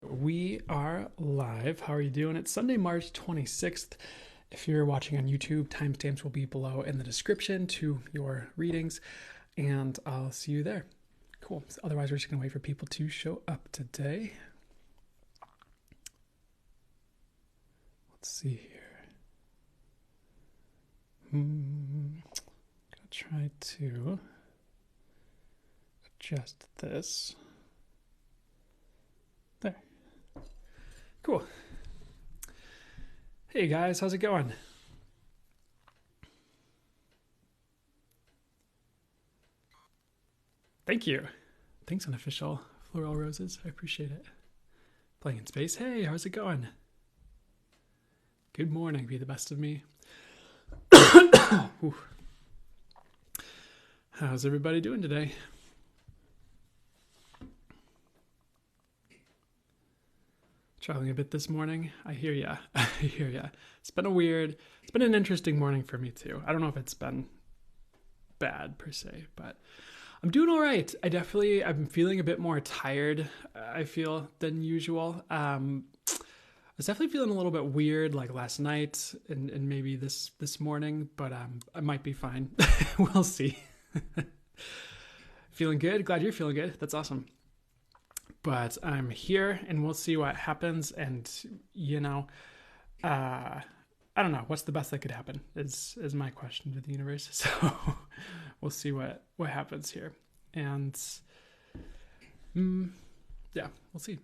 We are live. How are you doing? It's Sunday, March 26th. If you're watching on YouTube, timestamps will be below in the description to your readings, and I'll see you there. Cool. So otherwise, we're just going to wait for people to show up today. Let's see here. Gonna try to adjust this. There. Cool. Hey guys, how's it going? Thank you. Thanks, Unofficial Floral Roses. I appreciate it. Playing in space. Hey, how's it going? Good morning. Be the best of me. How's everybody doing today? Traveling a bit this morning. I hear ya. I hear ya. It's been an interesting morning for me too. I don't know if it's been bad per se, but I'm doing all right. I'm feeling a bit more tired, I feel, than usual. I was definitely feeling a little bit weird like last night and maybe this morning, but I might be fine. We'll see. Feeling good? Glad you're feeling good. That's awesome. But I'm here and we'll see what happens. And, I don't know. What's the best that could happen is my question to the universe. So we'll see what happens here. And yeah, we'll see.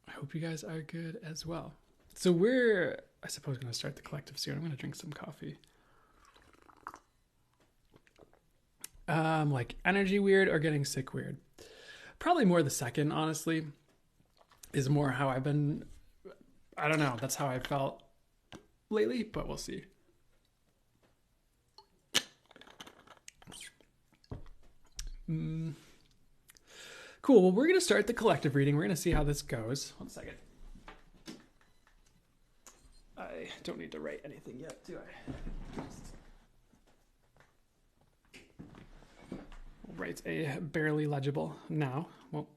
I hope you guys are good as well. So we're, I suppose, going to start the collective soon. I'm going to drink some coffee. Like energy weird or getting sick weird? Probably more the second, honestly, is more how I've been. I don't know. That's how I felt lately, but we'll see. Cool. Well, we're going to start the collective reading. We're going to see how this goes. 1 second. I don't need to write anything yet, do I? Write a barely legible now. Well,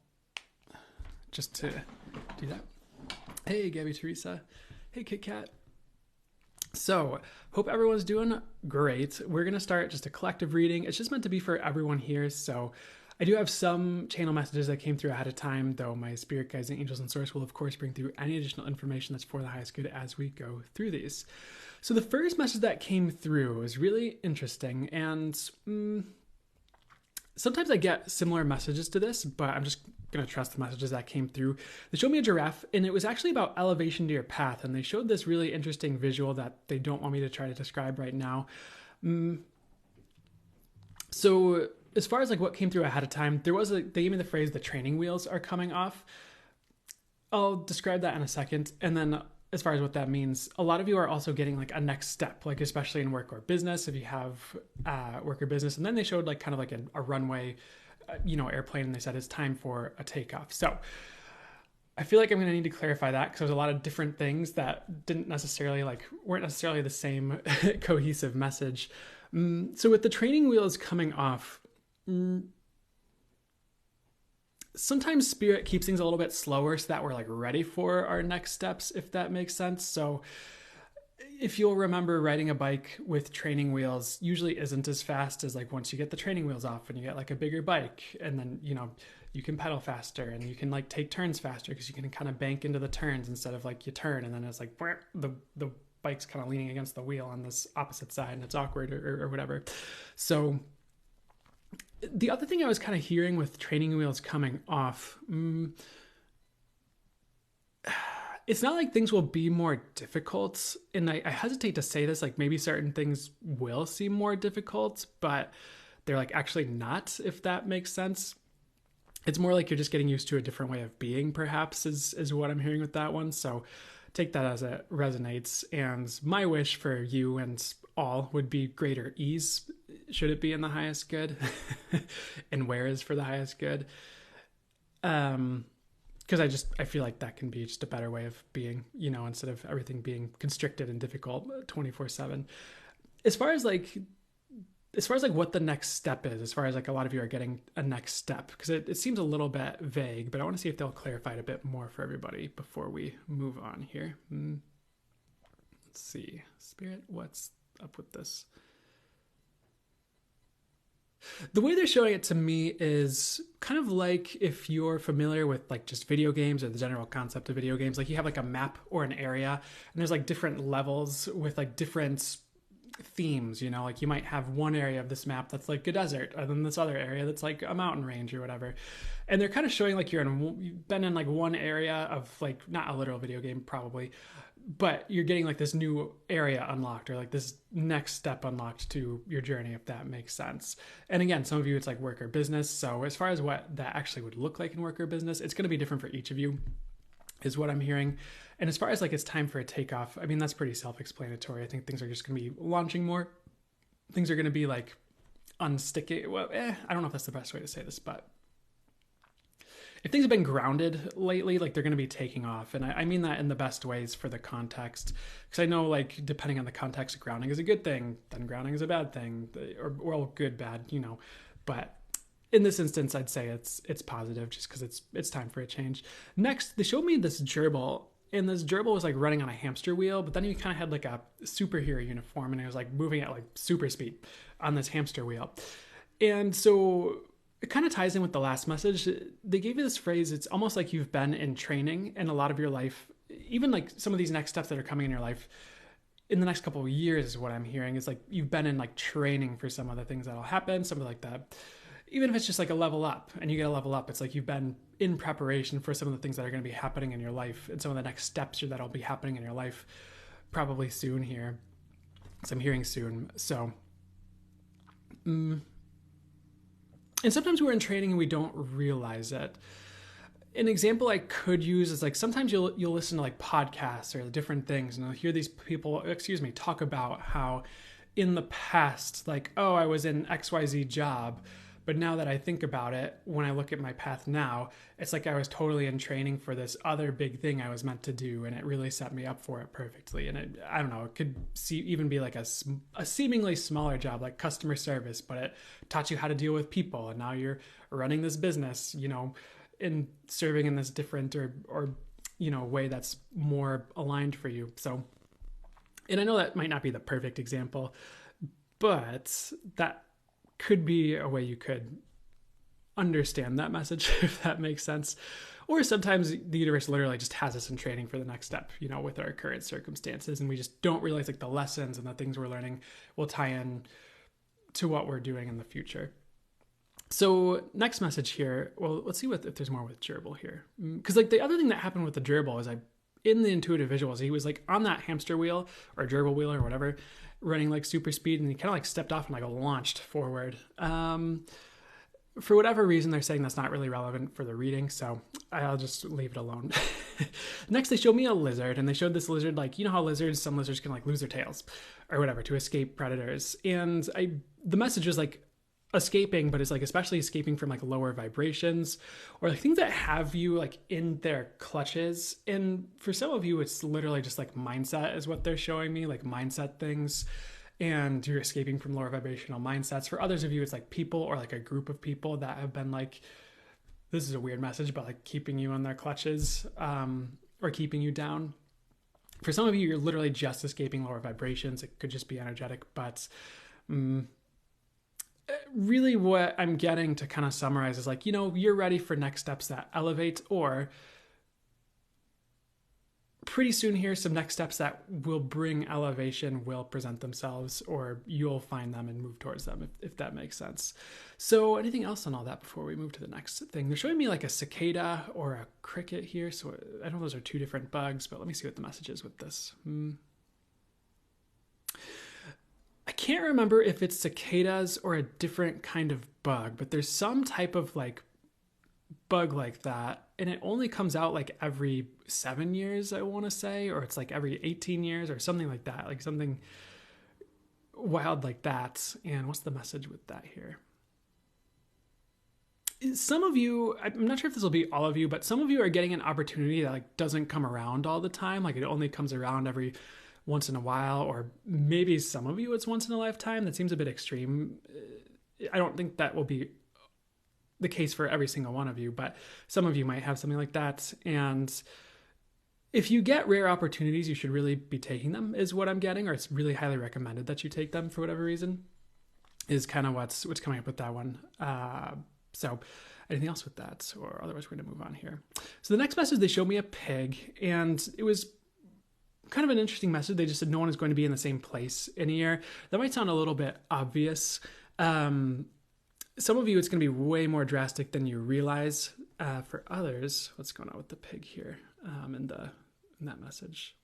just to do that. Hey, Gabby Teresa. Hey, Kit Kat. So, hope everyone's doing great. We're going to start just a collective reading. It's just meant to be for everyone here. So, I do have some channel messages that came through ahead of time, though my spirit guides and angels and source will, of course, bring through any additional information that's for the highest good as we go through these. So, the first message that came through was really interesting, and sometimes I get similar messages to this, but I'm just going to trust the messages that came through. They showed me a giraffe, and it was actually about elevation to your path, and they showed this really interesting visual that they don't want me to try to describe right now. So as far as like what came through ahead of time, they gave me the phrase, the training wheels are coming off. I'll describe that in a second, and then as far as what that means, a lot of you are also getting like a next step, like especially in work or business, if you have work or business. And then they showed like kind of like a runway, airplane, and they said it's time for a takeoff. So I feel like I'm going to need to clarify that because there's a lot of different things that weren't necessarily the same cohesive message. So with the training wheels coming off, sometimes spirit keeps things a little bit slower so that we're like ready for our next steps, if that makes sense. So if you'll remember, riding a bike with training wheels usually isn't as fast as like once you get the training wheels off and you get like a bigger bike, and then you can pedal faster and you can like take turns faster because you can kind of bank into the turns instead of like you turn and then it's like the bike's kind of leaning against the wheel on this opposite side and it's awkward or whatever. So the other thing I was kind of hearing with training wheels coming off, it's not like things will be more difficult. And I hesitate to say this, like maybe certain things will seem more difficult, but they're like actually not, if that makes sense. It's more like you're just getting used to a different way of being, perhaps, is what I'm hearing with that one. So take that as it resonates. And my wish for you and all would be greater ease, should it be in the highest good, and where is for the highest good. Because I feel like that can be just a better way of being, instead of everything being constricted and difficult 24/7. As far as like as far as like what the next step is, as far as like a lot of you are getting a next step, because it seems a little bit vague, but I want to see if they'll clarify it a bit more for everybody before we move on here. Let's see. Spirit, what's up with this? The way they're showing it to me is kind of like if you're familiar with like just video games or the general concept of video games, like you have like a map or an area and there's like different levels with like different themes, you know, like you might have one area of this map that's like a desert and then this other area that's like a mountain range or whatever. And they're kind of showing like you've been in like one area of like, not a literal video game probably, but you're getting like this new area unlocked or like this next step unlocked to your journey, if that makes sense. And again, some of you it's like work or business. So as far as what that actually would look like in work or business, it's going to be different for each of you, is what I'm hearing. And as far as like it's time for a takeoff, I mean, that's pretty self-explanatory. I think things are just going to be launching more. Things are going to be like unsticking. Well, I don't know if that's the best way to say this, but if things have been grounded lately, like they're going to be taking off. And I mean that in the best ways for the context. Because I know like depending on the context, grounding is a good thing, then grounding is a bad thing, or well, good, bad, you know. But in this instance, I'd say it's positive just because it's time for a change. Next, they showed me this gerbil. And this gerbil was like running on a hamster wheel, but then he kind of had like a superhero uniform and he was like moving at like super speed on this hamster wheel. And so it kind of ties in with the last message. They gave you this phrase. It's almost like you've been in training in a lot of your life, even like some of these next steps that are coming in your life in the next couple of years is what I'm hearing. Is like you've been in like training for some of the things that'll happen, something like that. Even if it's just like a level up and you get a level up, it's like you've been in preparation for some of the things that are going to be happening in your life and some of the next steps that'll be happening in your life probably soon here. So I'm hearing soon. So, and sometimes we're in training and we don't realize it. An example I could use is like sometimes you'll listen to like podcasts or different things and you'll hear these people, talk about how in the past, like, oh, I was in XYZ job. But now that I think about it, when I look at my path now, it's like I was totally in training for this other big thing I was meant to do. And it really set me up for it perfectly. And I don't know, it could even be like a seemingly smaller job like customer service, but it taught you how to deal with people. And now you're running this business, you know, in serving in this different or you know, way that's more aligned for you. So, and I know that might not be the perfect example, but that could be a way you could understand that message, if that makes sense. Or sometimes the universe literally just has us in training for the next step, you know, with our current circumstances. And we just don't realize like the lessons and the things we're learning will tie in to what we're doing in the future. So next message here, well, let's see if there's more with gerbil here. Because like the other thing that happened with the gerbil is in the intuitive visuals, he was like on that hamster wheel or gerbil wheel or whatever, running like super speed, and he kind of like stepped off and like launched forward. For whatever reason, they're saying that's not really relevant for the reading, so I'll just leave it alone. Next, they showed me a lizard, and they showed this lizard, like, you know how some lizards can like lose their tails or whatever to escape predators. And the message is like escaping, but it's like especially escaping from like lower vibrations or like things that have you like in their clutches. And for some of you, it's literally just like mindset is what they're showing me, like mindset things. And you're escaping from lower vibrational mindsets. For others of you, it's like people or like a group of people that have been like, this is a weird message, but like keeping you in their clutches or keeping you down. For some of you, you're literally just escaping lower vibrations. It could just be energetic, but really what I'm getting to kind of summarize is like, you know, you're ready for next steps that elevate, or pretty soon here, some next steps that will bring elevation will present themselves, or you'll find them and move towards them, if that makes sense. So anything else on all that before we move to the next thing? They're showing me like a cicada or a cricket here. So I know those are two different bugs, but let me see what the message is with this. I can't remember if it's cicadas or a different kind of bug, but there's some type of like bug like that, and it only comes out like every 7 years, I want to say, or it's like every 18 years or something like that, like something wild like that. And what's the message with that here? Some of you, I'm not sure if this will be all of you, but some of you are getting an opportunity that like doesn't come around all the time. Like it only comes around every once in a while, or maybe some of you it's once in a lifetime. That seems a bit extreme. I don't think that will be the case for every single one of you, but some of you might have something like that. And if you get rare opportunities, you should really be taking them, is what I'm getting, or it's really highly recommended that you take them for whatever reason, is kind of what's coming up with that one. So anything else with that, or otherwise we're going to move on here. So the next message, they showed me a pig, and it was kind of an interesting message. They just said no one is going to be in the same place in a year. That might sound a little bit obvious. Some of you, it's going to be way more drastic than you realize. For others, what's going on with the pig here in that message?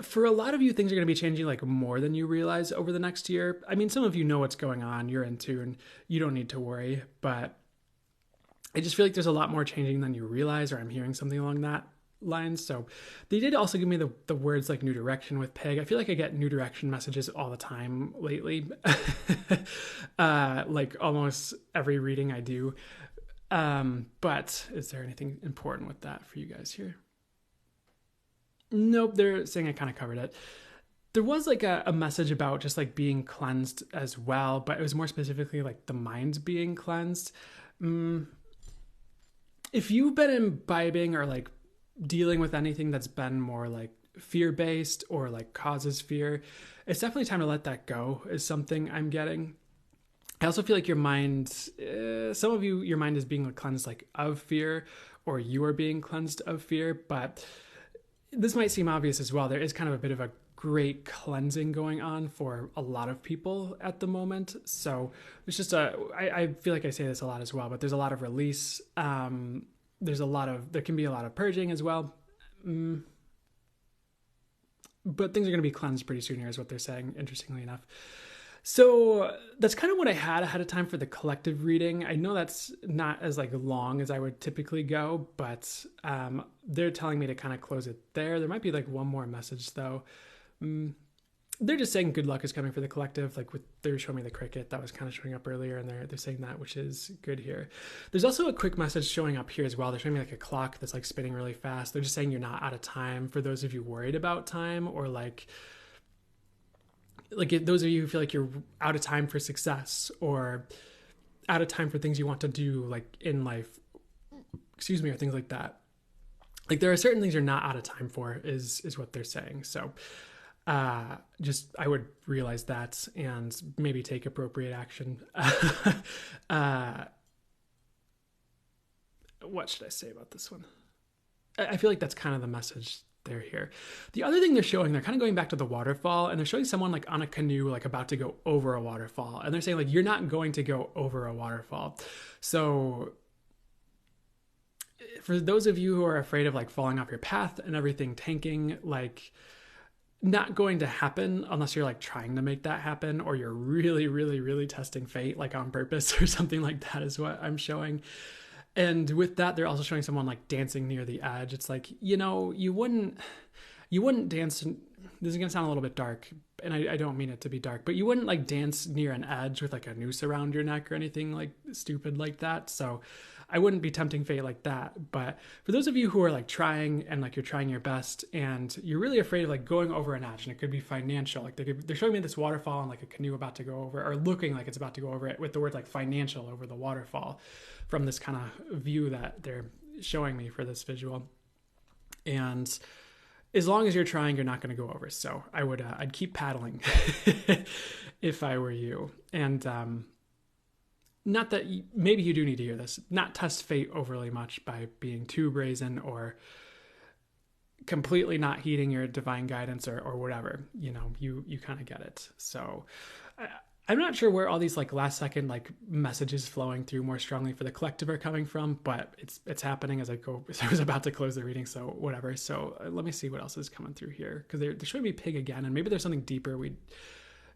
For a lot of you, things are going to be changing like more than you realize over the next year. I mean, some of you know what's going on. You're in tune. You don't need to worry. But I just feel like there's a lot more changing than you realize, or I'm hearing something along that lines. So they did also give me the words like new direction with pig. I feel like I get new direction messages all the time lately. Like almost every reading I do. But is there anything important with that for you guys here? Nope, they're saying I kind of covered it. There was like a message about just like being cleansed as well, but it was more specifically like the mind being cleansed. If you've been imbibing or like dealing with anything that's been more like fear-based or like causes fear, it's definitely time to let that go, is something I'm getting. I also feel like your mind, some of you, your mind is being cleansed like of fear, or you are being cleansed of fear, but this might seem obvious as well. There is kind of a bit of a great cleansing going on for a lot of people at the moment. So it's just I feel like I say this a lot as well, but there's a lot of release. There can be a lot of purging as well. But things are going to be cleansed pretty soon here is what they're saying, interestingly enough. So that's kind of what I had ahead of time for the collective reading. I know that's not as like long as I would typically go, but they're telling me to kind of close it there. There might be like one more message though. They're just saying good luck is coming for the collective. Like they were showing me the cricket that was kind of showing up earlier, and they're saying that, which is good here. There's also a quick message showing up here as well. They're showing me like a clock that's like spinning really fast. They're just saying you're not out of time, for those of you worried about time, or like those of you who feel like you're out of time for success, or out of time for things you want to do like in life, or things like that. Like there are certain things you're not out of time for is what they're saying. So just I would realize that and maybe take appropriate action. What should I say about this one? I feel like that's kind of the message there here. The other thing they're showing, they're kind of going back to the waterfall, and they're showing someone like on a canoe, like about to go over a waterfall. And they're saying like, you're not going to go over a waterfall. So for those of you who are afraid of like falling off your path and everything tanking, like not going to happen unless you're like trying to make that happen, or you're really, really, really testing fate, like on purpose or something like that is what I'm showing. And with that, they're also showing someone like dancing near the edge. It's like, you wouldn't dance. This is going to sound a little bit dark, and I don't mean it to be dark, but you wouldn't like dance near an edge with like a noose around your neck or anything like stupid like that. So I wouldn't be tempting fate like that. But for those of you who are like trying, and like you're trying your best, and you're really afraid of like going over an edge, and it could be financial. Like they're showing me this waterfall and like a canoe about to go over, or looking like it's about to go over it, with the word like financial over the waterfall, from this kind of view that they're showing me for this visual. And as long as you're trying, you're not going to go over. So I'd keep paddling if I were you. And not that maybe you do need to hear this, not test fate overly much by being too brazen or completely not heeding your divine guidance or whatever. You kind of get it. So I'm not sure where all these like last second like messages flowing through more strongly for the collective are coming from, but it's happening as I go. I was about to close the reading, so whatever. So let me see what else is coming through here, because they're showing me pig again, and maybe there's something deeper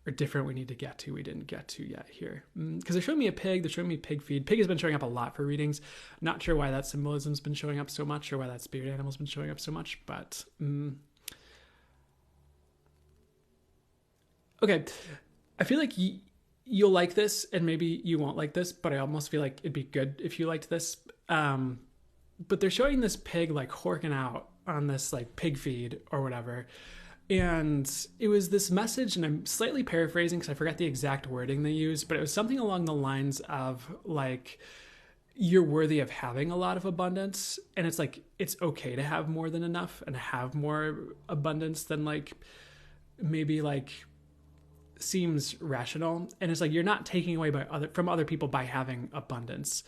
or different we need to get to, we didn't get to yet here. Because they're showing me a pig, they're showing me pig feed. Pig has been showing up a lot for readings. Not sure why that symbolism's been showing up so much, or why that spirit animal's been showing up so much, but okay. I feel like you'll like this, and maybe you won't like this, but I almost feel like it'd be good if you liked this. but they're showing this pig like horking out on this like pig feed or whatever. And it was this message, and I'm slightly paraphrasing because I forgot the exact wording they used, but it was something along the lines of like, you're worthy of having a lot of abundance. And it's like, it's okay to have more than enough and have more abundance than like maybe like seems rational. And it's like, you're not taking away from other people by having abundance.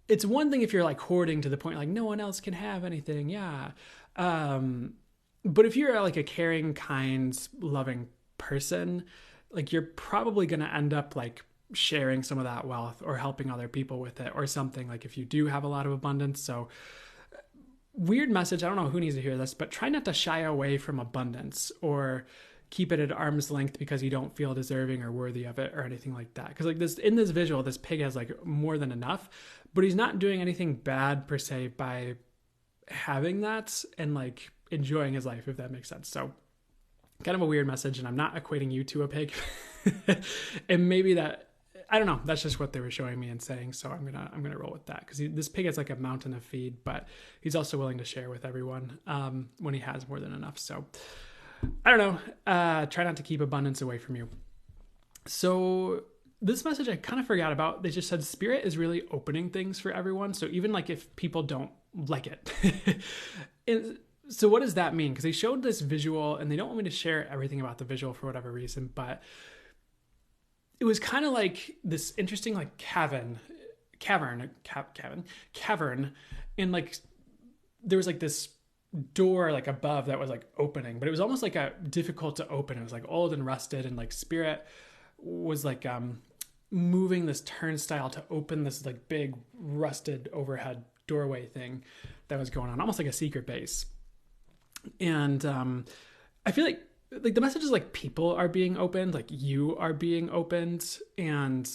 It's one thing if you're like hoarding to the point like no one else can have anything. Yeah. But if you're like a caring, kind, loving person, like you're probably going to end up like sharing some of that wealth or helping other people with it or something, like if you do have a lot of abundance. So weird message. I don't know who needs to hear this, but try not to shy away from abundance or keep it at arm's length because you don't feel deserving or worthy of it or anything like that. Because like this, in this visual, this pig has like more than enough, but he's not doing anything bad per se by having that and like enjoying his life, if that makes sense. So kind of a weird message, and I'm not equating you to a pig. And maybe that, I don't know, that's just what they were showing me and saying. So I'm gonna roll with that because this pig has like a mountain of feed, but he's also willing to share with everyone when he has more than enough. So I don't know. Try not to keep abundance away from you. So this message I kind of forgot about. They just said spirit is really opening things for everyone. So even like if people don't like it. And so what does that mean? Because they showed this visual and they don't want me to share everything about the visual for whatever reason, but it was kind of like this interesting like cavern. And like there was like this door like above that was like opening, but it was almost like a difficult to open. It was like old and rusted, and like spirit was like moving this turnstile to open this like big rusted overhead doorway thing that was going on, almost like a secret base. And I feel like the message is like people are being opened, like you are being opened, and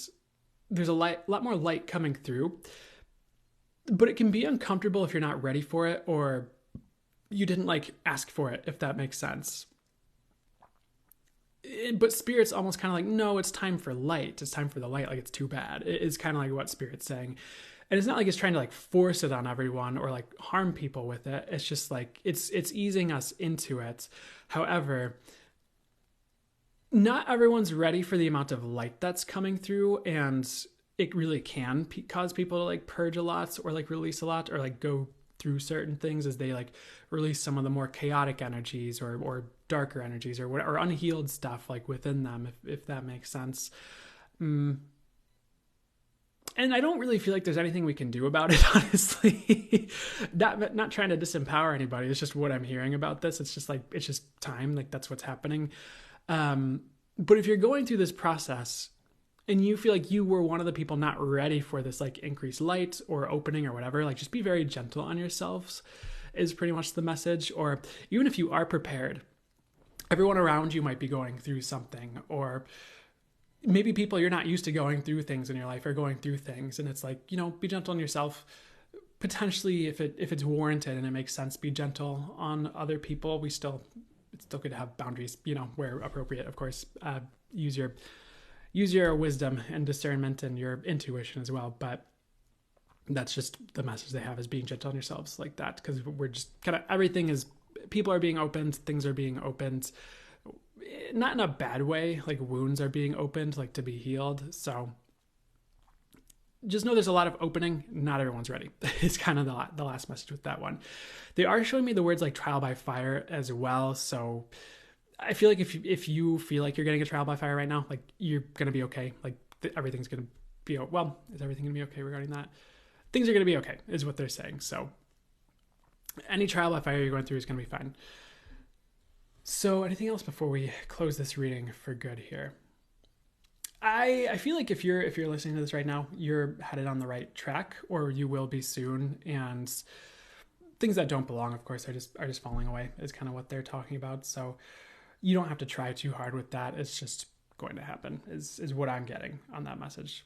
there's a lot more light coming through, but it can be uncomfortable if you're not ready for it or you didn't like ask for it, if that makes sense. But spirit's almost kind of like, no, it's time for light. It's time for the light. Like it's too bad. It is kind of like what spirit's saying. And it's not like it's trying to like force it on everyone or like harm people with it. It's just like, it's easing us into it. However, not everyone's ready for the amount of light that's coming through, and it really can cause people to like purge a lot or like release a lot or like go through certain things as they like release some of the more chaotic energies or darker energies or whatever, or unhealed stuff like within them, if that makes sense. And I don't really feel like there's anything we can do about it, honestly. Not trying to disempower anybody. It's just what I'm hearing about this. It's just like, it's just time. Like that's what's happening. But if you're going through this process and you feel like you were one of the people not ready for this like increased light or opening or whatever, like just be very gentle on yourselves is pretty much the message. Or even if you are prepared, everyone around you might be going through something, or maybe people you're not used to going through things in your life are going through things. And it's like, be gentle on yourself. Potentially if it's warranted and it makes sense, be gentle on other people. It's still good to have boundaries, where appropriate, of course. Use your wisdom and discernment and your intuition as well. But that's just the message they have, is being gentle on yourselves like that. Because we're just people are being opened, things are being opened, not in a bad way, like wounds are being opened, like to be healed. So just know there's a lot of opening. Not everyone's ready. It's kind of the last message with that one. They are showing me the words like trial by fire as well. So I feel like if you feel like you're getting a trial by fire right now, like you're going to be okay. Like everything's going to be, well, is everything going to be okay regarding that? Things are going to be okay is what they're saying. So any trial by fire you're going through is going to be fine. So anything else before we close this reading for good here? I feel like if you're listening to this right now, you're headed on the right track, or you will be soon. And things that don't belong, of course, are just falling away is kind of what they're talking about. So you don't have to try too hard with that. It's just going to happen is what I'm getting on that message.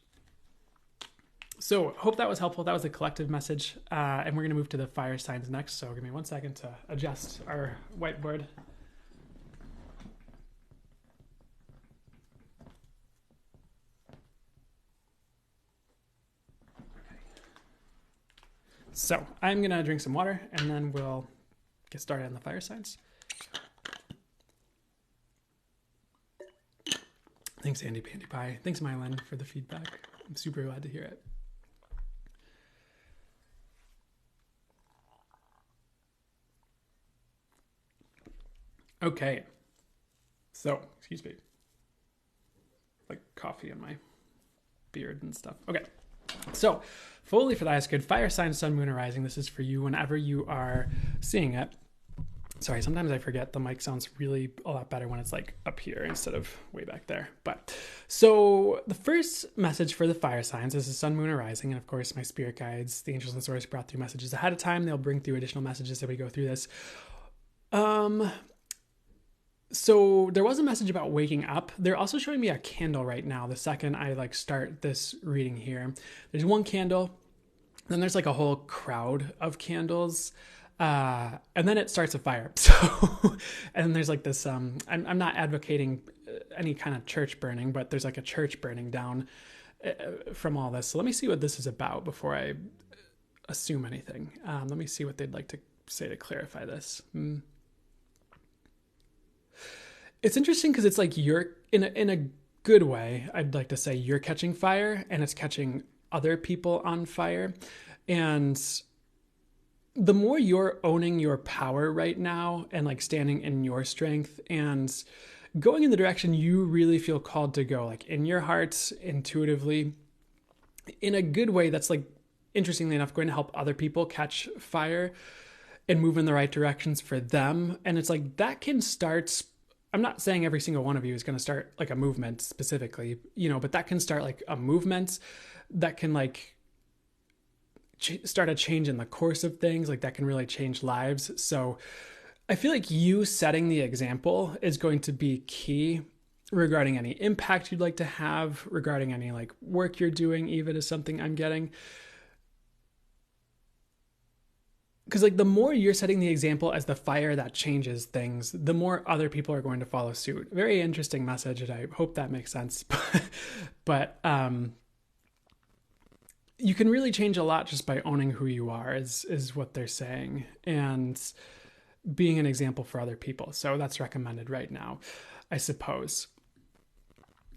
So hope that was helpful. That was a collective message. And we're going to move to the fire signs next. So give me 1 second to adjust our whiteboard. So I'm going to drink some water and then we'll get started on the fire signs. Thanks, Andy Pandy Pie. Thanks, Mylan, for the feedback. I'm super glad to hear it. Okay. So, excuse me. Like coffee in my beard and stuff. Okay. So, fully for the highest good, fire sign, sun, moon, or rising. This is for you whenever you are seeing it. Sorry, sometimes I forget the mic sounds really a lot better when it's like up here instead of way back there. But so the first message for the fire signs is the sun, moon, or rising. And of course, my spirit guides, the angels and source brought through messages ahead of time. They'll bring through additional messages as we go through this. So there was a message about waking up. They're also showing me a candle right now. The second I like start this reading here, there's one candle, then there's like a whole crowd of candles. And then it starts a fire. So, and there's like this, I'm not advocating any kind of church burning, but there's like a church burning down from all this. So let me see what this is about before I assume anything. Let me see what they'd like to say to clarify this. It's interesting because it's like you're in a good way. I'd like to say you're catching fire and it's catching other people on fire. And the more you're owning your power right now and like standing in your strength and going in the direction you really feel called to go, like in your heart, intuitively, in a good way that's like, interestingly enough, going to help other people catch fire and move in the right directions for them. And it's like that can start, I'm not saying every single one of you is going to start like a movement specifically, but that can start like a movement that can like start a change in the course of things. Like that can really change lives. So I feel like you setting the example is going to be key regarding any impact you'd like to have, regarding any like work you're doing, even is something I'm getting. Because like the more you're setting the example as the fire that changes things, the more other people are going to follow suit. Very interesting message, and I hope that makes sense. But you can really change a lot just by owning who you are, is what they're saying, and being an example for other people. So that's recommended right now, I suppose.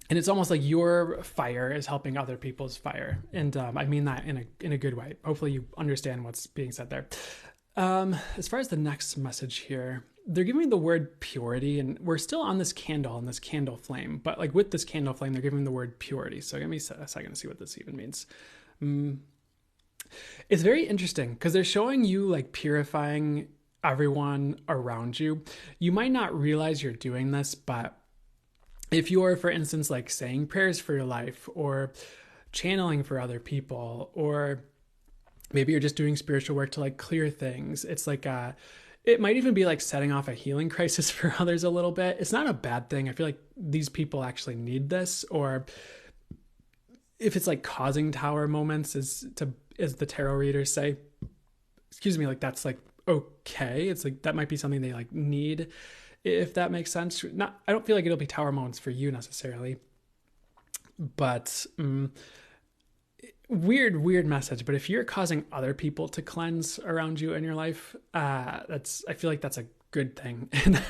And it's almost like your fire is helping other people's fire. And I mean that in a good way. Hopefully you understand what's being said there. As far as the next message here, they're giving me the word purity, and we're still on this candle and this candle flame. But like with this candle flame, they're giving me the word purity. So give me a second to see what this even means. It's very interesting because they're showing you like purifying everyone around you. You might not realize you're doing this, but if you're, for instance, like saying prayers for your life or channeling for other people, or maybe you're just doing spiritual work to like clear things, it's like it might even be like setting off a healing crisis for others a little bit. It's not a bad thing. I feel like these people actually need this. Or if it's like causing tower moments, as the tarot readers say, excuse me, like that's like okay. It's like that might be something they like need, if that makes sense. I don't feel like it'll be tower moments for you necessarily, but weird message. But if you're causing other people to cleanse around you in your life, I feel like that's a good thing. And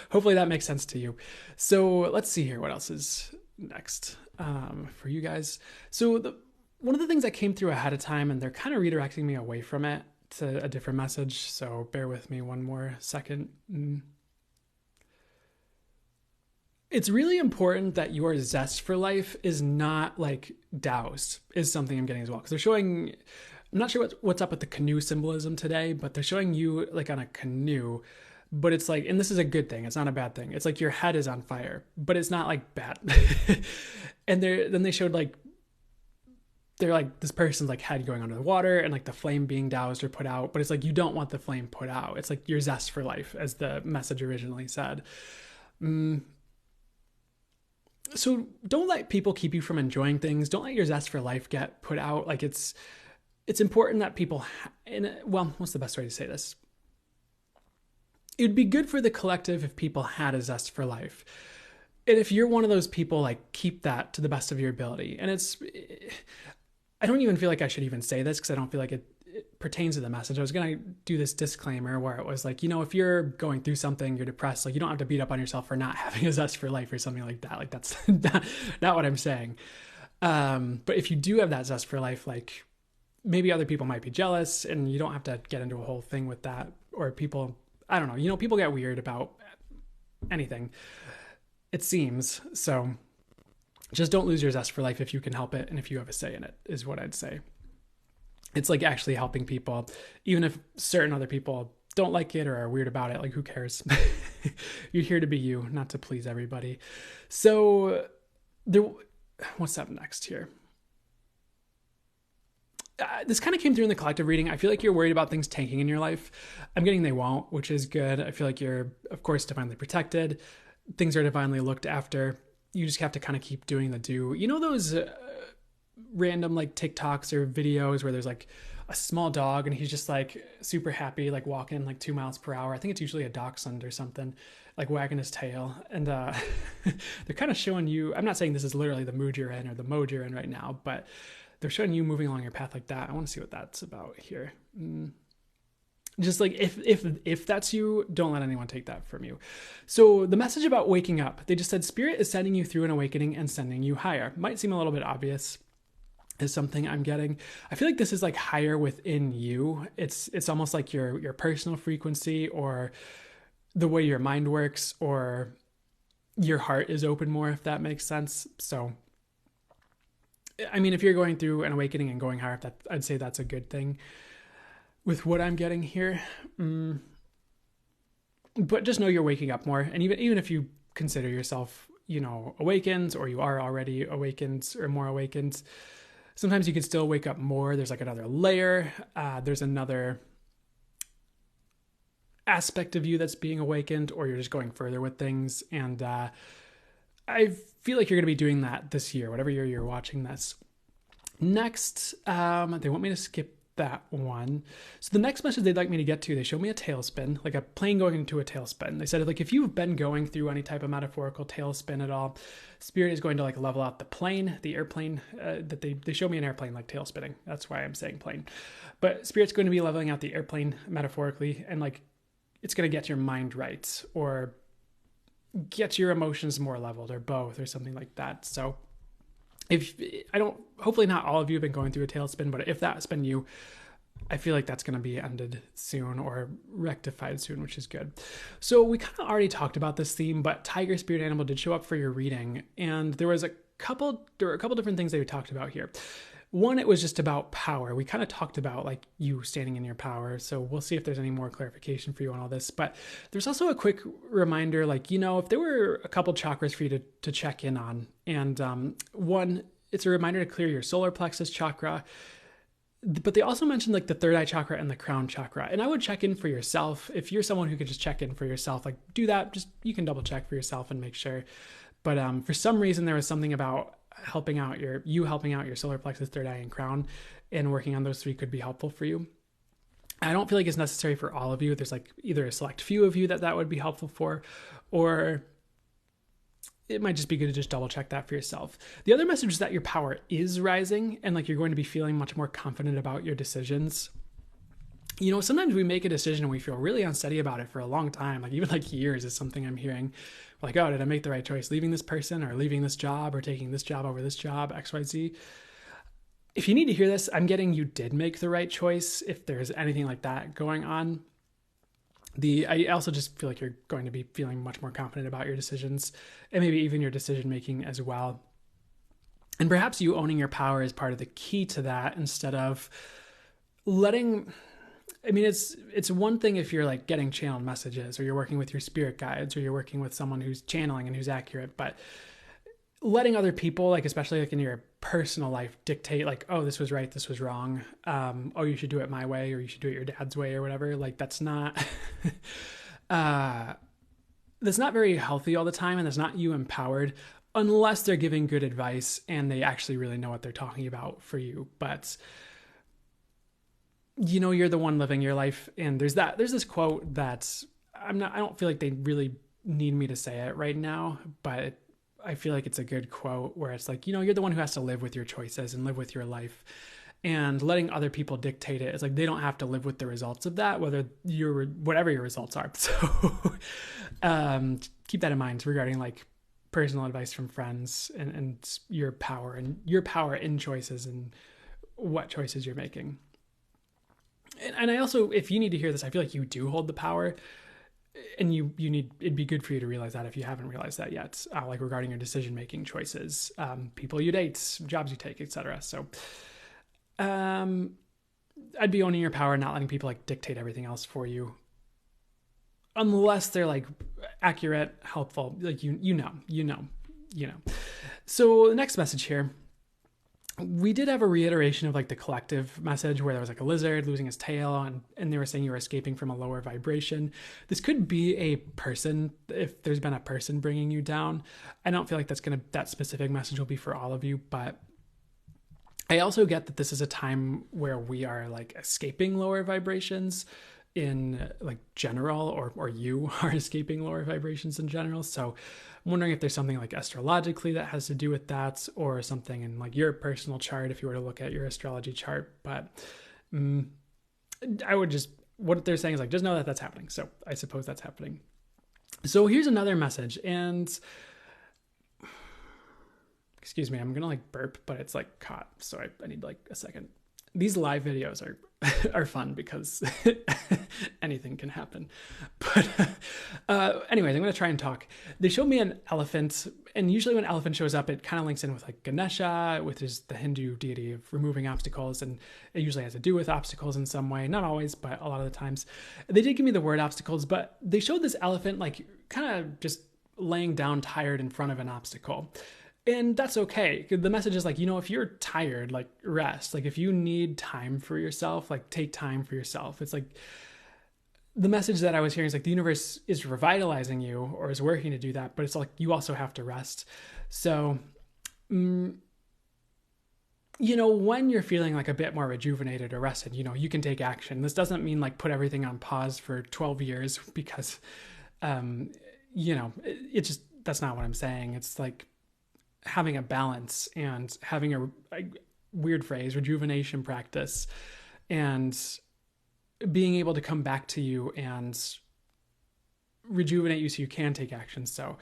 hopefully that makes sense to you. So let's see here. What else is next for you guys? So one of the things that came through ahead of time, and they're kind of redirecting me away from it to a different message. So bear with me one more second. It's really important that your zest for life is not like doused, is something I'm getting as well. Because they're showing, I'm not sure what's up with the canoe symbolism today, but they're showing you like on a canoe, but it's like, and this is a good thing, it's not a bad thing. It's like your head is on fire, but it's not like bad. And then they showed like, they're like this person's like head going under the water and like the flame being doused or put out, but it's like, you don't want the flame put out. It's like your zest for life, as the message originally said. So don't let people keep you from enjoying things. Don't let your zest for life get put out. Like it's important that people, what's the best way to say this? It would be good for the collective if people had a zest for life. And if you're one of those people, like keep that to the best of your ability. And I don't even feel like I should even say this because I don't feel like pertains to the message, I was going to do this disclaimer where it was like, if you're going through something, you're depressed, like you don't have to beat up on yourself for not having a zest for life or something like that. Like that's not what I'm saying. But if you do have that zest for life, like maybe other people might be jealous, and you don't have to get into a whole thing with that. Or people, I don't know, people get weird about anything, it seems. So just don't lose your zest for life if you can help it. And if you have a say in it, is what I'd say. It's like actually helping people, even if certain other people don't like it or are weird about it. Like, who cares? You're here to be you, not to please everybody. So what's up next here? This kind of came through in the collective reading. I feel like you're worried about things tanking in your life. I'm getting they won't, which is good. I feel like you're, of course, divinely protected. Things are divinely looked after. You just have to kind of keep doing the do. Those random like TikToks or videos where there's like a small dog and he's just like super happy, like walking like 2 miles per hour. I think it's usually a dachshund or something, like wagging his tail. And they're kind of showing you, I'm not saying this is literally the mood you're in or the mode you're in right now, but they're showing you moving along your path like that. I want to see what that's about here. Just like if that's you, don't let anyone take that from you. So the message about waking up, they just said Spirit is sending you through an awakening and sending you higher. Might seem a little bit obvious, is something I'm getting. I feel like this is like higher within you. It's almost like your personal frequency, or the way your mind works, or your heart is open more, if that makes sense. So I mean, if you're going through an awakening and going higher, I'd say that's a good thing with what I'm getting here. But just know you're waking up more. And even if you consider yourself, awakened, or you are already awakened or more awakened, sometimes you can still wake up more. There's like another layer. There's another aspect of you that's being awakened, or you're just going further with things. And I feel like you're going to be doing that this year, whatever year you're watching this. Next, they want me to skip that one. So the next message they'd like me to get to, they show me a tailspin, like a plane going into a tailspin. They said, like, if you've been going through any type of metaphorical tailspin at all, Spirit is going to like level out the plane, the airplane, that they show me an airplane like tailspinning. That's why I'm saying plane. But Spirit's going to be leveling out the airplane metaphorically, and like it's going to get your mind right, or get your emotions more leveled, or both, or something like that. So hopefully not all of you have been going through a tailspin, but if that's been you, I feel like that's going to be ended soon, or rectified soon, which is good. So we kind of already talked about this theme, but Tiger Spirit Animal did show up for your reading, and there were a couple different things that we talked about here. One, it was just about power. We kind of talked about like you standing in your power. So we'll see if there's any more clarification for you on all this. But there's also a quick reminder, like, if there were a couple chakras for you to check in on. And one, it's a reminder to clear your solar plexus chakra. But they also mentioned like the third eye chakra and the crown chakra. And I would check in for yourself. If you're someone who could just check in for yourself, like do that. Just, you can double check for yourself and make sure. But for some reason, there was something about helping out your solar plexus, third eye, and crown, and working on those three could be helpful for you. I don't feel like it's necessary for all of you. There's like either a select few of you that would be helpful for, or it might just be good to just double check that for yourself. The other message is that your power is rising, and like you're going to be feeling much more confident about your decisions. Sometimes we make a decision and we feel really unsteady about it for a long time, like even like years is something I'm hearing. Like, oh, did I make the right choice leaving this person, or leaving this job, or taking this job over this job, XYZ? If you need to hear this, I'm getting you did make the right choice, if there's anything like that going on. I also just feel like you're going to be feeling much more confident about your decisions, and maybe even your decision making as well. And perhaps you owning your power is part of the key to that, instead of letting... I mean, it's one thing if you're like getting channeled messages, or you're working with your spirit guides, or you're working with someone who's channeling and who's accurate, but letting other people, like especially like in your personal life, dictate like, oh, this was right, this was wrong. Oh, you should do it my way, or you should do it your dad's way, or whatever. Like that's not very healthy all the time, and that's not you empowered, unless they're giving good advice and they actually really know what they're talking about for you. But you're the one living your life. And there's this quote that I don't feel like they really need me to say it right now, but I feel like it's a good quote, where it's like, you're the one who has to live with your choices and live with your life. and letting other people dictate it. It's like they don't have to live with the results of that, whatever your results are. So keep that in mind regarding like personal advice from friends and your power in choices and what choices you're making. And I also, if you need to hear this, I feel like you do hold the power, and it'd be good for you to realize that if you haven't realized that yet, like regarding your decision-making choices, people you date, jobs you take, etc. So, I'd be owning your power, not letting people like dictate everything else for you, unless they're like accurate, helpful, like you know. So the next message here, we did have a reiteration of like the collective message where there was like a lizard losing his tail, and they were saying you were escaping from a lower vibration. This could be a person, if there's been a person bringing you down. I don't feel like that specific message will be for all of you, but I also get that this is a time where we are like escaping lower vibrations in like general, or you are escaping lower vibrations in general. So I'm wondering if there's something like astrologically that has to do with that, or something in like your personal chart if you were to look at your astrology chart. But what they're saying is like, just know that that's happening. So I suppose that's happening. So here's another message, and excuse me, I'm gonna like burp, but it's like caught, so I need like a second. These live videos are fun because anything can happen. But anyways, I'm going to try and talk. They showed me an elephant, and usually when an elephant shows up, it kind of links in with like Ganesha, which is the Hindu deity of removing obstacles, and it usually has to do with obstacles in some way. Not always, but a lot of the times. They did give me the word obstacles, but they showed this elephant like kind of just laying down tired in front of an obstacle. And that's okay. The message is like, if you're tired, like rest. Like if you need time for yourself, like take time for yourself. It's like the message that I was hearing is like the universe is revitalizing you or is working to do that, but it's like you also have to rest. So, when you're feeling like a bit more rejuvenated or rested, you can take action. This doesn't mean like put everything on pause for 12 years because, it just, that's not what I'm saying. It's like having a balance and having a weird phrase, rejuvenation practice, and being able to come back to you and rejuvenate you so you can take action. So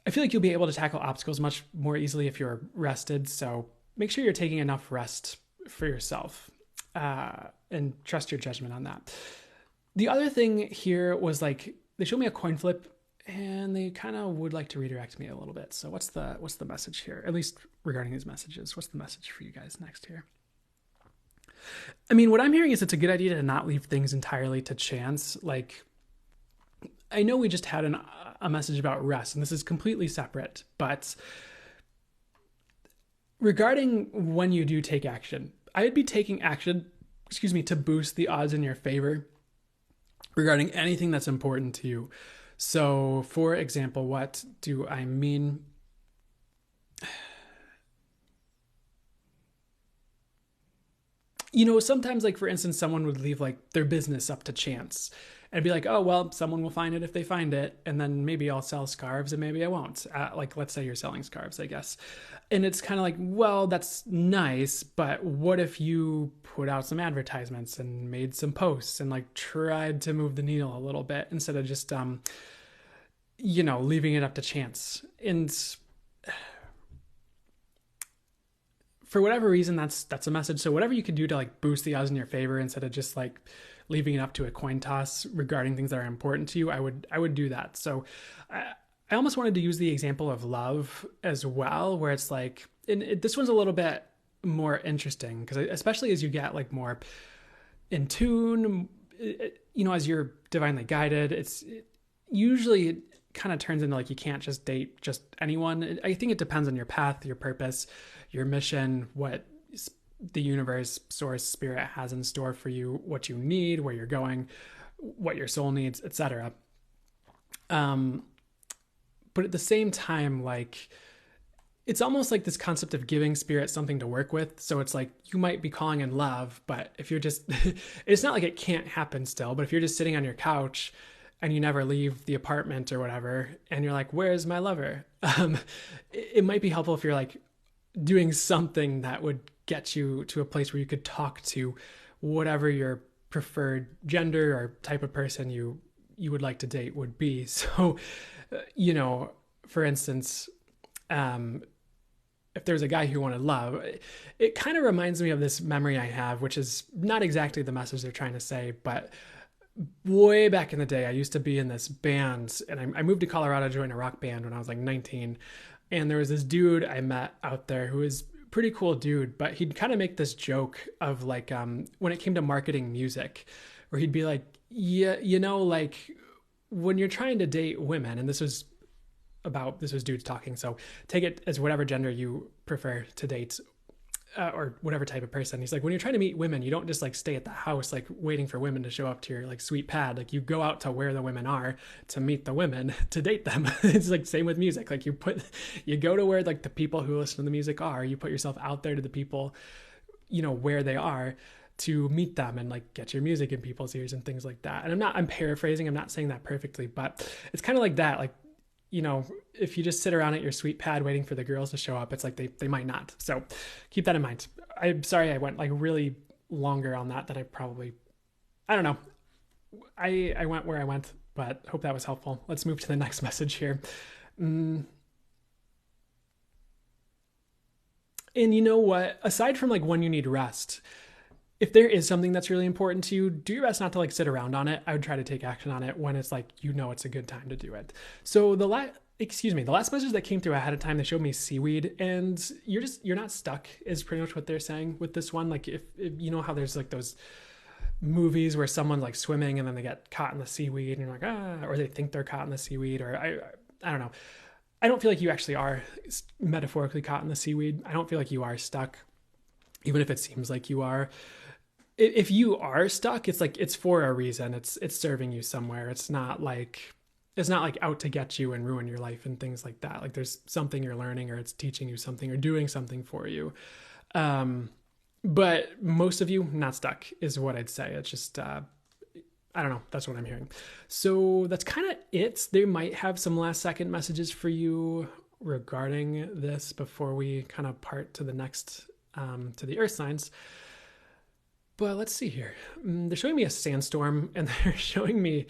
I feel like you'll be able to tackle obstacles much more easily if you're rested. So make sure you're taking enough rest for yourself, and trust your judgment on that. The other thing here was like, they showed me a coin flip, and they kind of would like to redirect me a little bit. So what's the message here? At least regarding these messages, what's the message for you guys next here? I mean, what I'm hearing is it's a good idea to not leave things entirely to chance. Like, I know we just had a message about rest, and this is completely separate, but regarding when you do take action, I'd be taking action, to boost the odds in your favor regarding anything that's important to you. So, for example, what do I mean? Sometimes, like, for instance, someone would leave, like, their business up to chance and be like, oh, well, someone will find it if they find it. And then maybe I'll sell scarves and maybe I won't. Like, let's say you're selling scarves, I guess. And it's kind of like, well, that's nice, but what if you put out some advertisements and made some posts and, like, tried to move the needle a little bit instead of just, leaving it up to chance? And for whatever reason, that's a message. So whatever you can do to like boost the odds in your favor instead of just like leaving it up to a coin toss regarding things that are important to you, I would do that. So I almost wanted to use the example of love as well, where it's like, this one's a little bit more interesting because especially as you get like more in tune, as you're divinely guided, usually it kind of turns into like you can't just date just anyone. I think it depends on your path, your purpose, your mission, what the universe, source, spirit has in store for you, what you need, where you're going, what your soul needs, etc. But at the same time, like, it's almost like this concept of giving spirit something to work with. So it's like you might be calling in love, but if you're just, it's not like it can't happen still, but if you're just sitting on your couch and you never leave the apartment or whatever, and you're like, where's my lover? It might be helpful if you're like doing something that would get you to a place where you could talk to whatever your preferred gender or type of person you would like to date would be. So, for instance, if there's a guy who wanted love, it kind of reminds me of this memory I have, which is not exactly the message they're trying to say, but way back in the day, I used to be in this band, and I moved to Colorado to join a rock band when I was like 19. And there was this dude I met out there who was a pretty cool dude, but he'd kind of make this joke of like, when it came to marketing music, where he'd be like, yeah, like when you're trying to date women, and this was dudes talking, so take it as whatever gender you prefer to date, or whatever type of person. He's like, when you're trying to meet women, you don't just like stay at the house like waiting for women to show up to your like sweet pad. Like you go out to where the women are to meet the women, to date them. It's like same with music. Like you go to where like the people who listen to the music are. You put yourself out there to the people, where they are, to meet them and like get your music in people's ears and things like that. And I'm paraphrasing, I'm not saying that perfectly, but it's kind of like that. Like, if you just sit around at your sweet pad waiting for the girls to show up, it's like they might not. So keep that in mind. I'm sorry I went like really longer on that than I don't know. I went where I went, but hope that was helpful. Let's move to the next message here. And you know what? Aside from like when you need rest, if there is something that's really important to you, do your best not to like sit around on it. I would try to take action on it when it's like, it's a good time to do it. So the last message that came through ahead of time, they showed me seaweed, and you're not stuck is pretty much what they're saying with this one. Like if you know how there's like those movies where someone's like swimming and then they get caught in the seaweed and you're like, or they think they're caught in the seaweed, or I don't know. I don't feel like you actually are metaphorically caught in the seaweed. I don't feel like you are stuck, even if it seems like you are. If you are stuck, it's like, it's for a reason. It's serving you somewhere. It's not like out to get you and ruin your life and things like that. Like there's something you're learning, or it's teaching you something or doing something for you. But most of you not stuck is what I'd say. It's just, I don't know. That's what I'm hearing. So that's kind of it. They might have some last second messages for you regarding this before we kind of part to the next, to the earth signs. But let's see here. They're showing me a sandstorm, and they're showing me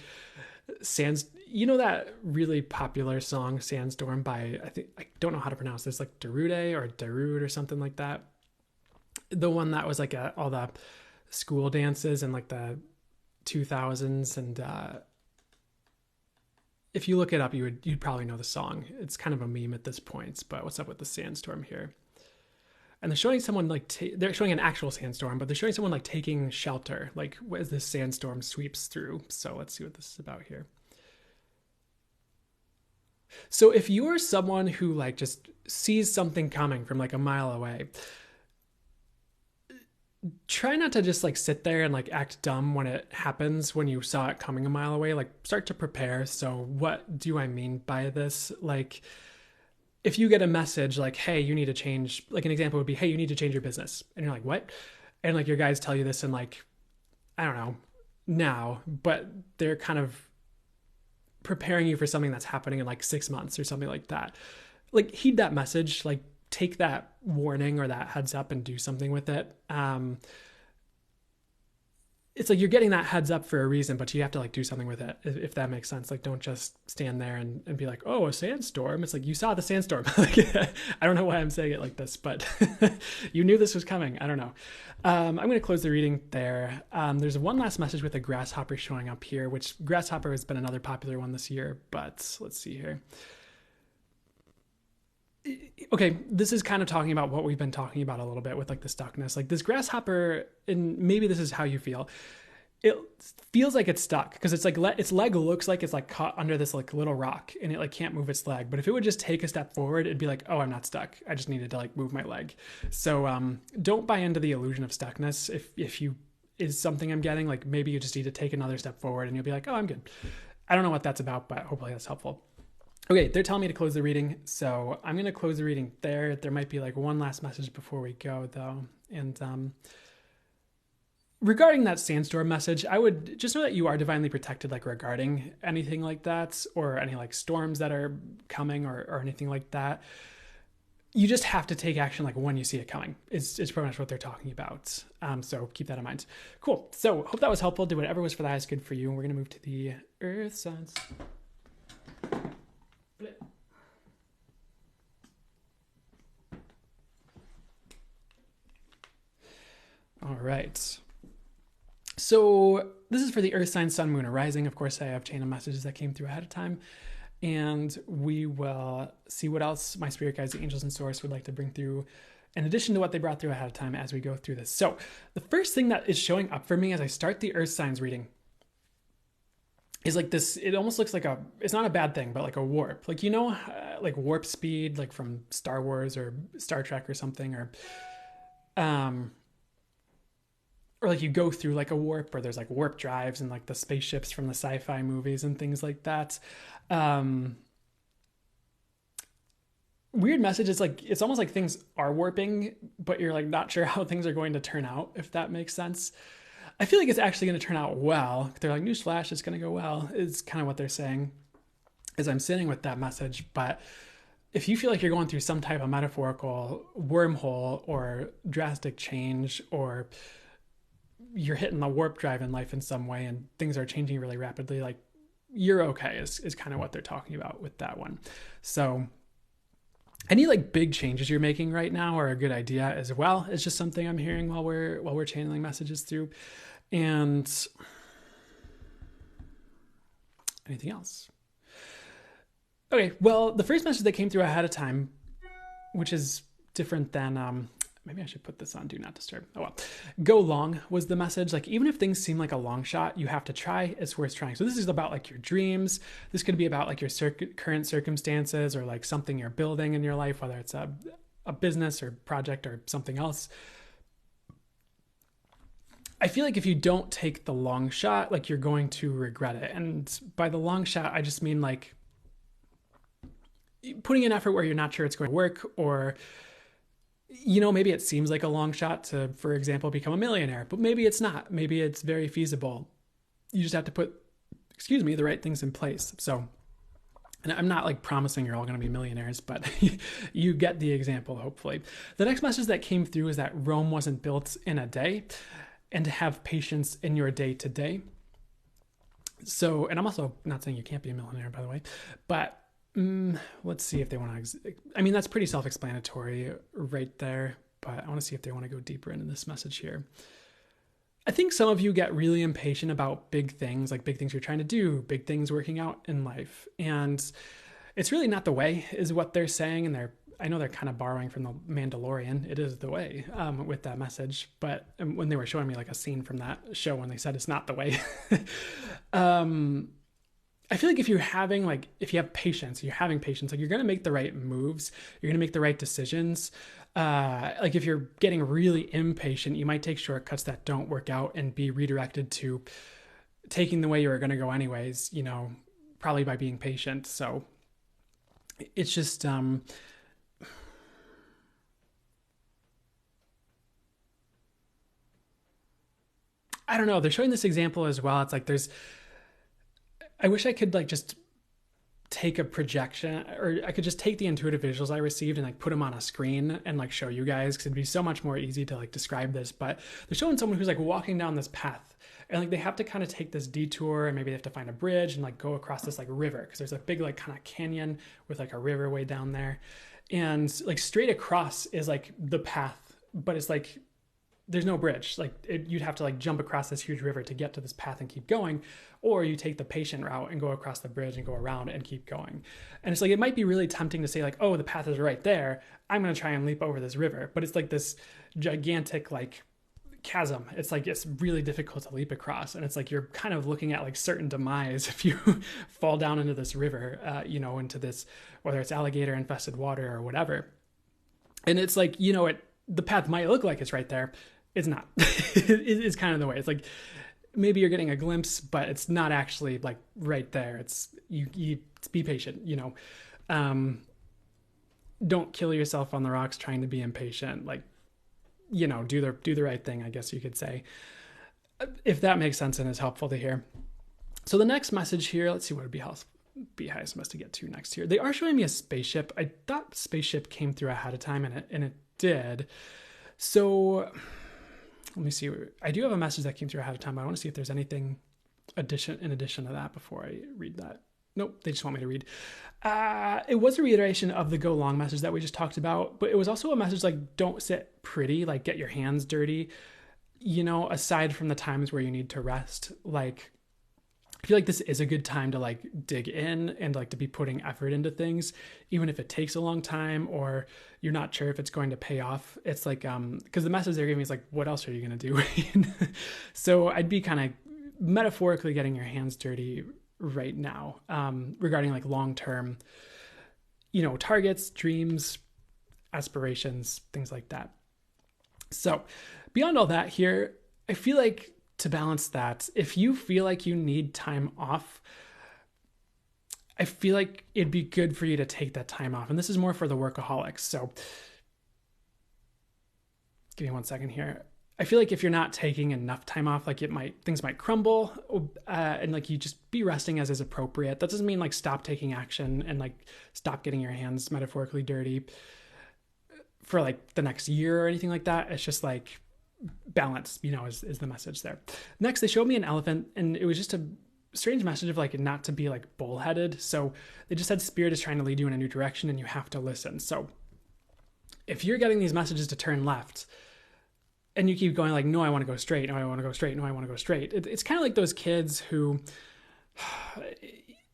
that really popular song Sandstorm by, I don't know how to pronounce this, like Darude or something like that. The one that was like all the school dances in like the 2000s. And if you look it up, you'd probably know the song. It's kind of a meme at this point, but what's up with the sandstorm here? And they're showing someone like, they're showing an actual sandstorm, but they're showing someone like taking shelter, like as this sandstorm sweeps through. So let's see what this is about here. So if you're someone who like just sees something coming from like a mile away, try not to just like sit there and like act dumb when it happens, when you saw it coming a mile away. Like start to prepare. So what do I mean by this? Like, if you get a message like, hey, you need to change, like an example would be, hey, you need to change your business. And you're like, what? And like your guys tell you this in like, I don't know, now, but they're kind of preparing you for something that's happening in like 6 months or something like that. Like heed that message, like take that warning or that heads up and do something with it. It's like you're getting that heads up for a reason, but you have to like do something with it, if that makes sense. Like don't just stand there and be like, oh, a sandstorm. It's like, you saw the sandstorm. Like, I don't know why I'm saying it like this, but you knew this was coming. I don't know. I'm going to close the reading there. There's one last message with a grasshopper showing up here, which grasshopper has been another popular one this year, but let's see here. Okay, this is kind of talking about what we've been talking about a little bit with like the stuckness. Like this grasshopper, and maybe this is how you feel. It feels like it's stuck because it's like its leg looks like it's like caught under this like little rock and it like can't move its leg. But if it would just take a step forward, it'd be like, oh, I'm not stuck. I just needed to like move my leg. So don't buy into the illusion of stuckness. If you is something I'm getting, like maybe you just need to take another step forward and you'll be like, oh, I'm good. I don't know what that's about, but hopefully that's helpful. Okay, they're telling me to close the reading, so I'm going to close the reading there. There might be like one last message before we go, though. And regarding that sandstorm message, I would just know that you are divinely protected, like regarding anything like that, or any like storms that are coming or anything like that. you just have to take action like when you see it coming. It's pretty much what they're talking about. So keep that in mind. Cool. So hope that was helpful. Do whatever was for the highest good for you. And we're going to move to the earth signs. All right. So this is for the earth sign, sun, moon, or rising. Of course, I have chain of messages that came through ahead of time. And we will see what else my spirit guides, the angels, and source would like to bring through in addition to what they brought through ahead of time as we go through this. So the first thing that is showing up for me as I start the earth signs reading is like this, it almost looks like it's not a bad thing, but like a warp. Like, like warp speed, like from Star Wars or Star Trek or something, or like you go through like a warp, or there's like warp drives and like the spaceships from the sci-fi movies and things like that. Weird message. It's like, it's almost like things are warping, but you're like not sure how things are going to turn out, if that makes sense. I feel like it's actually going to turn out well. They're like, newsflash, it's going to go well, is kind of what they're saying as I'm sitting with that message. But if you feel like you're going through some type of metaphorical wormhole or drastic change, or you're hitting the warp drive in life in some way and things are changing really rapidly, like you're okay is kind of what they're talking about with that one. So any like big changes you're making right now are a good idea as well. It's just something I'm hearing while we're channeling messages through. And anything else? Okay, well, the first message that came through ahead of time, which is different than maybe I should put this on Do Not Disturb. Oh well. Go long was the message. Like, even if things seem like a long shot, you have to try. It's worth trying. So this is about like your dreams. This could be about like your current circumstances, or like something you're building in your life, whether it's a business or project or something else. I feel like if you don't take the long shot, like you're going to regret it. And by the long shot, I just mean like putting in effort where you're not sure it's going to work, or maybe it seems like a long shot to, for example, become a millionaire, but maybe it's not. Maybe it's very feasible. You just have to put, the right things in place. So, and I'm not like promising you're all going to be millionaires, but you get the example, hopefully. The next message that came through is that Rome wasn't built in a day, and to have patience in your day to day. So, and I'm also not saying you can't be a millionaire, by the way, but let's see if they want to, that's pretty self-explanatory right there, but I want to see if they want to go deeper into this message here. I think some of you get really impatient about big things, like big things you're trying to do, big things working out in life. And it's really not the way, is what they're saying. And I know they're kind of borrowing from the Mandalorian. It is the way with that message. But when they were showing me like a scene from that show, when they said it's not the way, I feel like if you have patience, like you're going to make the right moves. You're going to make the right decisions. Like if you're getting really impatient, you might take shortcuts that don't work out and be redirected to taking the way you were going to go anyways, probably by being patient. So it's just, I don't know. They're showing this example as well. It's like I wish I could like just take a projection, or I could just take the intuitive visuals I received and like put them on a screen and like show you guys, because it'd be so much more easy to like describe this. But they're showing someone who's like walking down this path, and like they have to kind of take this detour, and maybe they have to find a bridge and like go across this like river, because there's a big like kind of canyon with like a river way down there, and like straight across is like the path, but it's like there's no bridge. Like you'd have to like jump across this huge river to get to this path and keep going, or you take the patient route and go across the bridge and go around and keep going. And it's like, it might be really tempting to say like, oh, the path is right there, I'm going to try and leap over this river. But it's like this gigantic like chasm. It's like, it's really difficult to leap across. And it's like, you're kind of looking at like certain demise if you fall down into this river, into this, whether it's alligator infested water or whatever. And it's like, the path might look like it's right there. It's not. It's kind of the way. It's like maybe you're getting a glimpse, but it's not actually like right there. It's you be patient. Don't kill yourself on the rocks trying to be impatient. Like, do the right thing, I guess you could say, if that makes sense and is helpful to hear. So the next message here, let's see what would be beehives must get to next here. They are showing me a spaceship. I thought spaceship came through ahead of time, and it did. So let me see. I do have a message that came through ahead of time. I want to see if there's anything in addition to that before I read that. Nope, they just want me to read. It was a reiteration of the go long message that we just talked about, but it was also a message like, don't sit pretty, like get your hands dirty, aside from the times where you need to rest. Like, I feel like this is a good time to like dig in and like to be putting effort into things, even if it takes a long time or you're not sure if it's going to pay off. It's like, because the message they're giving me is like, what else are you going to do? So I'd be kind of metaphorically getting your hands dirty right now, regarding like long-term, targets, dreams, aspirations, things like that. So beyond all that here, I feel like to balance that, if you feel like you need time off, I feel like it'd be good for you to take that time off. And this is more for the workaholics. So give me 1 second here. I feel like if you're not taking enough time off, like things might crumble, and like you just be resting as is appropriate. That doesn't mean like stop taking action and like stop getting your hands metaphorically dirty for like the next year or anything like that. It's just like balance, is the message there. Next, they showed me an elephant, and it was just a strange message of like not to be like bullheaded. So they just said spirit is trying to lead you in a new direction and you have to listen. So if you're getting these messages to turn left, and you keep going like, no, I want to go straight. No, I want to go straight. No, I want to go straight. It's kind of like those kids who,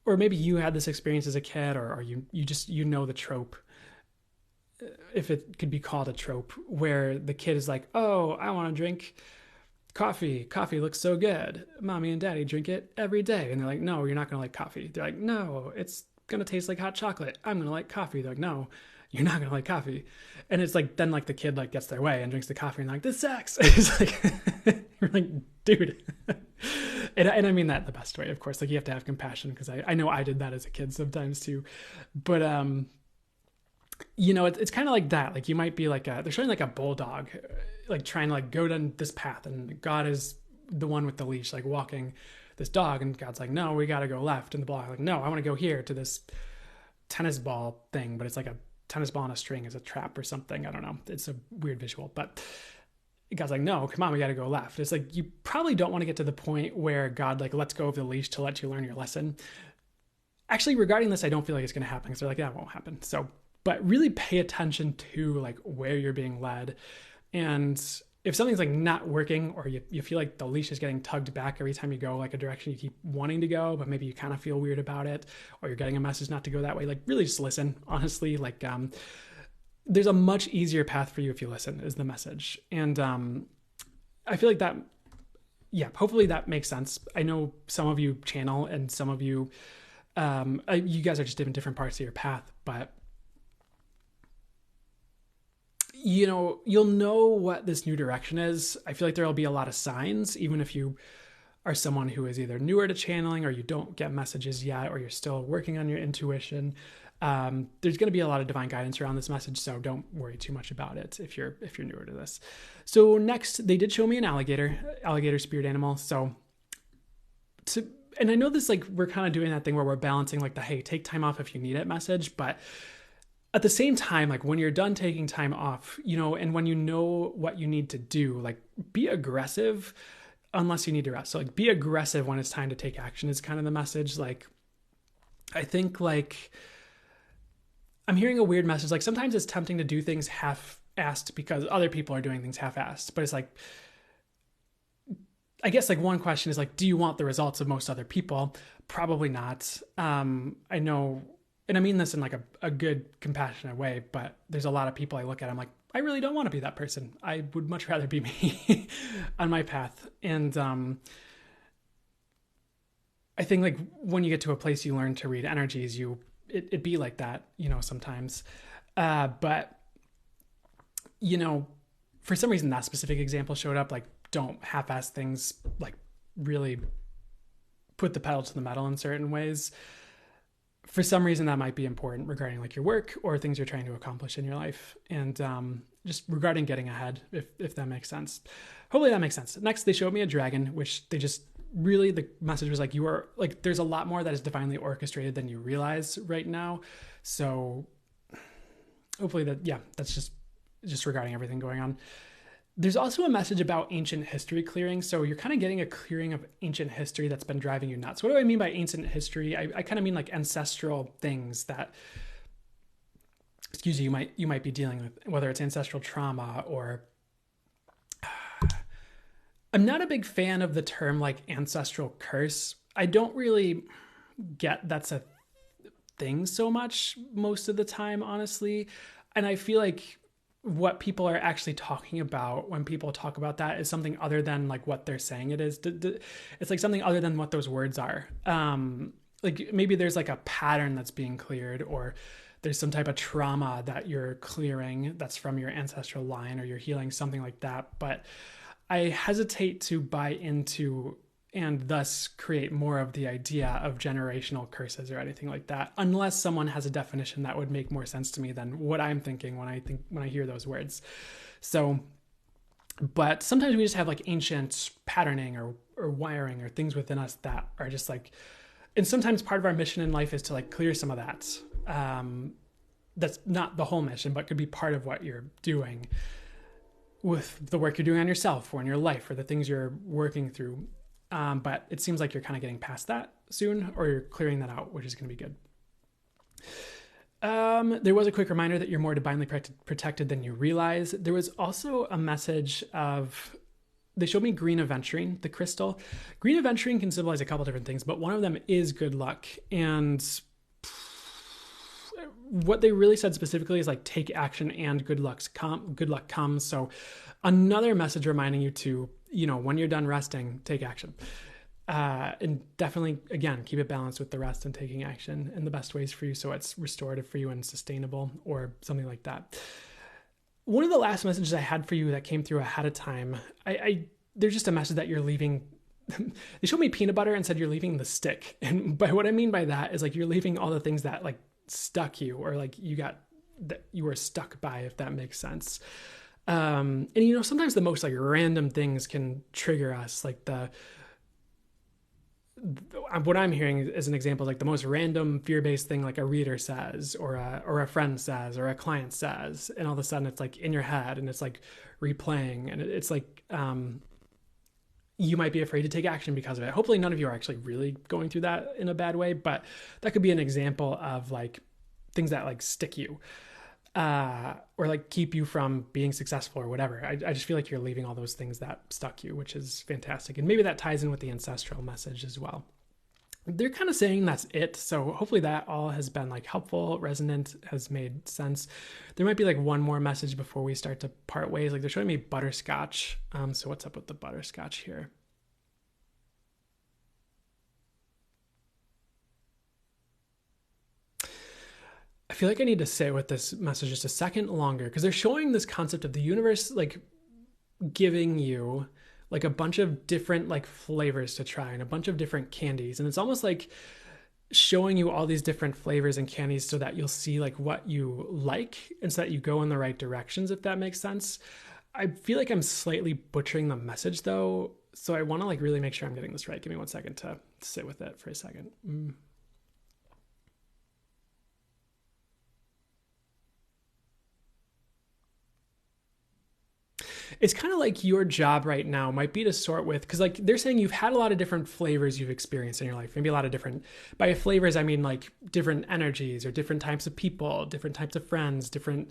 or maybe you had this experience as a kid, or you just, the trope, if it could be called a trope, where the kid is like, oh, I want to drink coffee. Coffee looks so good. Mommy and daddy drink it every day. And they're like, no, you're not going to like coffee. They're like, no, it's going to taste like hot chocolate. I'm going to like coffee. They're like, no, you're not going to like coffee. And it's like, then like the kid like gets their way and drinks the coffee and like, this sucks. It's like, you're like, dude. and I mean that in the best way, of course. Like you have to have compassion, because I know I did that as a kid sometimes too. But, it's kind of like that. Like you might be like they're showing like a bulldog, like trying to like go down this path, and God is the one with the leash, like walking this dog, and God's like, no, we got to go left. And the bulldog like, no, I want to go here to this tennis ball thing, but it's like a tennis ball on a string as a trap or something. I don't know. It's a weird visual, but God's like, no, come on, we got to go left. It's like, you probably don't want to get to the point where God like lets go of the leash to let you learn your lesson. Actually, regarding this, I don't feel like it's going to happen, because they're like, that won't happen. So, but really pay attention to like where you're being led. And if something's like not working, or you feel like the leash is getting tugged back every time you go like a direction you keep wanting to go, but maybe you kind of feel weird about it, or you're getting a message not to go that way, like really just listen, honestly. Like, there's a much easier path for you if you listen, is the message. And, I feel like that, hopefully that makes sense. I know some of you channel, and some of you, you guys are just in different parts of your path, but you'll know what this new direction is. I feel like there'll be a lot of signs, even if you are someone who is either newer to channeling, or you don't get messages yet, or you're still working on your intuition. There's going to be a lot of divine guidance around this message, so don't worry too much about it if you're newer to this. So next, they did show me an alligator spirit animal. So and I know this, like, we're kind of doing that thing where we're balancing like the, hey, take time off if you need it message, but at the same time, like when you're done taking time off, and when you know what you need to do, like be aggressive unless you need to rest. So like be aggressive when it's time to take action is kind of the message. Like, I think like I'm hearing a weird message. Like sometimes it's tempting to do things half-assed because other people are doing things half-assed, but it's like, I guess like one question is like, do you want the results of most other people? Probably not. I know, and I mean this in like a good, compassionate way, but there's a lot of people I look at, I'm like, I really don't want to be that person. I would much rather be me on my path. And I think like when you get to a place you learn to read energies, it'd be like that, sometimes. But, for some reason that specific example showed up, like don't half-ass things, like really put the pedal to the metal in certain ways. For some reason that might be important regarding like your work or things you're trying to accomplish in your life. And just regarding getting ahead, if that makes sense. Hopefully that makes sense. Next, they showed me a dragon, which they just really the message was like, you are like, there's a lot more that is divinely orchestrated than you realize right now. So hopefully that's just regarding everything going on. There's also a message about ancient history clearing. So you're kind of getting a clearing of ancient history that's been driving you nuts. What do I mean by ancient history? I kind of mean like ancestral things that, excuse you might be dealing with, whether it's ancestral trauma or I'm not a big fan of the term like ancestral curse. I don't really get that's a thing so much most of the time, honestly. And I feel like what people are actually talking about when people talk about that is something other than like what they're saying it is. It's like something other than what those words are. Like maybe there's like a pattern that's being cleared, or there's some type of trauma that you're clearing that's from your ancestral line, or you're healing something like that. But I hesitate to buy into and thus create more of the idea of generational curses or anything like that, unless someone has a definition that would make more sense to me than what I'm thinking when I hear those words. So, but sometimes we just have like ancient patterning or wiring or things within us that are just like, and sometimes part of our mission in life is to like clear some of that. That's not the whole mission, but could be part of what you're doing with the work you're doing on yourself or in your life or the things you're working through. But it seems like you're kind of getting past that soon, or you're clearing that out, which is going to be good. There was a quick reminder that you're more divinely protected than you realize. There was also a message of, they showed me green aventurine, the crystal. Green aventurine can symbolize a couple different things, but one of them is good luck. And what they really said specifically is like, take action and good luck comes. So another message reminding you to, when you're done resting, take action. And definitely, again, keep it balanced with the rest and taking action in the best ways for you, so it's restorative for you and sustainable or something like that. One of the last messages I had for you that came through ahead of time, there's just a message that you're leaving. They showed me peanut butter and said you're leaving the stick. And by what I mean by that is like, you're leaving all the things that like stuck you, or like that you were stuck by, if that makes sense. And sometimes the most like random things can trigger us. Like what I'm hearing as an example, like the most random fear-based thing, like a reader says, or a friend says, or a client says, and all of a sudden it's like in your head and it's like replaying, and it's like, you might be afraid to take action because of it. Hopefully none of you are actually really going through that in a bad way, but that could be an example of like things that like stick you. Or like keep you from being successful or whatever. I just feel like you're leaving all those things that stuck you, which is fantastic. And maybe that ties in with the ancestral message as well. They're kind of saying that's it. So hopefully that all has been like helpful, resonant, has made sense. There might be like one more message before we start to part ways. Like they're showing me butterscotch. So what's up with the butterscotch here? I feel like I need to sit with this message just a second longer, because they're showing this concept of the universe like giving you like a bunch of different like flavors to try and a bunch of different candies. And it's almost like showing you all these different flavors and candies so that you'll see like what you like and so that you go in the right directions, if that makes sense. I feel like I'm slightly butchering the message though. So I want to like really make sure I'm getting this right. Give me 1 second to sit with it for a second. It's kind of like your job right now might be to sort with, because like they're saying you've had a lot of different flavors you've experienced in your life. Maybe a lot of different, by flavors, I mean like different energies or different types of people, different types of friends, different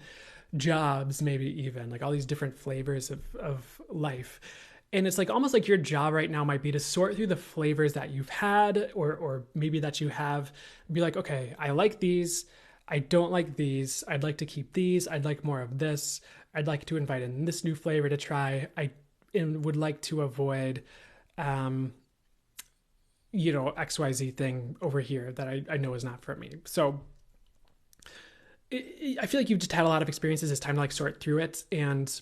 jobs, maybe even like all these different flavors of life. And it's like almost like your job right now might be to sort through the flavors that you've had or maybe that you have, be like, okay, I like these. I don't like these. I'd like to keep these. I'd like more of this. I'd like to invite in this new flavor to try. I would like to avoid, XYZ thing over here that I know is not for me. So I feel like you've just had a lot of experiences. It's time to like sort through it, and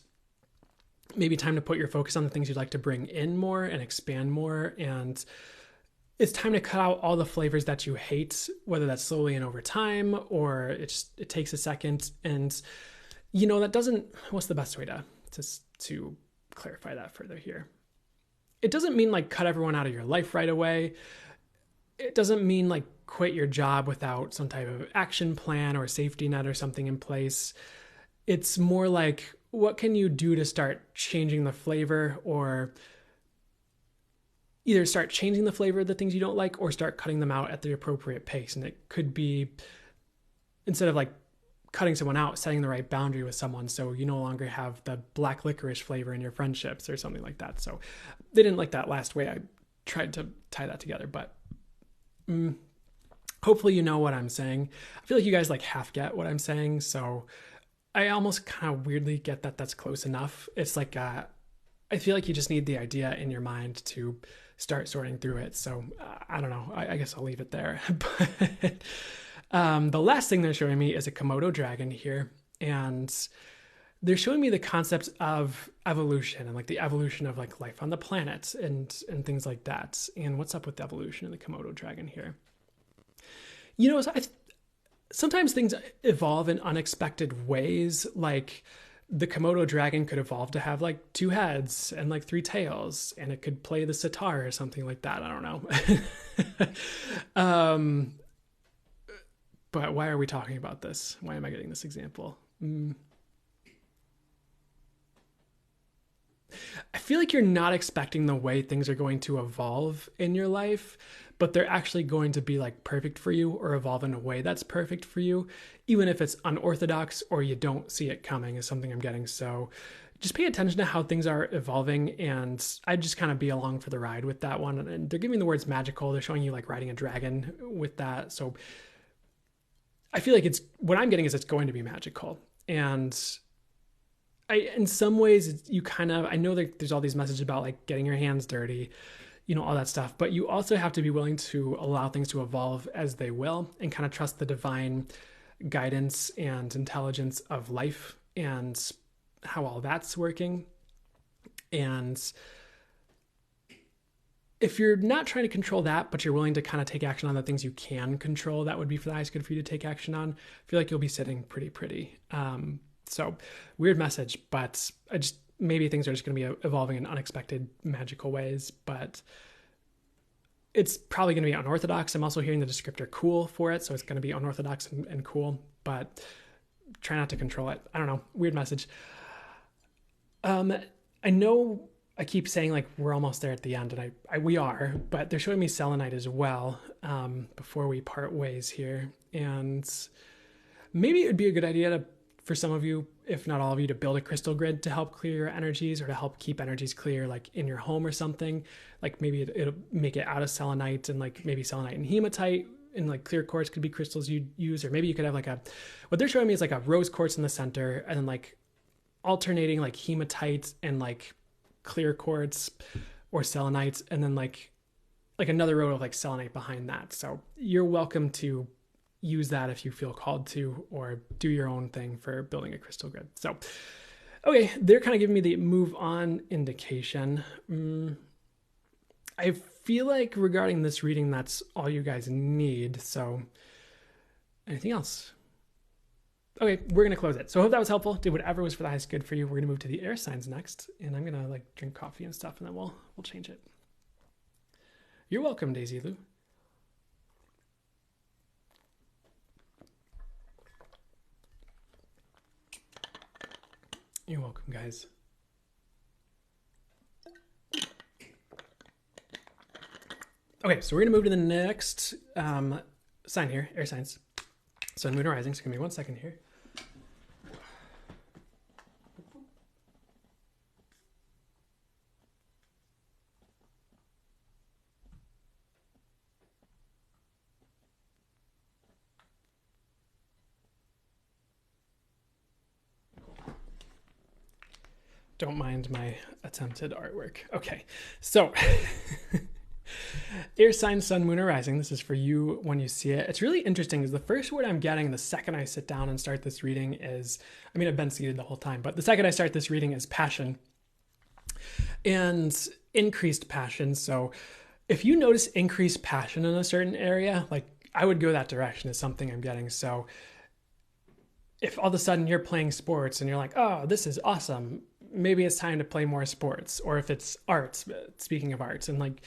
maybe time to put your focus on the things you'd like to bring in more and expand more. And it's time to cut out all the flavors that you hate, whether that's slowly and over time, or it takes a second. And that doesn't, what's the best way to clarify that further here? it doesn't mean like cut everyone out of your life right away. It doesn't mean like quit your job without some type of action plan or safety net or something in place. It's more like, what can you do to start changing the flavor, or either start changing the flavor of the things you don't like or start cutting them out at the appropriate pace. And it could be, instead of like cutting someone out, setting the right boundary with someone so you no longer have the black licorice flavor in your friendships or something like that. So they didn't like that last way I tried to tie that together, but hopefully you know what I'm saying. I feel like you guys like half get what I'm saying, so I almost kind of weirdly get that that's close enough. It's like I feel like you just need the idea in your mind to start sorting through it. So I don't know. I guess I'll leave it there. But the last thing they're showing me is a Komodo dragon here, and they're showing me the concept of evolution and like the evolution of like life on the planet and things like that. And what's up with the evolution of the Komodo dragon here? You know, sometimes things evolve in unexpected ways. Like the Komodo dragon could evolve to have like 2 heads and like 3 tails, and it could play the sitar or something like that. I don't know. But why are we talking about this? Why am I getting this example? I feel like you're not expecting the way things are going to evolve in your life, but they're actually going to be like perfect for you or evolve in a way that's perfect for you, even if it's unorthodox or you don't see it coming, is something I'm getting. So just pay attention to how things are evolving, and I just kind of be along for the ride with that one. And they're giving the words magical. They're showing you like riding a dragon with that. So I feel like what I'm getting is it's going to be magical. And in some ways I know that there's all these messages about like getting your hands dirty, you know, all that stuff, but you also have to be willing to allow things to evolve as they will and kind of trust the divine guidance and intelligence of life and how all that's working. And if you're not trying to control that, but you're willing to kind of take action on the things you can control, that would be for the highest good for you to take action on. I feel like you'll be sitting pretty. So weird message, but maybe things are just going to be evolving in unexpected, magical ways, but it's probably going to be unorthodox. I'm also hearing the descriptor cool for it. So it's going to be unorthodox and cool, but try not to control it. I don't know. Weird message. I know I keep saying like we're almost there at the end, and we are, but they're showing me selenite as well before we part ways here. And maybe it would be a good idea for some of you, if not all of you, to build a crystal grid to help clear your energies or to help keep energies clear, like in your home or something. Like maybe it'll make it out of selenite, and like maybe selenite and hematite and like clear quartz could be crystals you'd use. Or maybe you could have what they're showing me is like a rose quartz in the center, and then like alternating like hematite and like clear quartz or selenite, and then like another row of like selenite behind that. So you're welcome to use that if you feel called to, or do your own thing for building a crystal grid. So, okay, they're kind of giving me the move on indication. I feel like regarding this reading, that's all you guys need. So anything else? Okay, we're going to close it. So I hope that was helpful. Did whatever was for the highest good for you. We're going to move to the air signs next, and I'm going to like drink coffee and stuff, and then we'll change it. You're welcome, Daisy Lou. You're welcome, guys. Okay, so we're going to move to the next sign here, air signs. Sun, moon, rising. So give me 1 second here. Don't mind my attempted artwork. Okay, so air sign, sun, moon, or rising. This is for you when you see it. It's really interesting because the first word I'm getting the second I sit down and start this reading is, I mean, I've been seated the whole time, but the second I start this reading is passion and increased passion. So if you notice increased passion in a certain area, like I would go that direction is something I'm getting. So if all of a sudden you're playing sports and you're like, oh, this is awesome, maybe it's time to play more sports, or if it's arts, speaking of arts and like,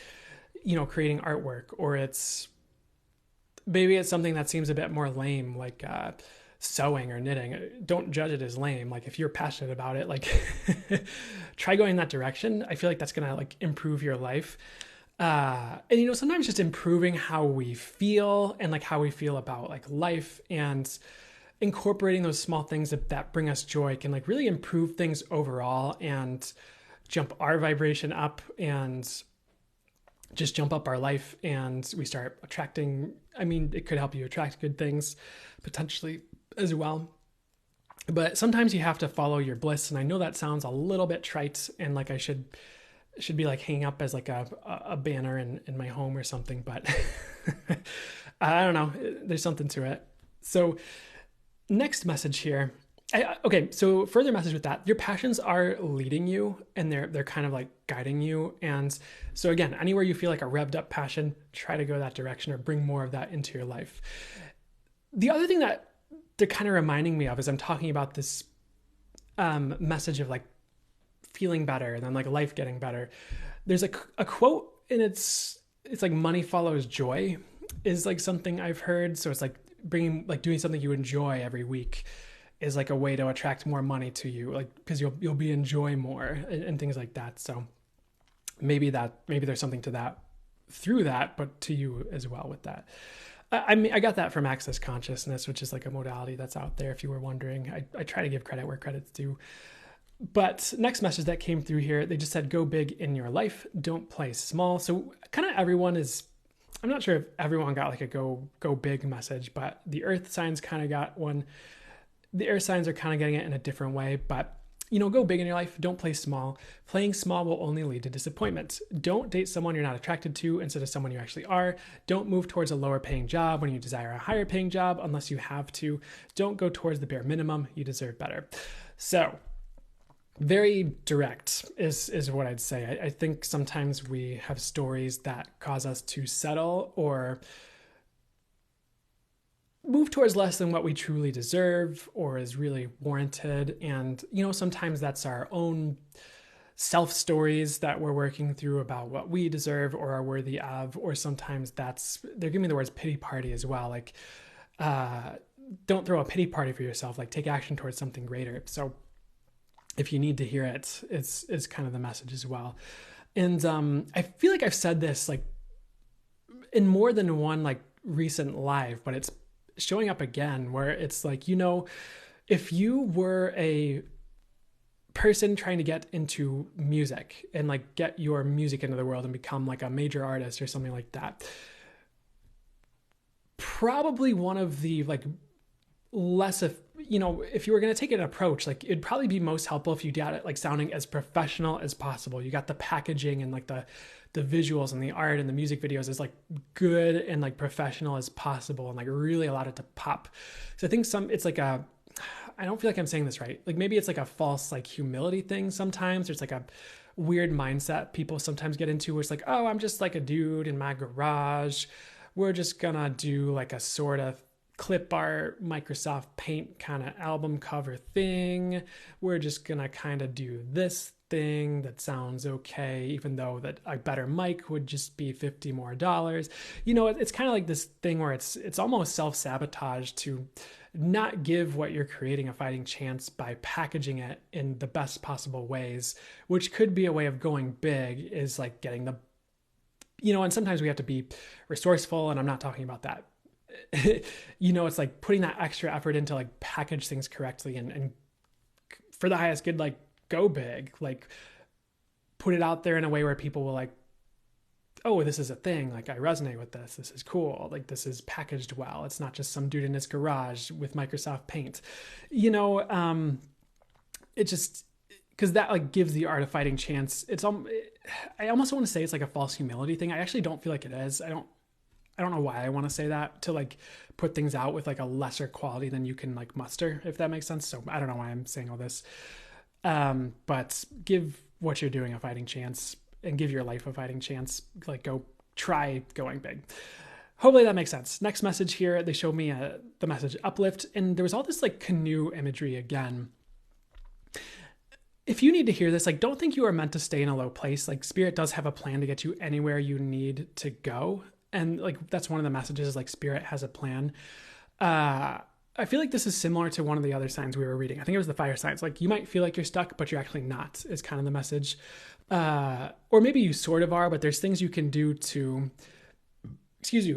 creating artwork, or maybe it's something that seems a bit more lame, like sewing or knitting. Don't judge it as lame. Like if you're passionate about it, like try going that direction. I feel like that's going to like improve your life. And sometimes just improving how we feel and like how we feel about like life, and incorporating those small things that bring us joy can like really improve things overall and jump our vibration up, and just jump up our life, and we start attracting, it could help you attract good things potentially as well. But sometimes you have to follow your bliss. And I know that sounds a little bit trite, and like I should be like hanging up as like a banner in my home or something, but I don't know. There's something to it. So next message here. So further message with that, your passions are leading you, and they're kind of like guiding you. And so again, anywhere you feel like a revved up passion, try to go that direction or bring more of that into your life. The other thing that they're kind of reminding me of as I'm talking about this message of like feeling better and then like life getting better, there's a quote, and it's like money follows joy is like something I've heard. So it's like doing something you enjoy every week is like a way to attract more money to you, like because you'll be enjoy more and things like that. So maybe there's something to that through that, but to you as well with that. I got that from Access Consciousness, which is like a modality that's out there if you were wondering. I try to give credit where credit's due. But next message that came through here, they just said, go big in your life, don't play small. So kind of I'm not sure if everyone got like a go big message, but the earth signs kind of got one. The air signs are kind of getting it in a different way, but go big in your life. Don't play small. Playing small will only lead to disappointment. Don't date someone you're not attracted to instead of someone you actually are. Don't move towards a lower paying job when you desire a higher paying job unless you have to. Don't go towards the bare minimum. You deserve better. So very direct is what I'd say. I think sometimes we have stories that cause us to settle or move towards less than what we truly deserve or is really warranted. And, sometimes that's our own self stories that we're working through about what we deserve or are worthy of. Or sometimes they're giving me the words pity party as well. Like, don't throw a pity party for yourself, like take action towards something greater. So if you need to hear it, it's kind of the message as well. And, I feel like I've said this like in more than one like recent live, but it's showing up again where it's like, if you were a person trying to get into music and like get your music into the world and become like a major artist or something like that, probably one of the like less of, if you were going to take an approach, like it'd probably be most helpful if you got it like sounding as professional as possible. You got the packaging and like the visuals and the art and the music videos as like good and like professional as possible and like really allowed it to pop. So I think it's like I don't feel like I'm saying this right. Like maybe it's like a false like humility thing sometimes. There's like a weird mindset people sometimes get into where it's like, oh, I'm just like a dude in my garage. We're just gonna do like a sort of clip art, Microsoft Paint kind of album cover thing. We're just gonna kind of do this thing that sounds okay, even though that a better mic would just be $50 more. It's kind of like this thing where it's almost self-sabotage to not give what you're creating a fighting chance by packaging it in the best possible ways, which could be a way of going big, is like getting the, and sometimes we have to be resourceful, and I'm not talking about that. It's like putting that extra effort into like package things correctly and for the highest good, like go big, like put it out there in a way where people will like, oh, this is a thing. Like I resonate with this. This is cool. Like this is packaged well. It's not just some dude in his garage with Microsoft Paint, it just, cause that like gives the art a fighting chance. I almost want to say it's like a false humility thing. I actually don't feel like it is. I don't know why I want to say that, to like put things out with like a lesser quality than you can like muster, if that makes sense. So I don't know why I'm saying all this. But give what you're doing a fighting chance and give your life a fighting chance. Like go try going big. Hopefully that makes sense. Next message here, they showed me the message uplift, and there was all this like canoe imagery again. if you need to hear this, like, don't think you are meant to stay in a low place. Like, Spirit does have a plan to get you anywhere you need to go. And like, that's one of the messages, is like, Spirit has a plan. I feel like this is similar to one of the other signs we were reading. I think it was the fire signs. Like, you might feel like you're stuck, but you're actually not, is kind of the message. Or maybe you sort of are, but there's things you can do to, excuse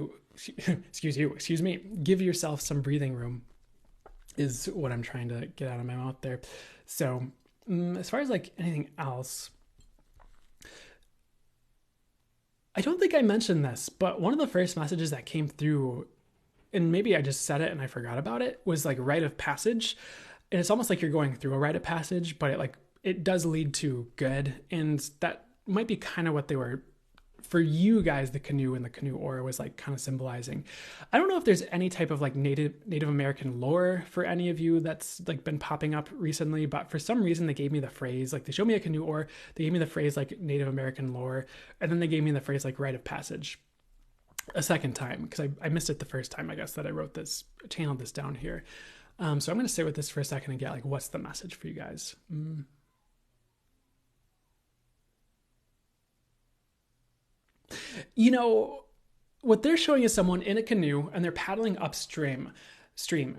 me, give yourself some breathing room, is what I'm trying to get out of my mouth there. So as far as like anything else, I don't think I mentioned this, but one of the first messages that came through, and maybe I just said it and I forgot about it, was like rite of passage. And it's almost like you're going through a rite of passage, but it does lead to good. And that might be kind of what they were, for you guys, the canoe and the canoe aura was like kind of symbolizing. I don't know if there's any type of like Native American lore for any of you that's like been popping up recently, but for some reason they gave me the phrase, like, they showed me a canoe aura, they gave me the phrase like Native American lore, and then they gave me the phrase like rite of passage a second time, because I missed it the first time, I guess, that I wrote this, channeled this down here. So I'm going to sit with this for a second and get like, what's the message for you guys? You know, what they're showing is someone in a canoe and they're paddling upstream,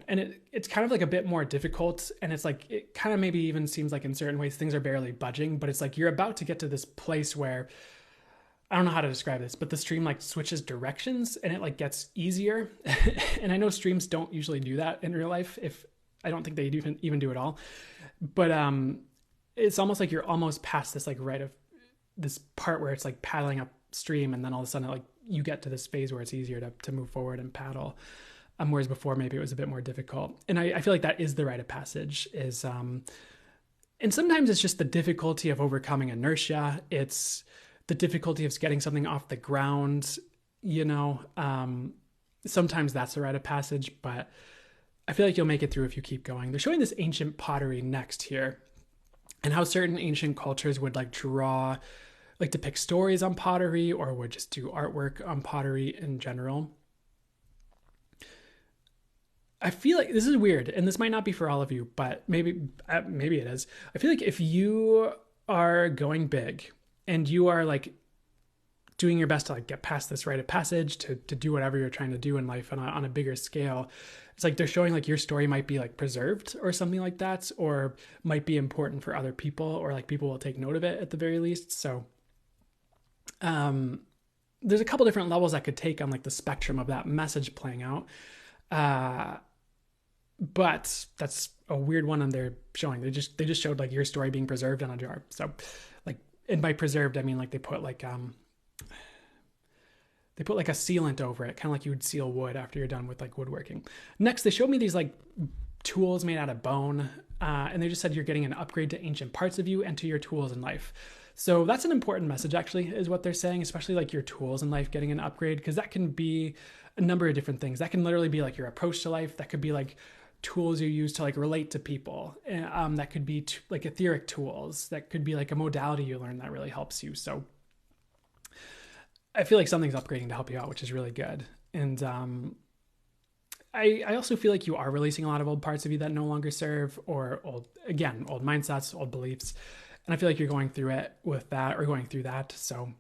and it's kind of like a bit more difficult, and it's like, it kind of maybe even seems like in certain ways things are barely budging, but it's like you're about to get to this place where, I don't know how to describe this, but the stream like switches directions and it like gets easier. And I know streams don't usually do that in real life. I don't think they even do it all, but it's almost like you're almost past this like this part where it's like paddling upstream, and then all of a sudden like you get to this phase where it's easier to move forward and paddle. Whereas before maybe it was a bit more difficult. And I feel like that is the rite of passage, is and sometimes it's just the difficulty of overcoming inertia. It's the difficulty of getting something off the ground, you know. Sometimes that's a rite of passage, but I feel like you'll make it through if you keep going. They're showing this ancient pottery next here, and how certain ancient cultures would like depict stories on pottery, or would just do artwork on pottery in general. I feel like this is weird, and this might not be for all of you, but maybe it is. I feel like if you are going big and you are like doing your best to like get past this rite of passage, to do whatever you're trying to do in life on a bigger scale, it's like they're showing like your story might be like preserved or something like that, or might be important for other people, or like people will take note of it at the very least. So there's a couple different levels that could take on like the spectrum of that message playing out. But that's a weird one, and they're showing, they just showed like your story being preserved on a jar. So like, and by preserved, I mean like they put like a sealant over it, kind of like you would seal wood after you're done with like woodworking. Next, they showed me these like tools made out of bone, and they just said you're getting an upgrade to ancient parts of you and to your tools in life. So that's an important message, actually, is what they're saying, especially like your tools in life getting an upgrade, because that can be a number of different things. That can literally be like your approach to life. That could be like tools you use to like relate to people. That could be like etheric tools. That could be like a modality you learn that really helps you. So I feel like something's upgrading to help you out, which is really good. And I also feel like you are releasing a lot of old parts of you that no longer serve, or old mindsets, old beliefs. And I feel like you're going through it with that, or going through that. So,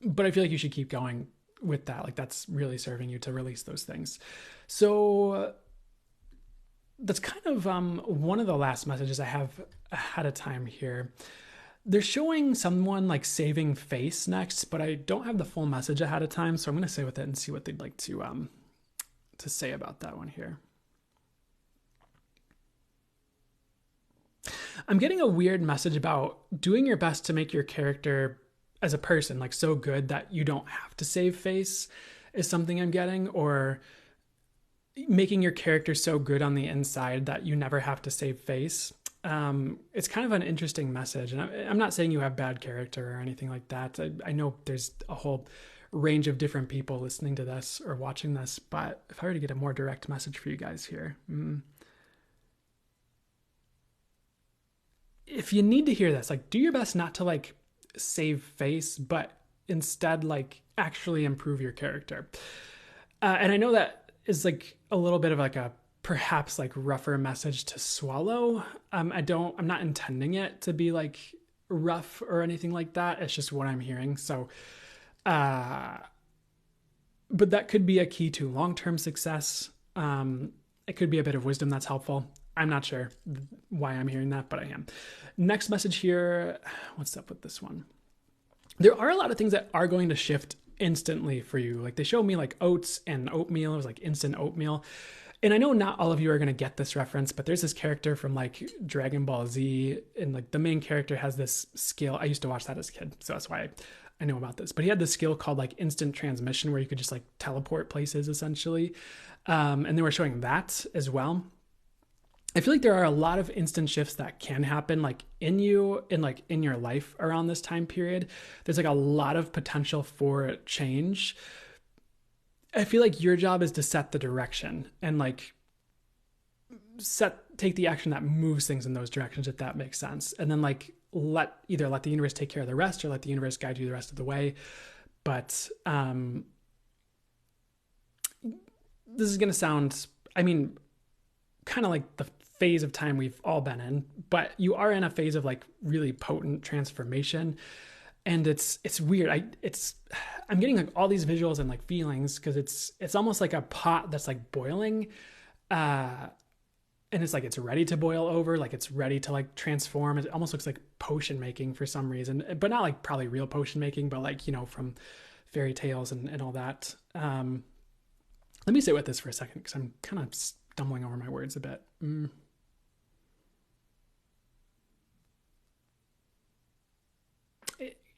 but I feel like you should keep going with that. Like, that's really serving you to release those things. So that's kind of one of the last messages I have ahead of time here. They're showing someone like saving face next, but I don't have the full message ahead of time. So I'm going to stay with it and see what they'd like to say about that one here. I'm getting a weird message about doing your best to make your character as a person like so good that you don't have to save face is something I'm getting, or making your character so good on the inside that you never have to save face. It's kind of an interesting message, and I'm not saying you have bad character or anything like that. I know there's a whole range of different people listening to this or watching this, but if I were to get a more direct message for you guys here, if you need to hear this, like, do your best not to like save face, but instead like actually improve your character. And I know that is like a little bit of like a perhaps like rougher message to swallow. I'm not intending it to be like rough or anything like that. It's just what I'm hearing. So, but that could be a key to long-term success. It could be a bit of wisdom that's helpful. I'm not sure why I'm hearing that, but I am. Next message here. What's up with this one? There are a lot of things that are going to shift instantly for you. Like they show me like oats and oatmeal. It was like instant oatmeal. And I know not all of you are going to get this reference, but there's this character from like Dragon Ball Z, and like the main character has this skill. I used to watch that as a kid, so that's why I know about this. But he had this skill called like instant transmission, where you could just like teleport places essentially. And they were showing that as well. I feel like there are a lot of instant shifts that can happen like in you and like in your life around this time period. There's like a lot of potential for change. I feel like your job is to set the direction and like take the action that moves things in those directions, if that makes sense. And then like either let the universe take care of the rest or let the universe guide you the rest of the way. But this is going to sound, I mean, kind of like the phase of time we've all been in, but you are in a phase of like really potent transformation. And it's weird. I'm getting like all these visuals and like feelings, because it's almost like a pot that's like boiling, and it's like it's ready to boil over, like it's ready to like transform. It almost looks like potion making for some reason, but not like probably real potion making, but like, you know, from fairy tales and all that. Let me sit with this for a second, because I'm kind of stumbling over my words a bit.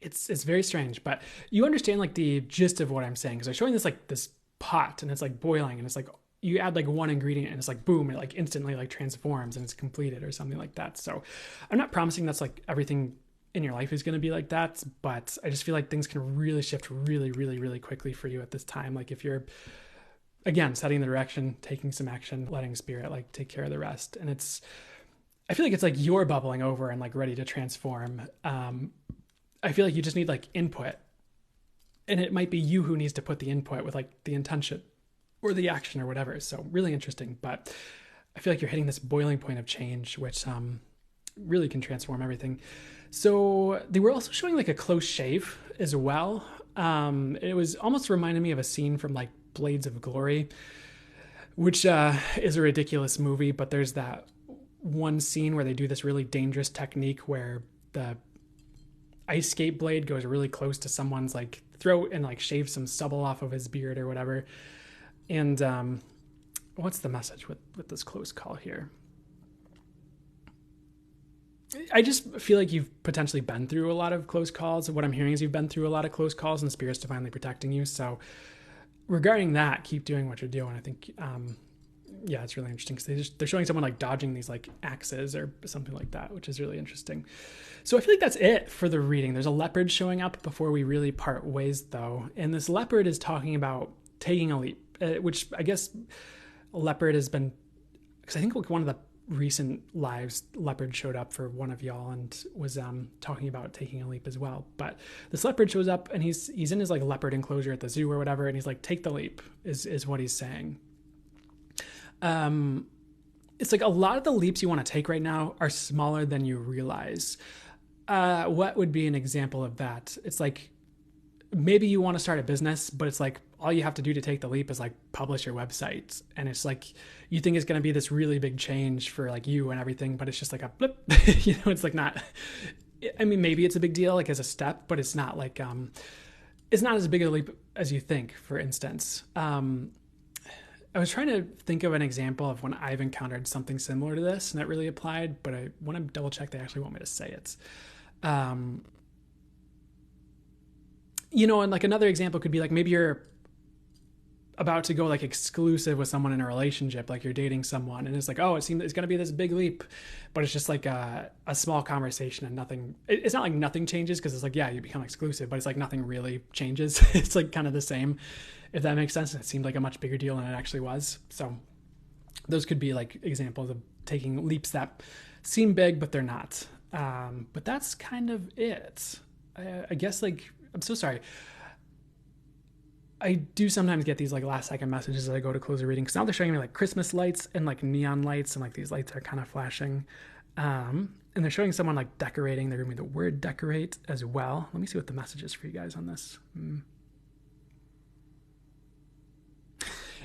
It's very strange, but you understand like the gist of what I'm saying, because I'm showing this like this pot and it's like boiling, and it's like you add like one ingredient and it's like boom, it like instantly like transforms and it's completed or something like that. So I'm not promising that's like everything in your life is going to be like that, but I just feel like things can really shift really, really, really quickly for you at this time. Like if you're, again, setting the direction, taking some action, letting spirit like take care of the rest. And I feel like it's like you're bubbling over and like ready to transform. I feel like you just need like input, and it might be you who needs to put the input with like the intention or the action or whatever. So really interesting, but I feel like you're hitting this boiling point of change, which really can transform everything. So they were also showing like a close shave as well. It was almost reminding me of a scene from like Blades of Glory, which is a ridiculous movie, but there's that one scene where they do this really dangerous technique where the ice skate blade goes really close to someone's like throat and like shaves some stubble off of his beard or whatever. And what's the message with this close call here? I just feel like you've potentially been through a lot of close calls. What I'm hearing is you've been through a lot of close calls, and Spirit's divinely protecting you. So regarding that, keep doing what you're doing. I think, yeah, it's really interesting, because they're showing someone like dodging these like axes or something like that, which is really interesting. So I feel like that's it for the reading. There's a leopard showing up before we really part ways, though. And this leopard is talking about taking a leap, which I guess leopard has been, because I think like one of the recent lives, leopard showed up for one of y'all and was talking about taking a leap as well. But this leopard shows up, and he's in his like leopard enclosure at the zoo or whatever, and he's like, take the leap is what he's saying. It's like a lot of the leaps you want to take right now are smaller than you realize. What would be an example of that? It's like, maybe you want to start a business, but it's like all you have to do to take the leap is like publish your website. And it's like, you think it's going to be this really big change for like you and everything, but it's just like a blip, it's like not, I mean, maybe it's a big deal like as a step, but it's not like, it's not as big a leap as you think, for instance. I was trying to think of an example of when I've encountered something similar to this and that really applied, but I want to double check they actually want me to say it. You know, and like another example could be like, maybe you're about to go like exclusive with someone in a relationship, like you're dating someone, and it's like, oh, it seems it's going to be this big leap, but it's just like a small conversation and nothing. It's not like nothing changes, because it's like, yeah, you become exclusive, but it's like nothing really changes. It's like kind of the same, if that makes sense. And it seemed like a much bigger deal than it actually was. So those could be like examples of taking leaps that seem big, but they're not. But that's kind of it. I guess like, I'm so sorry. I do sometimes get these like last second messages as I go to close a reading, because now they're showing me like Christmas lights and like neon lights, and like these lights are kind of flashing. And they're showing someone like decorating. They're giving me the word decorate as well. Let me see what the message is for you guys on this.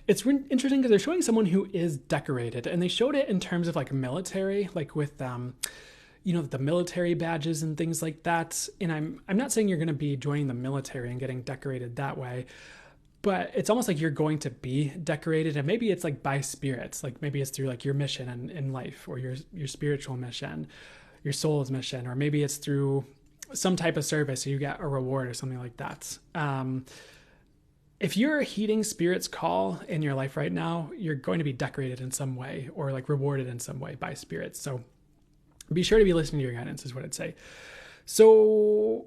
It's interesting because they're showing someone who is decorated, and they showed it in terms of like military, like with the military badges and things like that. And I'm not saying you're going to be joining the military and getting decorated that way, but it's almost like you're going to be decorated, and maybe it's like by spirits, like maybe it's through like your mission in life, or your spiritual mission, your soul's mission, or maybe it's through some type of service, so you get a reward or something like that. If you're heeding Spirit's call in your life right now, you're going to be decorated in some way, or like rewarded in some way by spirits. So be sure to be listening to your guidance is what I'd say. So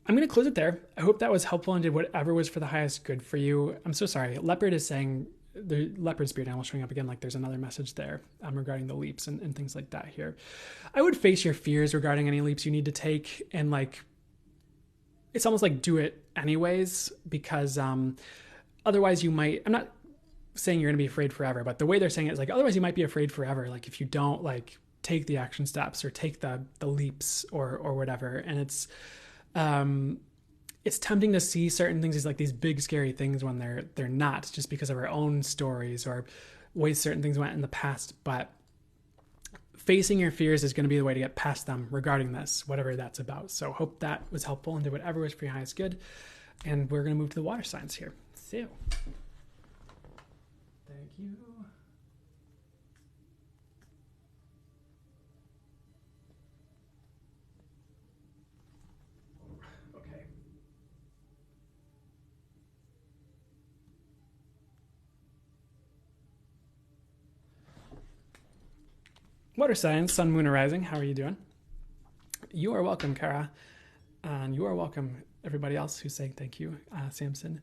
I'm going to close it there. I hope that was helpful and did whatever was for the highest good for you. I'm so sorry. Leopard is saying, the leopard spirit animal showing up again, like there's another message there regarding the leaps and things like that here. I would face your fears regarding any leaps you need to take, and like, it's almost like do it anyways, because otherwise you might, I'm not saying you're going to be afraid forever, but the way they're saying it is like, otherwise you might be afraid forever. Like if you don't like take the action steps or take the leaps or whatever. And it's tempting to see certain things as like these big scary things when they're not, just because of our own stories or ways certain things went in the past. But facing your fears is going to be the way to get past them regarding this, whatever that's about. So hope that was helpful and did whatever was for your highest good. And we're going to move to the water signs here. So, thank you. Okay. Water signs, sun, moon, or rising. How are you doing? You are welcome, Kara. And you are welcome, everybody else who's saying thank you, Samson.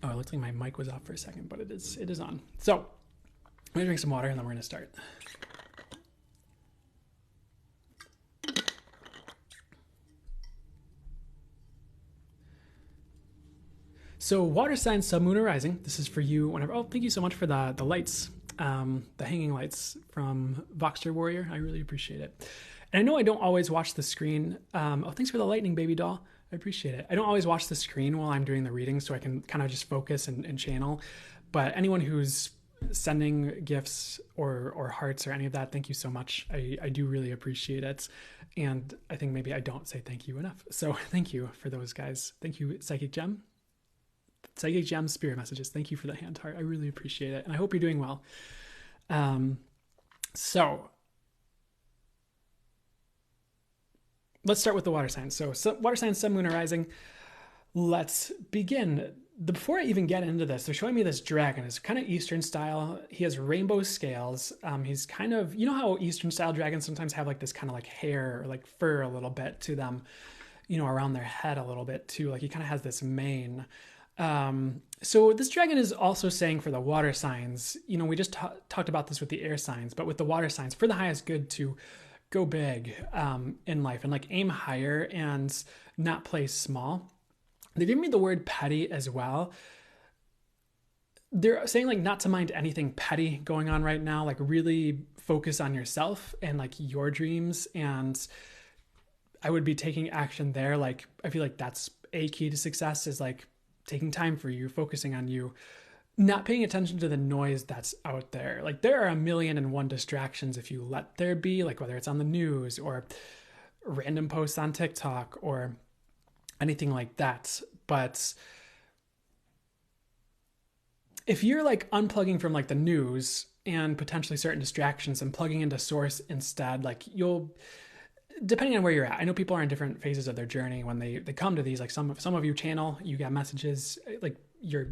Oh, it looks like my mic was off for a second, but it is on. So I'm gonna drink some water and then we're gonna start. So water sign, sun, moon, or rising. This is for you whenever. Oh, thank you so much for the lights, the hanging lights from Voxter Warrior. I really appreciate it. And I know I don't always watch the screen. Oh, thanks for the lightning, baby doll. I appreciate it. I don't always watch the screen while I'm doing the reading, so I can kind of just focus and channel. But anyone who's sending gifts or hearts or any of that, thank you so much. I do really appreciate it. And I think maybe I don't say thank you enough. So thank you for those guys. Thank you, Psychic Gem. Psychic Gem spirit messages. Thank you for the hand heart. I really appreciate it. And I hope you're doing well. So let's start with the water signs. So water signs, sun, moon, or rising. Let's begin. Before I even get into this, they're showing me this dragon. It's kind of Eastern style. He has rainbow scales. He's kind of, you know how Eastern style dragons sometimes have like this kind of like hair or like fur a little bit to them, you know, around their head a little bit too. Like he kind of has this mane. So this dragon is also saying for the water signs, you know, we just talked about this with the air signs, but with the water signs, for the highest good to go big in life and like aim higher and not play small. They give me the word petty as well. They're saying like not to mind anything petty going on right now, like really focus on yourself and like your dreams. And I would be taking action there. Like, I feel like that's a key to success is like taking time for you, focusing on you, not paying attention to the noise that's out there. Like there are 1,000,001 distractions if you let there be, like whether it's on the news or random posts on TikTok or anything like that. But if you're like unplugging from like the news and potentially certain distractions and plugging into source instead, like you'll, depending on where you're at, I know people are in different phases of their journey when they come to these, like some of you channel, you get messages, like you're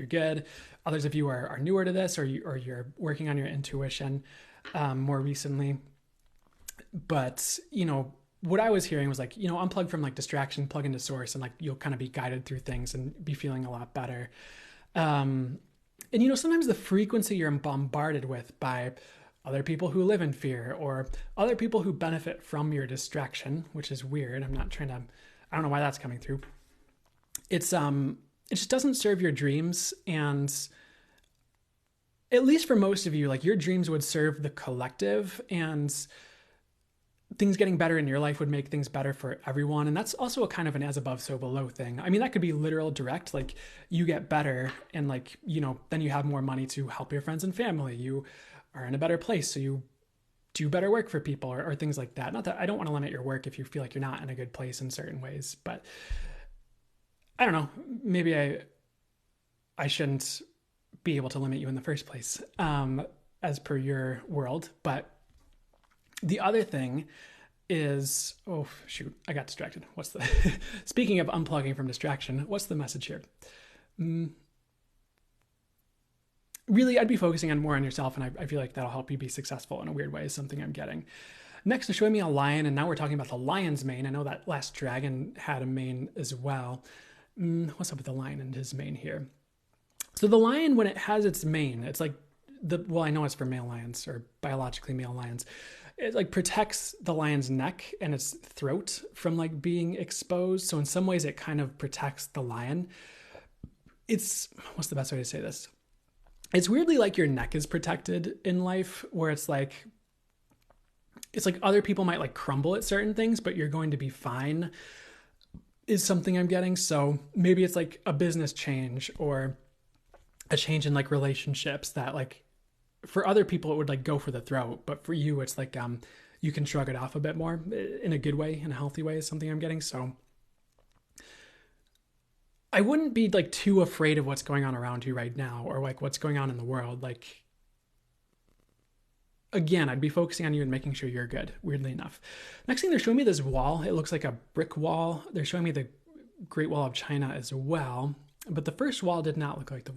good. Others of you are newer to this, or you're working on your intuition more recently. But, you know, what I was hearing was like, you know, unplug from like distraction, plug into source, and like you'll kind of be guided through things and be feeling a lot better. And, you know, sometimes the frequency you're bombarded with by other people who live in fear or other people who benefit from your distraction, which is weird. I'm not trying to I don't know why that's coming through. It just doesn't serve your dreams. And at least for most of you, like your dreams would serve the collective, and things getting better in your life would make things better for everyone. And that's also a kind of an as above, so below thing. I mean, that could be literal direct, like you get better and like, you know, then you have more money to help your friends and family. You are in a better place. So you do better work for people or things like that. Not that I don't want to limit your work if you feel like you're not in a good place in certain ways, but I don't know, maybe I shouldn't be able to limit you in the first place, as per your world. But the other thing is, oh shoot, I got distracted. What's the, speaking of unplugging from distraction, what's the message here? Really, I'd be focusing on more on yourself, and I feel like that'll help you be successful in a weird way is something I'm getting. Next, they're showing me a lion, and now we're talking about the lion's mane. I know that last dragon had a mane as well. What's up with the lion and his mane here? So the lion, when it has its mane, it's like well, I know it's for male lions or biologically male lions. It like protects the lion's neck and its throat from like being exposed. So in some ways it kind of protects the lion. What's the best way to say this? It's weirdly like your neck is protected in life, where it's like other people might like crumble at certain things, but you're going to be fine is something I'm getting. So maybe it's like a business change or a change in like relationships that like for other people it would like go for the throat, but for you it's like you can shrug it off a bit more in a good way, in a healthy way is something I'm getting. So I wouldn't be like too afraid of what's going on around you right now or like what's going on in the world. Like, again, I'd be focusing on you and making sure you're good, weirdly enough. Next thing, they're showing me this wall. It looks like a brick wall. They're showing me the Great Wall of China as well. But the first wall did not look like the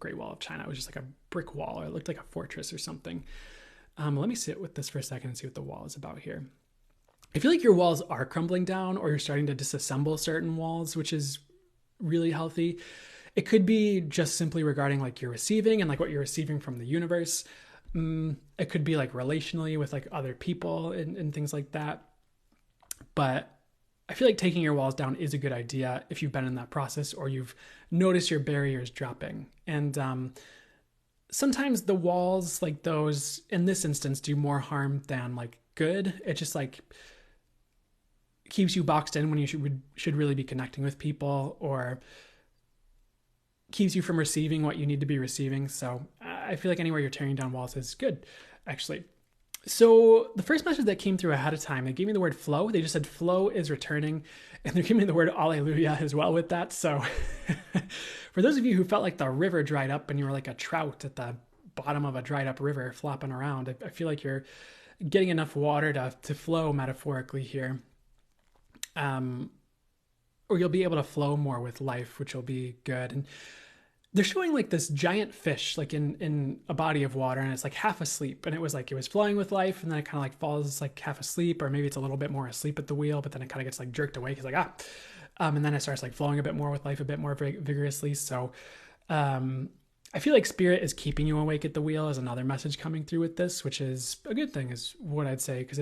Great Wall of China. It was just like a brick wall, or it looked like a fortress or something. Let me sit with this for a second and see what the wall is about here. I feel like your walls are crumbling down, or you're starting to disassemble certain walls, which is really healthy. It could be just simply regarding like your receiving and like what you're receiving from the universe. It could be like relationally with like other people and things like that. But I feel like taking your walls down is a good idea if you've been in that process or you've noticed your barriers dropping. And sometimes the walls like those, in this instance, do more harm than like good. It just like keeps you boxed in when you should really be connecting with people, or keeps you from receiving what you need to be receiving. So I feel like anywhere you're tearing down walls is good, actually. So the first message that came through ahead of time, they gave me the word flow. They just said flow is returning, and they're giving me the word alleluia as well with that. So for those of you who felt like the river dried up and you were like a trout at the bottom of a dried up river flopping around, I feel like you're getting enough water to flow metaphorically here. Or you'll be able to flow more with life, which will be good. And they're showing like this giant fish, like in a body of water, and it's like half asleep. And it was flowing with life, and then it kind of like falls like half asleep, or maybe it's a little bit more asleep at the wheel, but then it kind of gets like jerked away. Cause like, and then it starts like flowing a bit more with life, a bit more vigorously. So, I feel like spirit is keeping you awake at the wheel is another message coming through with this, which is a good thing is what I'd say. Cause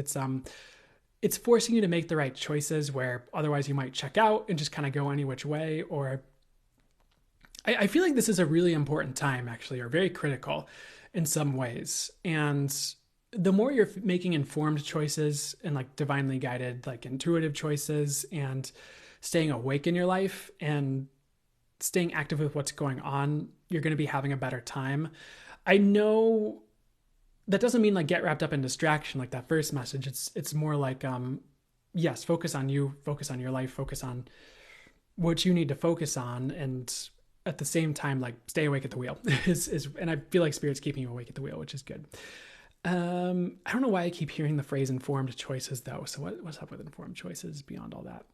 it's forcing you to make the right choices where otherwise you might check out and just kind of go any which way. Or I feel like this is a really important time, actually, or very critical in some ways. And the more you're making informed choices and like divinely guided, like intuitive choices, and staying awake in your life and staying active with what's going on, you're going to be having a better time. I know that doesn't mean like get wrapped up in distraction like that first message. It's more like, yes, focus on you, focus on your life, focus on what you need to focus on. And at the same time, like stay awake at the wheel and I feel like spirit's keeping you awake at the wheel, which is good. I don't know why I keep hearing the phrase informed choices though. So what's up with informed choices beyond all that?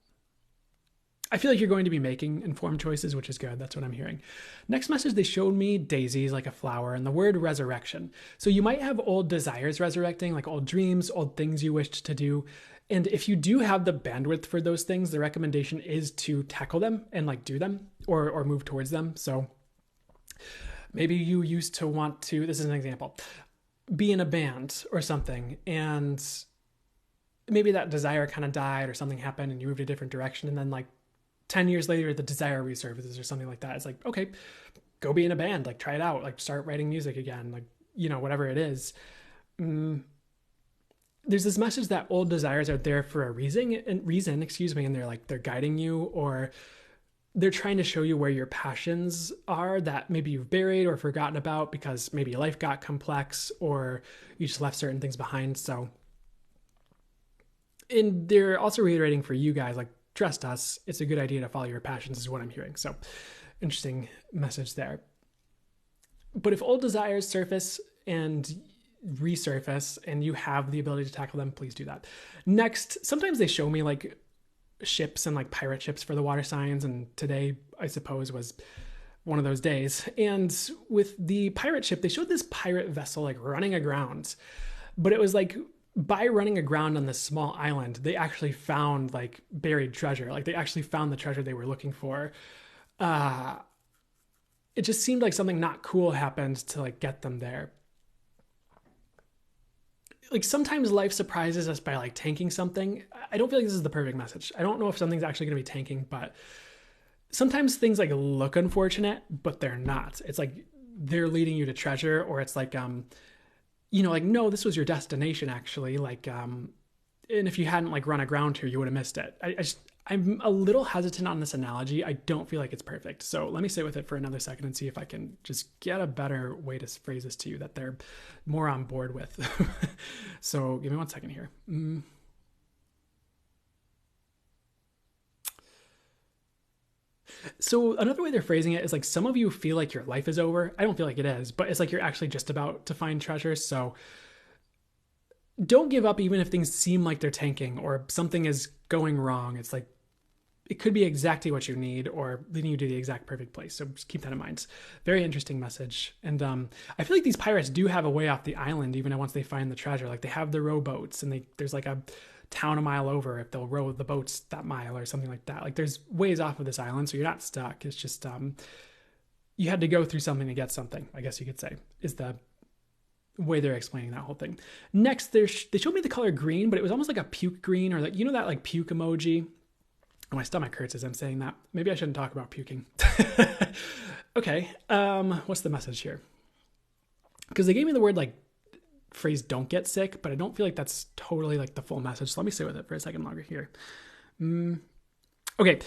I feel like you're going to be making informed choices, which is good. That's what I'm hearing. Next message, they showed me daisies, like a flower, and the word resurrection. So you might have old desires resurrecting, like old dreams, old things you wished to do. And if you do have the bandwidth for those things, the recommendation is to tackle them and like do them or move towards them. So maybe you used to want to, this is an example, be in a band or something, and maybe that desire kind of died or something happened and you moved a different direction. And then like 10 years later, the desire resurfaces or something like that. It's like, okay, go be in a band, like try it out, like start writing music again, like, whatever it is. There's this message that old desires are there for a reason, and they're guiding you, or they're trying to show you where your passions are that maybe you've buried or forgotten about because maybe life got complex or you just left certain things behind. So, and they're also reiterating for you guys, like, trust us, it's a good idea to follow your passions is what I'm hearing. So interesting message there. But if old desires surface and resurface and you have the ability to tackle them, please do that. Next, sometimes they show me like ships and like pirate ships for the water signs, and today I suppose was one of those days. And with the pirate ship, they showed this pirate vessel like running aground, but it was like by running aground on this small island, they actually found like buried treasure. Like they actually found the treasure they were looking for. It just seemed like something not cool happened to like get them there. Like sometimes life surprises us by like tanking something. I don't feel like this is the perfect message. I don't know if something's actually going to be tanking, but sometimes things like look unfortunate, but they're not. It's like they're leading you to treasure, or it's like, like, no, this was your destination actually. Like, and if you hadn't like run aground here, you would have missed it. I'm a little hesitant on this analogy. I don't feel like it's perfect. So let me sit with it for another second and see if I can just get a better way to phrase this to you that they're more on board with. So give me 1 second here. So another way they're phrasing it is like, some of you feel like your life is over. I don't feel like it is, but it's like you're actually just about to find treasure. So don't give up even if things seem like they're tanking or something is going wrong. It's like, it could be exactly what you need or leading you to the exact perfect place. So just keep that in mind. Very interesting message. And I feel like these pirates do have a way off the island, even once they find the treasure. Like they have the rowboats, and there's like a town a mile over if they'll row the boats that mile or something like that. Like there's ways off of this island, so you're not stuck. It's just you had to go through something to get something, I guess you could say, is the way they're explaining that whole thing. Next, they showed me the color green, but it was almost like a puke green, or like, that like puke emoji. Oh, my stomach hurts as I'm saying that. Maybe I shouldn't talk about puking. Okay. What's the message here? Because they gave me the word like phrase "don't get sick," but I don't feel like that's totally like the full message. So let me sit with it for a second longer here. Okay.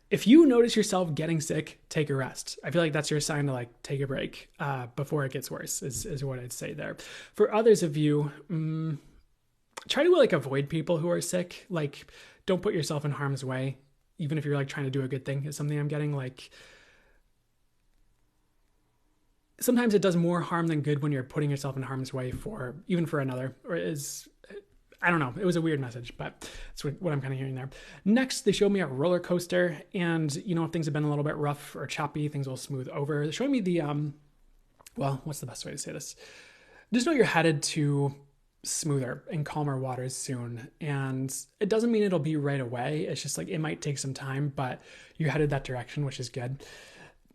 If you notice yourself getting sick, take a rest. I feel like that's your sign to like take a break before it gets worse is what I'd say there. For others of you, try to like avoid people who are sick. Like don't put yourself in harm's way, even if you're like trying to do a good thing is something I'm getting. Like sometimes it does more harm than good when you're putting yourself in harm's way for another, or I don't know. It was a weird message, but that's what I'm kind of hearing there. Next, they showed me a roller coaster, and if things have been a little bit rough or choppy, things will smooth over. They're showing me the, what's the best way to say this? Just know you're headed to smoother and calmer waters soon. And it doesn't mean it'll be right away. It's just like, it might take some time, but you're headed that direction, which is good.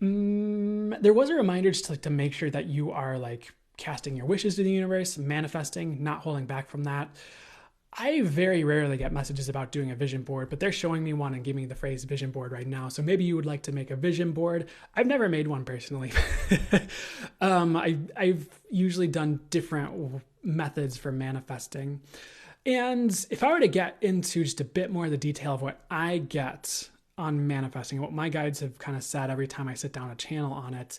There was a reminder just to make sure that you are like casting your wishes to the universe, manifesting, not holding back from that. I very rarely get messages about doing a vision board, but they're showing me one and giving me the phrase vision board right now. So maybe you would like to make a vision board. I've never made one personally. I've usually done different methods for manifesting. And if I were to get into just a bit more of the detail of what I get on manifesting, what my guides have kind of said every time I sit down a channel on it,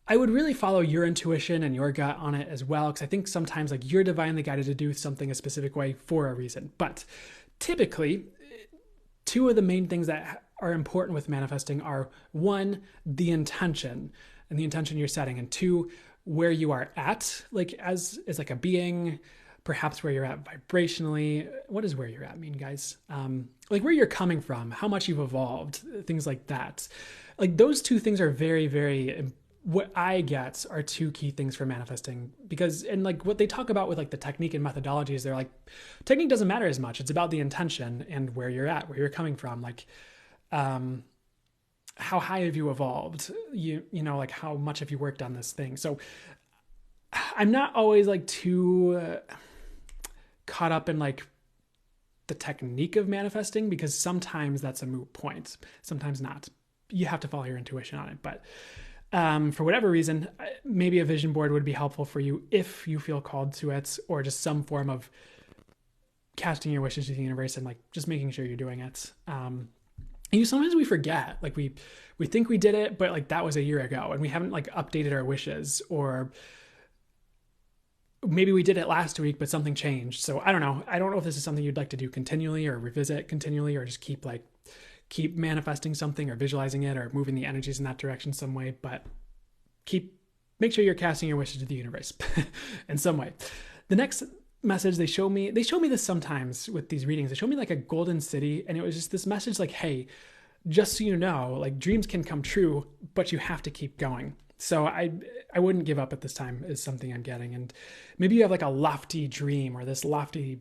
I would really follow your intuition and your gut on it as well, because I think sometimes like you're divinely guided to do something a specific way for a reason. But typically, two of the main things that are important with manifesting are, one, the intention and the intention you're setting, and two, where you are at, like as like a being, perhaps where you're at vibrationally. What does where you're at mean, guys? Like where you're coming from, how much you've evolved, things like that. Like those two things are very, very important. What I get are two key things for manifesting, because, and like what they talk about with like the technique and methodologies, they're like, technique doesn't matter as much. It's about the intention and where you're at, where you're coming from. Like, how high have you evolved? Like how much have you worked on this thing? So I'm not always like too caught up in like the technique of manifesting, because sometimes that's a moot point, sometimes not. You have to follow your intuition on it. But for whatever reason, maybe a vision board would be helpful for you if you feel called to it, or just some form of casting your wishes to the universe and like just making sure you're doing it. Sometimes we forget, like we think we did it, but like that was a year ago and we haven't like updated our wishes, or maybe we did it last week, but something changed. So I don't know. I don't know if this is something you'd like to do continually or revisit continually, or just keep manifesting something or visualizing it or moving the energies in that direction some way, but make sure you're casting your wishes to the universe in some way. The next message they show me this sometimes with these readings. They show me like a golden city, and it was just this message like, hey, just so you know, like dreams can come true, but you have to keep going. So I wouldn't give up at this time is something I'm getting. And maybe you have like a lofty dream or this lofty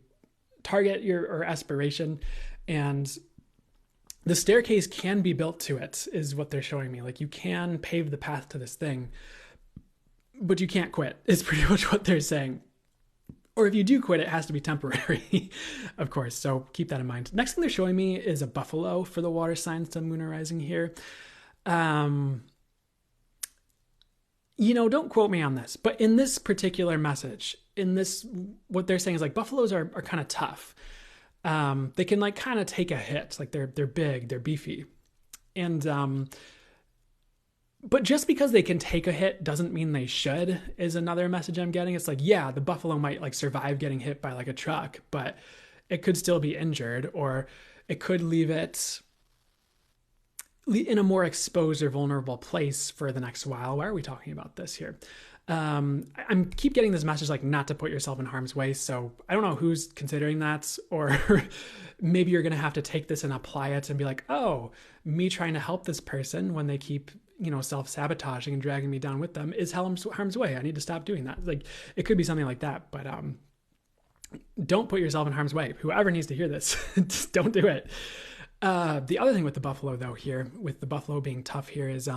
target or aspiration, and the staircase can be built to it, is what they're showing me. Like you can pave the path to this thing, but you can't quit, is pretty much what they're saying. Or if you do quit, it has to be temporary, of course. So keep that in mind. Next thing they're showing me is a buffalo for the water signs to moon or rising here. Don't quote me on this, but in this particular message, what they're saying is like buffaloes are kind of tough. They can like kind of take a hit, like they're big, they're beefy. And, but just because they can take a hit doesn't mean they should, is another message I'm getting. It's like, yeah, the buffalo might like survive getting hit by like a truck, but it could still be injured, or it could leave it in a more exposed or vulnerable place for the next while. Why are we talking about this here? I'm keep getting this message like not to put yourself in harm's way. So I don't know who's considering that, or maybe you're going to have to take this and apply it and be like, oh, me trying to help this person when they keep, self-sabotaging and dragging me down with them is harm's way. I need to stop doing that. Like it could be something like that, but, don't put yourself in harm's way. Whoever needs to hear this, just don't do it. The other thing with the buffalo though here, with the buffalo being tough here, is,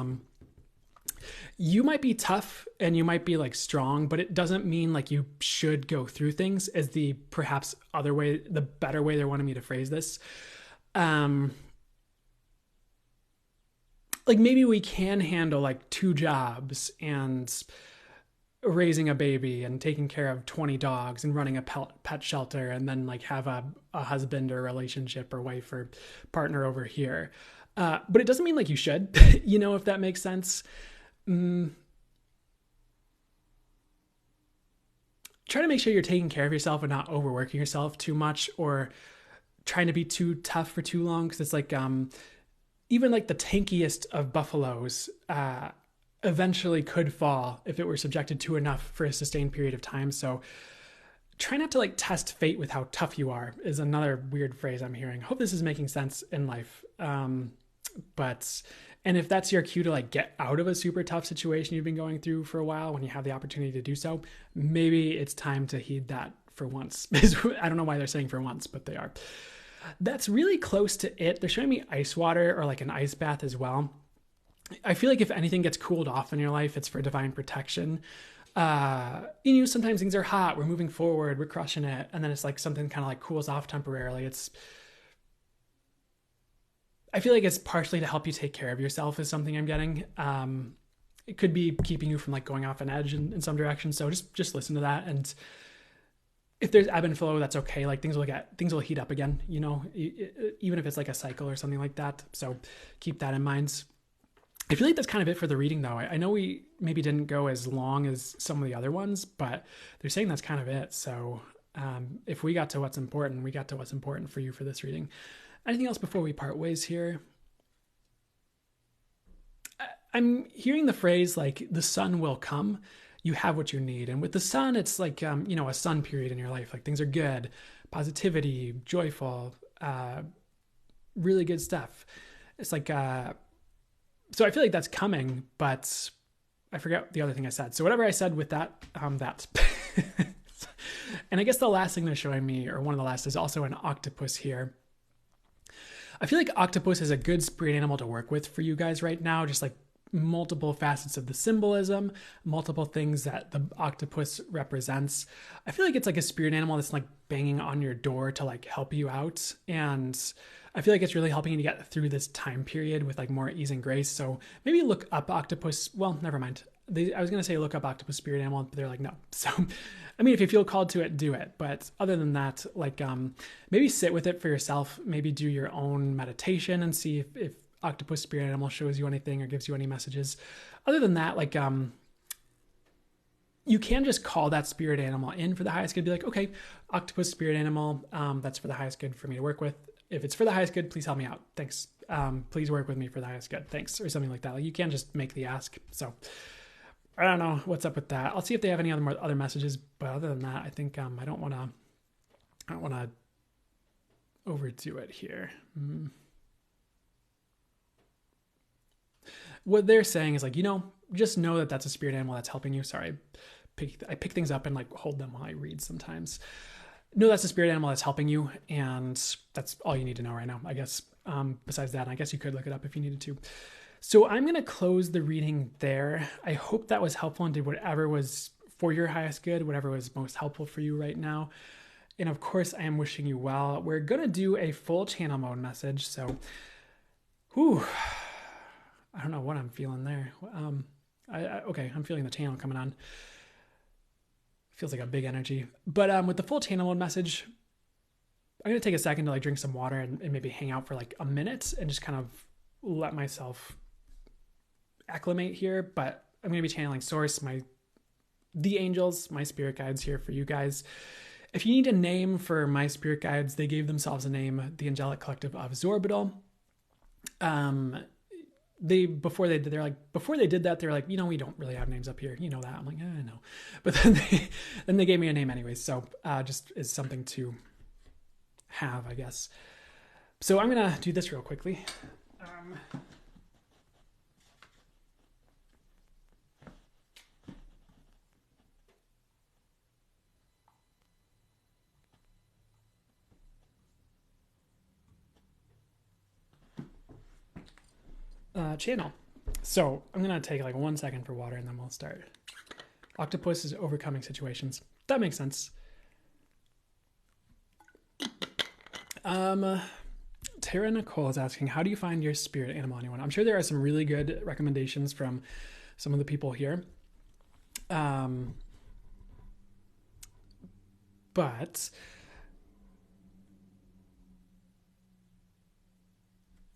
you might be tough and you might be like strong, but it doesn't mean like you should go through things, as the perhaps other way, the better way they wanted me to phrase this. Like maybe we can handle like 2 jobs and raising a baby and taking care of 20 dogs and running a pet shelter, and then like have a husband or relationship or wife or partner over here. But it doesn't mean like you should, if that makes sense. Try to make sure you're taking care of yourself and not overworking yourself too much, or trying to be too tough for too long. Cause it's like, even like the tankiest of buffaloes, eventually could fall if it were subjected to enough for a sustained period of time. So try not to like test fate with how tough you are, is another weird phrase I'm hearing. Hope this is making sense in life. And if that's your cue to like get out of a super tough situation you've been going through for a while, when you have the opportunity to do so, maybe it's time to heed that for once. I don't know why they're saying for once, but they are. That's really close to it. They're showing me ice water or like an ice bath as well. I feel like if anything gets cooled off in your life, it's for divine protection. Sometimes things are hot, we're moving forward, we're crushing it, and then it's like something kind of like cools off temporarily. I feel like it's partially to help you take care of yourself, is something I'm getting. It could be keeping you from like going off an edge in some direction. So just listen to that. And if there's ebb and flow, that's okay. Like things will heat up again, even if it's like a cycle or something like that. So keep that in mind. I feel like that's kind of it for the reading though. I know we maybe didn't go as long as some of the other ones, but they're saying that's kind of it. So if we got to what's important, we got to what's important for you for this reading. Anything else before we part ways here? I'm hearing the phrase like the sun will come. You have what you need. And with the sun, it's like, a sun period in your life. Like things are good, positivity, joyful, really good stuff. It's like, so I feel like that's coming, but I forgot the other thing I said. So whatever I said with that, that. And I guess the last thing they're showing me, or one of the last, is also an octopus here. I feel like octopus is a good spirit animal to work with for you guys right now. Just like multiple facets of the symbolism, multiple things that the octopus represents. I feel like it's like a spirit animal that's like banging on your door to like help you out. And I feel like it's really helping you to get through this time period with like more ease and grace. So maybe look up octopus. Well, never mind. I was going to say look up octopus spirit animal, but they're like, no. So, I mean, if you feel called to it, do it. But other than that, like maybe sit with it for yourself. Maybe do your own meditation and see if octopus spirit animal shows you anything or gives you any messages. Other than that, like you can just call that spirit animal in for the highest good. Be like, okay, octopus spirit animal, that's for the highest good for me to work with. If it's for the highest good, please help me out. Thanks. Please work with me for the highest good. Thanks. Or something like that. Like you can just make the ask. So I don't know what's up with that. I'll see if they have any other messages. But other than that, I think I don't want to overdo it here. What they're saying is like, just know that that's a spirit animal that's helping you. Sorry, I pick things up and like hold them while I read sometimes. Know that's a spirit animal that's helping you, and that's all you need to know right now, I guess. Besides that, I guess you could look it up if you needed to. So I'm going to close the reading there. I hope that was helpful and did whatever was for your highest good, whatever was most helpful for you right now. And of course, I am wishing you well. We're going to do a full channel mode message. So, I don't know what I'm feeling there. Okay, I'm feeling the channel coming on. Feels like a big energy. But with the full channel mode message, I'm going to take a second to like drink some water and maybe hang out for like a minute and just kind of let myself acclimate here. But I'm going to be channeling Source, the angels, my spirit guides here for you guys. If you need a name for my spirit guides, they gave themselves a name, the Angelic Collective of Zorbital. Before they did that, they're like, we don't really have names up here. You know that. I'm like, I know. But then they gave me a name anyways. So just is something to have, I guess. So I'm going to do this real quickly. Channel. So I'm going to take like 1 second for water and then we'll start. Octopus is overcoming situations. That makes sense. Tara Nicole is asking, how do you find your spirit animal, anyone? I'm sure there are some really good recommendations from some of the people here. But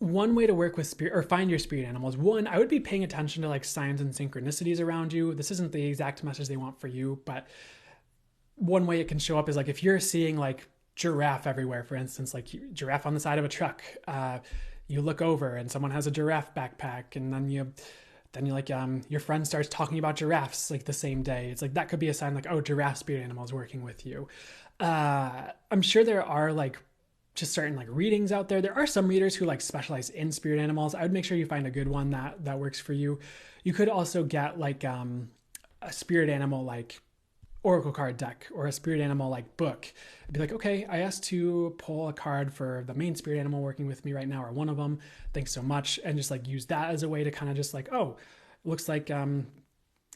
one way to work with spirit or find your spirit animals, I would be paying attention to like signs and synchronicities around you. This isn't the exact message they want for you, but one way it can show up is like if you're seeing like giraffe everywhere, for instance, like giraffe on the side of a truck, you look over and someone has a giraffe backpack, and then you like your friend starts talking about giraffes like the same day. It's like that could be a sign like, oh, giraffe spirit animal is working with you. I'm sure there are like just certain like readings out there. There are some readers who like specialize in spirit animals. I would make sure you find a good one that works for you. You could also get like a spirit animal like oracle card deck or a spirit animal like book. It'd be like, okay, I asked to pull a card for the main spirit animal working with me right now, or one of them. Thanks so much. And just like use that as a way to kind of just like, oh, looks like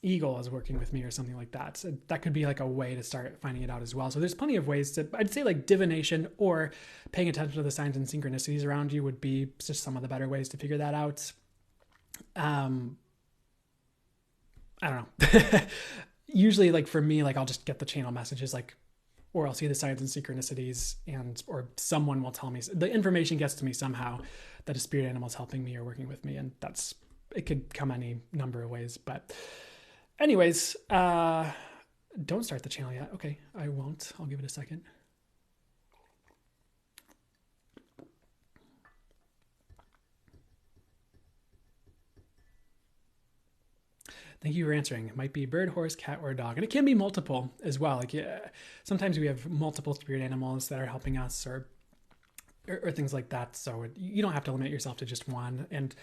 Eagle is working with me or something like that. So that could be like a way to start finding it out as well. So there's plenty of ways to, I'd say like divination or paying attention to the signs and synchronicities around you would be just some of the better ways to figure that out. I don't know. Usually like for me, like I'll just get the channel messages like, or I'll see the signs and synchronicities or someone will tell me, the information gets to me somehow that a spirit animal is helping me or working with me. And it could come any number of ways, but anyways, don't start the channel yet. Okay, I won't. I'll give it a second. Thank you for answering. It might be bird, horse, cat, or dog. And it can be multiple as well. Like sometimes we have multiple spirit animals that are helping us or things like that. So you don't have to limit yourself to just one. And,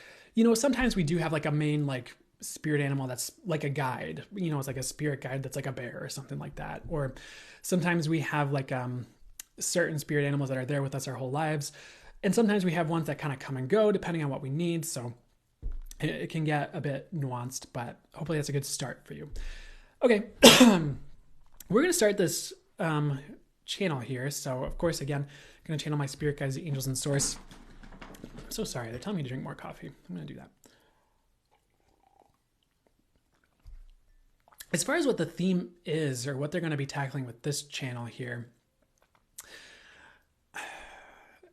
sometimes we do have like a main like spirit animal that's like a guide. It's like a spirit guide that's like a bear or something like that. Or sometimes we have like certain spirit animals that are there with us our whole lives. And sometimes we have ones that kind of come and go depending on what we need. So It can get a bit nuanced, but hopefully that's a good start for you. Okay, we're going to start this channel here. So, of course, again, I'm going to channel my spirit guides, the angels, and source. I'm so sorry. They're telling me to drink more coffee. I'm going to do that. As far as what the theme is or what they're going to be tackling with this channel here,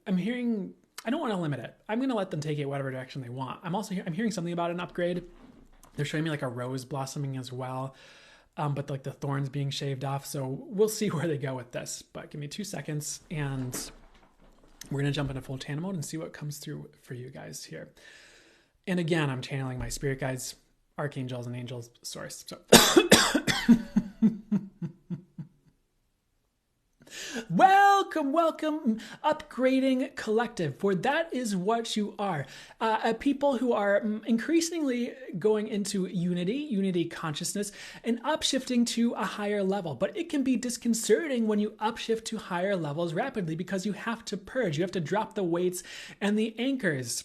I'm hearing, I don't want to limit it. I'm going to let them take it whatever direction they want. I'm hearing something about an upgrade. They're showing me like a rose blossoming as well, but like the thorns being shaved off. So we'll see where they go with this, but give me 2 seconds and we're going to jump into full channel mode and see what comes through for you guys here. And again, I'm channeling my spirit guides, archangels, and angels source. So welcome, upgrading collective, for that is what you are. People who are increasingly going into unity consciousness, and upshifting to a higher level. But it can be disconcerting when you upshift to higher levels rapidly because you have to purge, you have to drop the weights and the anchors,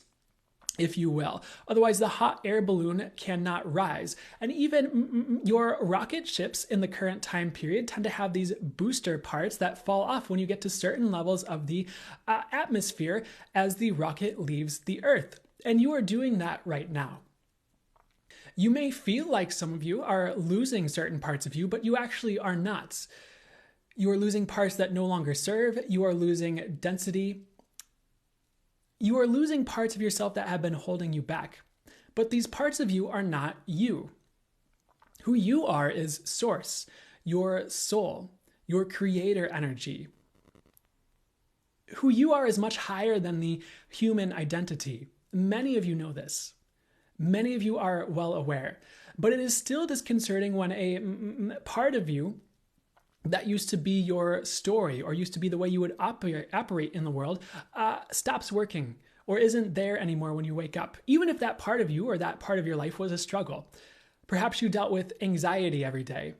if you will. Otherwise, the hot air balloon cannot rise. And even your rocket ships in the current time period tend to have these booster parts that fall off when you get to certain levels of the atmosphere as the rocket leaves the Earth. And you are doing that right now. You may feel like some of you are losing certain parts of you, but you actually are not. You are losing parts that no longer serve. You are losing density. You are losing parts of yourself that have been holding you back. But these parts of you are not you. Who you are is source, your soul, your creator energy. Who you are is much higher than the human identity. Many of you know this. Many of you are well aware. But it is still disconcerting when a part of you that used to be your story or used to be the way you would operate in the world stops working or isn't there anymore when you wake up. Even if that part of you or that part of your life was a struggle. Perhaps you dealt with anxiety every day.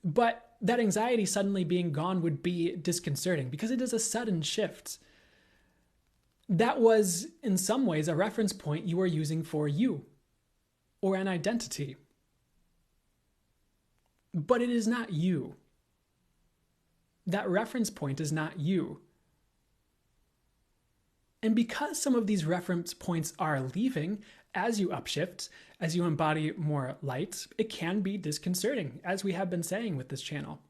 But that anxiety suddenly being gone would be disconcerting because it is a sudden shift. That was, in some ways, a reference point you were using for you or an identity. But it is not you. That reference point is not you. And because some of these reference points are leaving as you upshift, as you embody more light, it can be disconcerting, as we have been saying with this channel.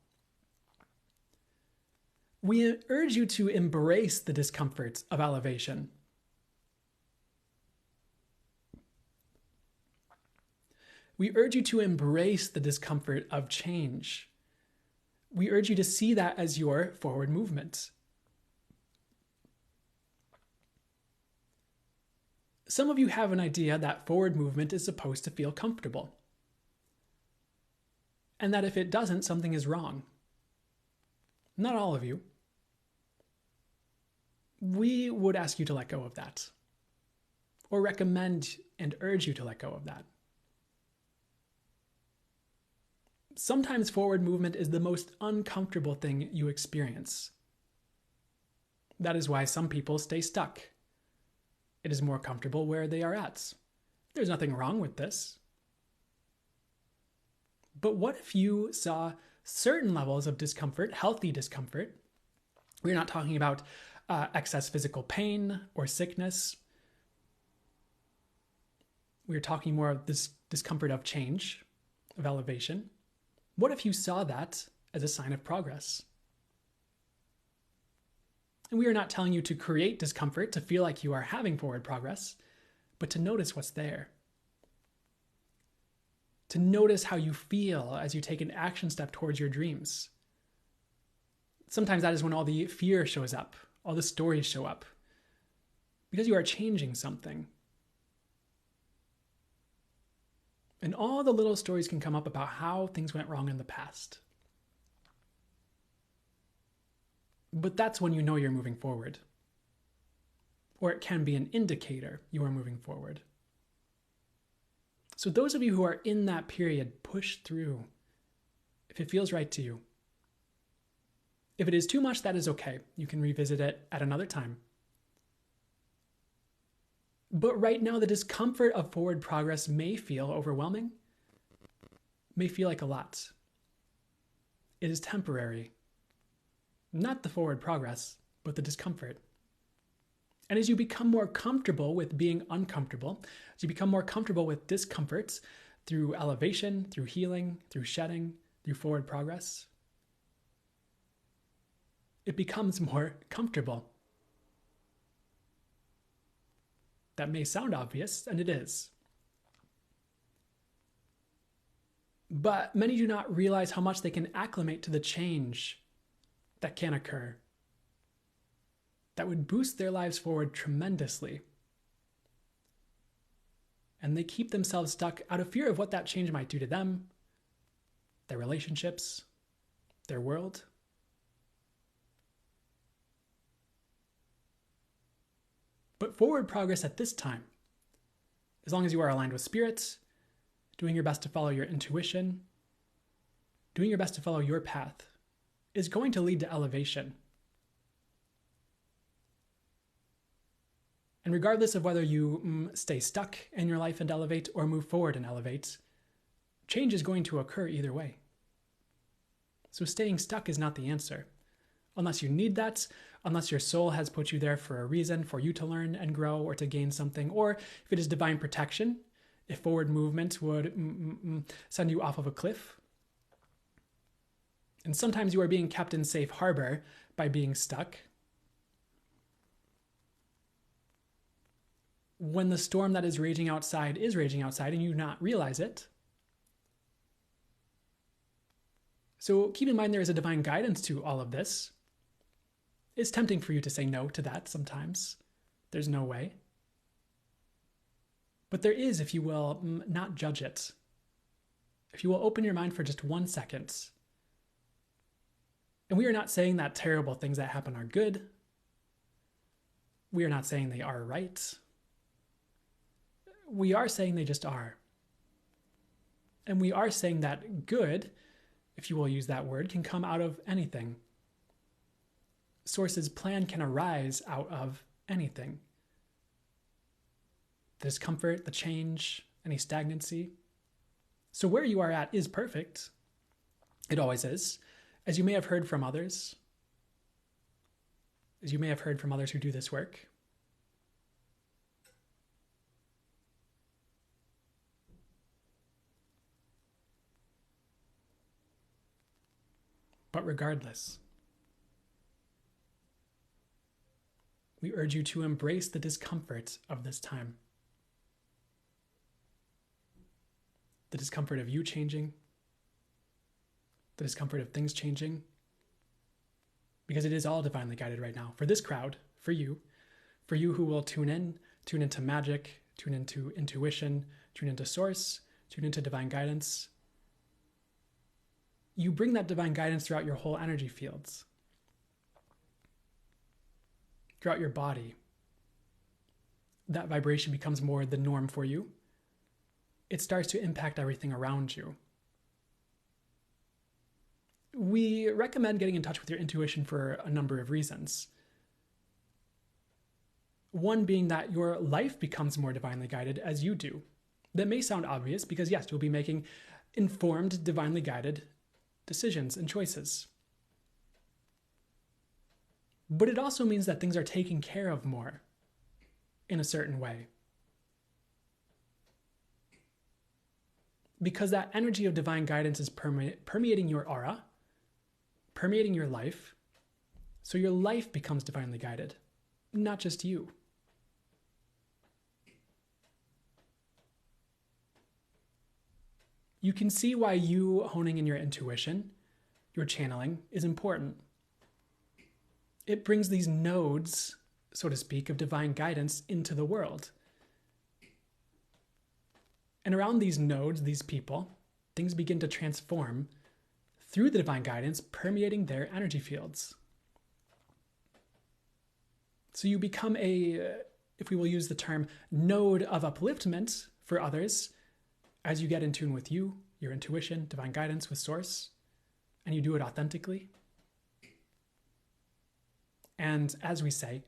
We urge you to embrace the discomfort of elevation. We urge you to embrace the discomfort of change. We urge you to see that as your forward movement. Some of you have an idea that forward movement is supposed to feel comfortable, and that if it doesn't, something is wrong. Not all of you. We would ask you to let go of that, or recommend and urge you to let go of that. Sometimes forward movement is the most uncomfortable thing you experience. That is why some people stay stuck. It is more comfortable where they are at. There's nothing wrong with this. But what if you saw certain levels of discomfort, healthy discomfort? We're not talking about excess physical pain or sickness. We're talking more of this discomfort of change, of elevation. What if you saw that as a sign of progress? And we are not telling you to create discomfort to feel like you are having forward progress, but to notice what's there. To notice how you feel as you take an action step towards your dreams. Sometimes that is when all the fear shows up, all the stories show up, because you are changing something. And all the little stories can come up about how things went wrong in the past. But that's when you know you're moving forward. Or it can be an indicator you are moving forward. So those of you who are in that period, push through if it feels right to you. If it is too much, that is okay. You can revisit it at another time. But right now, the discomfort of forward progress may feel overwhelming, may feel like a lot. It is temporary. Not the forward progress, but the discomfort. And as you become more comfortable with being uncomfortable, as you become more comfortable with discomforts through elevation, through healing, through shedding, through forward progress, it becomes more comfortable. That may sound obvious, and it is. But many do not realize how much they can acclimate to the change that can occur, that would boost their lives forward tremendously. And they keep themselves stuck out of fear of what that change might do to them, their relationships, their world. But forward progress at this time, as long as you are aligned with spirit, doing your best to follow your intuition, doing your best to follow your path, is going to lead to elevation. And regardless of whether you stay stuck in your life and elevate or move forward and elevate, change is going to occur either way. So staying stuck is not the answer. Unless you need that, unless your soul has put you there for a reason, for you to learn and grow or to gain something, or if it is divine protection, if forward movement would send you off of a cliff. And sometimes you are being kept in safe harbor by being stuck. When the storm that is raging outside and you not realize it. So keep in mind there is a divine guidance to all of this. It's tempting for you to say no to that sometimes. There's no way. But there is, if you will, not judge it. If you will open your mind for just 1 second. And we are not saying that terrible things that happen are good. We are not saying they are right. We are saying they just are. And we are saying that good, if you will use that word, can come out of anything. Source's plan can arise out of anything. The discomfort, the change, any stagnancy. So where you are at is perfect. It always is. As you may have heard from others. As you may have heard from others who do this work. But regardless, we urge you to embrace the discomfort of this time. The discomfort of you changing, the discomfort of things changing, because it is all divinely guided right now. For this crowd, for you who will tune into magic, tune into intuition, tune into source, tune into divine guidance. You bring that divine guidance throughout your whole energy fields, throughout your body. That vibration becomes more the norm for you. It starts to impact everything around you. We recommend getting in touch with your intuition for a number of reasons. One being that your life becomes more divinely guided as you do. That may sound obvious because yes, you'll be making informed, divinely guided decisions and choices. But it also means that things are taken care of more in a certain way. Because that energy of divine guidance is permeating your aura, permeating your life, so your life becomes divinely guided, not just you. You can see why you honing in your intuition, your channeling, is important. It brings these nodes, so to speak, of divine guidance into the world. And around these nodes, these people, things begin to transform through the divine guidance, permeating their energy fields. So you become a, if we will use the term, node of upliftment for others as you get in tune with you, your intuition, divine guidance with source, and you do it authentically. And as we say,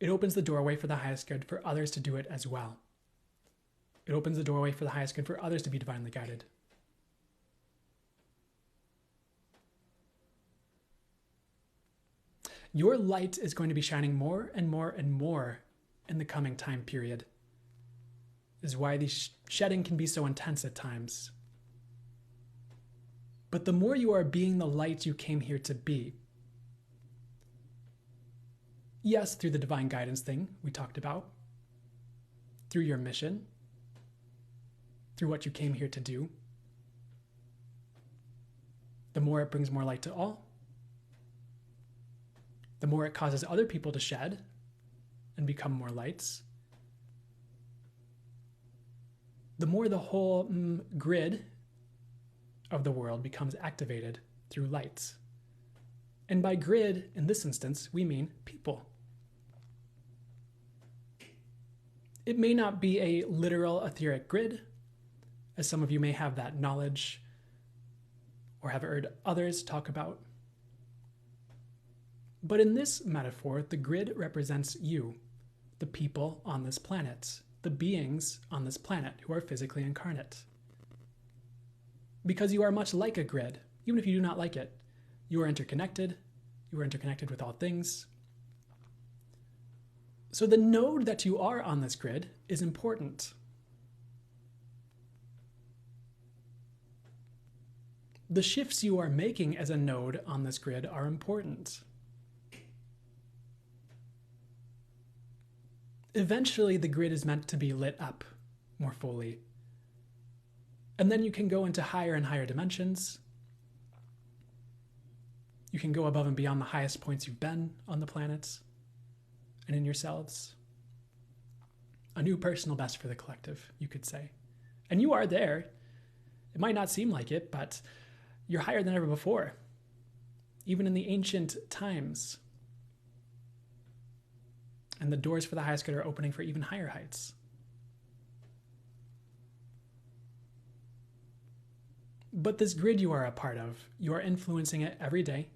It opens the doorway for the highest good for others to do it as well. It opens the doorway for the highest good for others to be divinely guided. Your light is going to be shining more and more and more in the coming time period. This is why the shedding can be so intense at times. But the more you are being the light you came here to be, yes, through the divine guidance thing we talked about, through your mission, through what you came here to do, the more it brings more light to all, the more it causes other people to shed and become more lights, the more the whole grid of the world becomes activated through lights. And by grid, in this instance, we mean people. It may not be a literal etheric grid, as some of you may have that knowledge or have heard others talk about. But in this metaphor, the grid represents you, the people on this planet, the beings on this planet who are physically incarnate. Because you are much like a grid, even if you do not like it. You are interconnected. You are interconnected with all things. So the node that you are on this grid is important. The shifts you are making as a node on this grid are important. Eventually, the grid is meant to be lit up more fully. And then you can go into higher and higher dimensions. You can go above and beyond the highest points you've been on the planet and in yourselves. A new personal best for the collective, you could say. And you are there. It might not seem like it, but you're higher than ever before, even in the ancient times. And the doors for the highest good are opening for even higher heights. But this grid you are a part of, you are influencing it every day.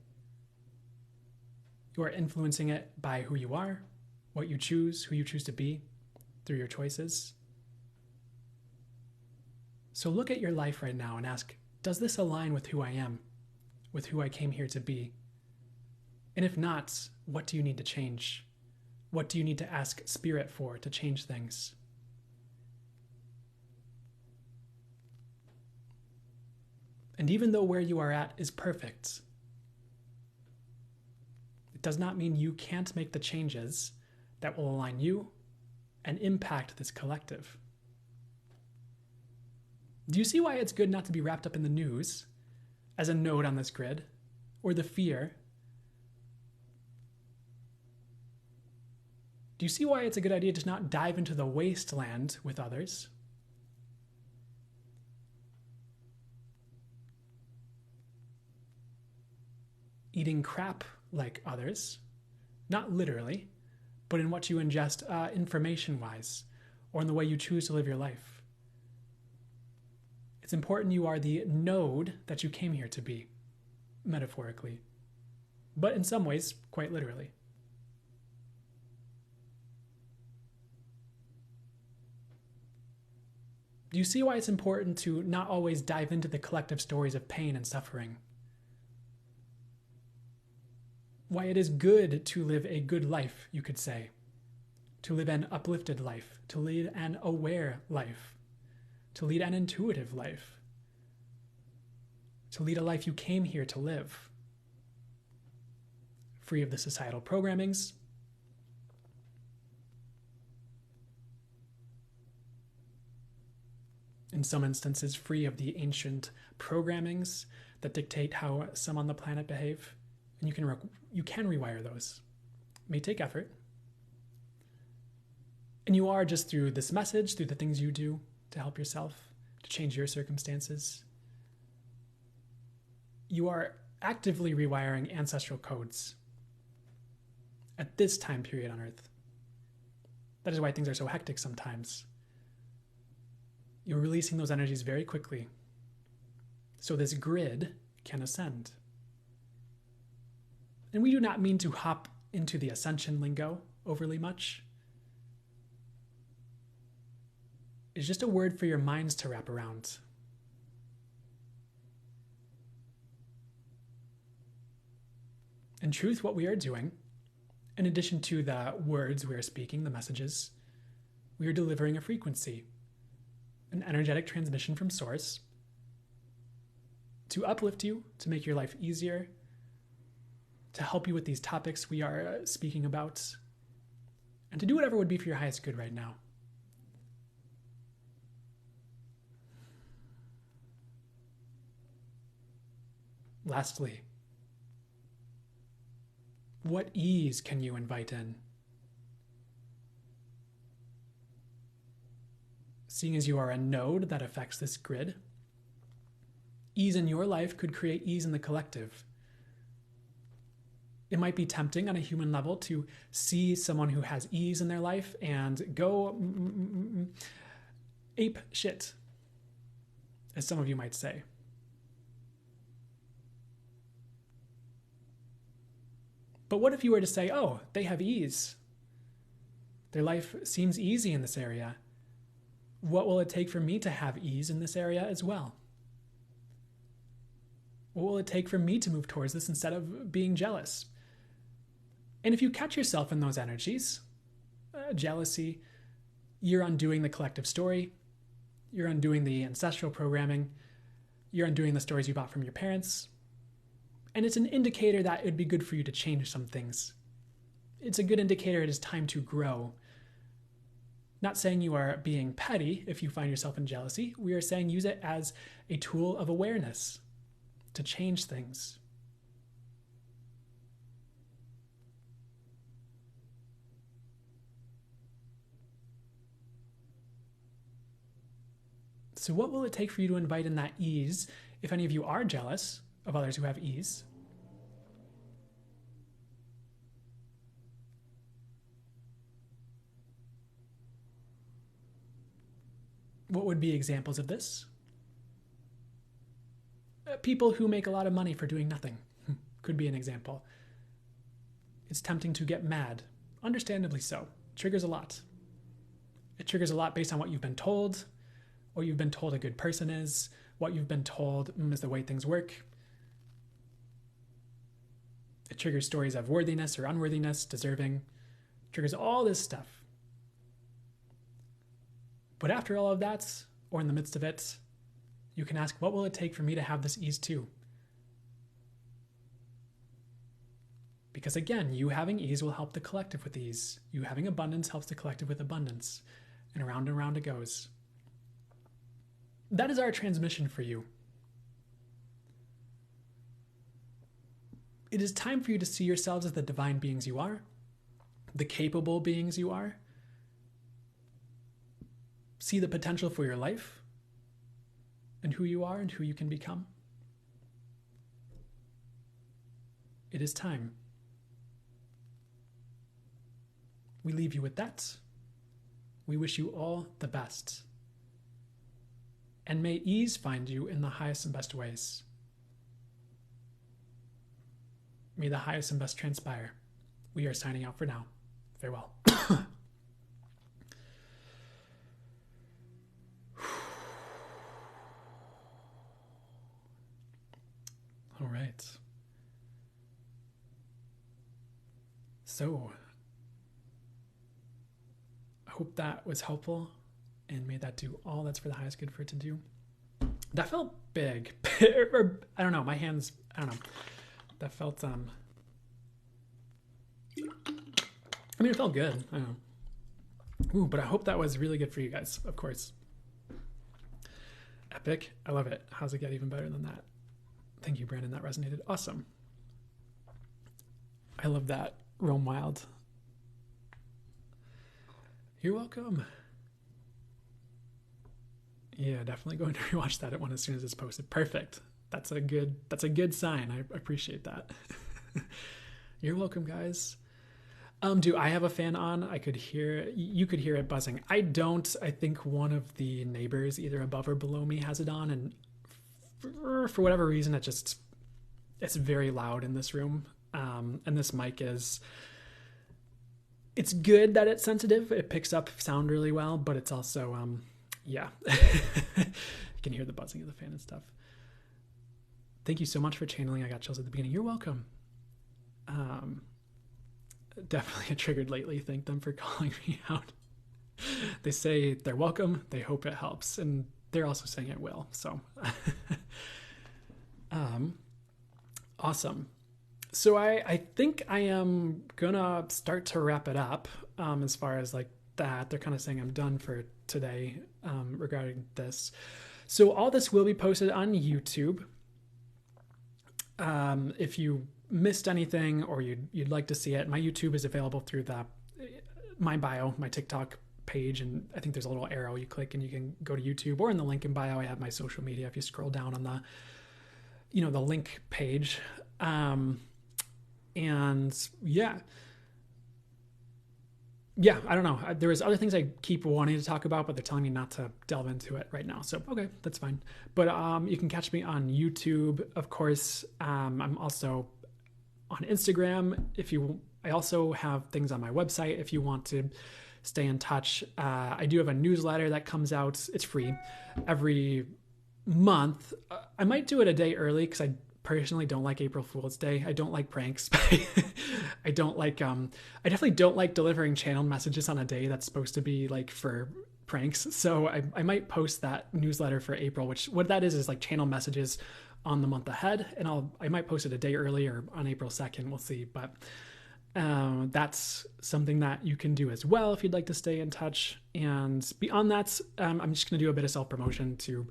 You are influencing it by who you are, what you choose, who you choose to be through your choices. So look at your life right now and ask, does this align with who I am, with who I came here to be? And if not, what do you need to change? What do you need to ask Spirit for to change things? And even though where you are at is perfect, it does not mean you can't make the changes that will align you and impact this collective. Do you see why it's good not to be wrapped up in the news as a node on this grid, or the fear? Do you see why it's a good idea to not dive into the wasteland with others? Eating crap like others, not literally, but in what you ingest information-wise, or in the way you choose to live your life. It's important you are the node that you came here to be, metaphorically, but in some ways, quite literally. Do you see why it's important to not always dive into the collective stories of pain and suffering? Why it is good to live a good life, you could say. To live an uplifted life, to lead an aware life, to lead an intuitive life, to lead a life you came here to live, free of the societal programmings, in some instances free of the ancient programmings that dictate how some on the planet behave. And you can rewire those. It may take effort. And you are, just through this message, through the things you do to help yourself, to change your circumstances, you are actively rewiring ancestral codes at this time period on Earth. That is why things are so hectic sometimes. You're releasing those energies very quickly so this grid can ascend. And we do not mean to hop into the ascension lingo overly much. It's just a word for your minds to wrap around. In truth, what we are doing, in addition to the words we are speaking, the messages, we are delivering a frequency, an energetic transmission from source to uplift you, to make your life easier, to help you with these topics we are speaking about, and to do whatever would be for your highest good right now. Lastly, what ease can you invite in? Seeing as you are a node that affects this grid, ease in your life could create ease in the collective. It might be tempting on a human level to see someone who has ease in their life and go ape shit, as some of you might say. But what if you were to say, oh, they have ease. Their life seems easy in this area. What will it take for me to have ease in this area as well? What will it take for me to move towards this instead of being jealous? And if you catch yourself in those energies, jealousy, you're undoing the collective story, you're undoing the ancestral programming, you're undoing the stories you bought from your parents, and it's an indicator that it would be good for you to change some things. It's a good indicator it is time to grow. Not saying you are being petty if you find yourself in jealousy. We are saying use it as a tool of awareness to change things. So what will it take for you to invite in that ease if any of you are jealous of others who have ease? What would be examples of this? People who make a lot of money for doing nothing could be an example. It's tempting to get mad, understandably so. It triggers a lot. It triggers a lot based on what you've been told, what you've been told a good person is, what you've been told is the way things work. It triggers stories of worthiness or unworthiness, deserving. It triggers all this stuff. But after all of that, or in the midst of it, you can ask, what will it take for me to have this ease too? Because again, you having ease will help the collective with ease. You having abundance helps the collective with abundance. And around it goes. That is our transmission for you. It is time for you to see yourselves as the divine beings you are, the capable beings you are. See the potential for your life and who you are and who you can become. It is time. We leave you with that. We wish you all the best. And may ease find you in the highest and best ways. May the highest and best transpire. We are signing out for now. Farewell. All right. So, I hope that was helpful, and may that do all that's for the highest good for it to do. That felt big. Or, I don't know, my hands, I don't know. That felt, I mean, it felt good. I don't know. Ooh, but I hope that was really good for you guys, of course. Epic. I love it. How's it get even better than that? Thank you, Brandon. That resonated. Awesome. I love that. Roam Wild. You're welcome. Yeah, definitely going to rewatch that one as soon as it's posted. Perfect. That's a good sign. I appreciate that. You're welcome, guys. Do I have a fan on? You could hear it buzzing. I don't. I think one of the neighbors, either above or below me, has it on, and for whatever reason, it's very loud in this room. And this mic is it's good that it's sensitive. It picks up sound really well, but it's also, yeah. You can hear the buzzing of the fan and stuff. Thank you so much for channeling. I got chills at the beginning. You're welcome. Definitely a triggered lately. Thank them for calling me out. They say they're welcome. They hope it helps. And they're also saying it will. So, awesome. So I think I am gonna start to wrap it up. As far as like that, they're kind of saying I'm done for today, regarding this. So all this will be posted on YouTube. If you missed anything or you'd like to see it, my YouTube is available through my bio, my TikTok page, and I think there's a little arrow you click and you can go to YouTube, or in the link in bio I have my social media if you scroll down on the link page. And I don't know. There was other things I keep wanting to talk about, but they're telling me not to delve into it right now. So, okay, that's fine. But you can catch me on YouTube, of course. I'm also on Instagram. I also have things on my website if you want to stay in touch. I do have a newsletter that comes out. It's free every month. I might do it a day early because I personally don't like April Fool's Day. I don't like pranks. I don't like, I definitely don't like delivering channel messages on a day that's supposed to be like for pranks. So I might post that newsletter for April, which what that is like channel messages on the month ahead. And I might post it a day early or on April 2nd. We'll see. But that's something that you can do as well if you'd like to stay in touch. And beyond that, I'm just going to do a bit of self-promotion to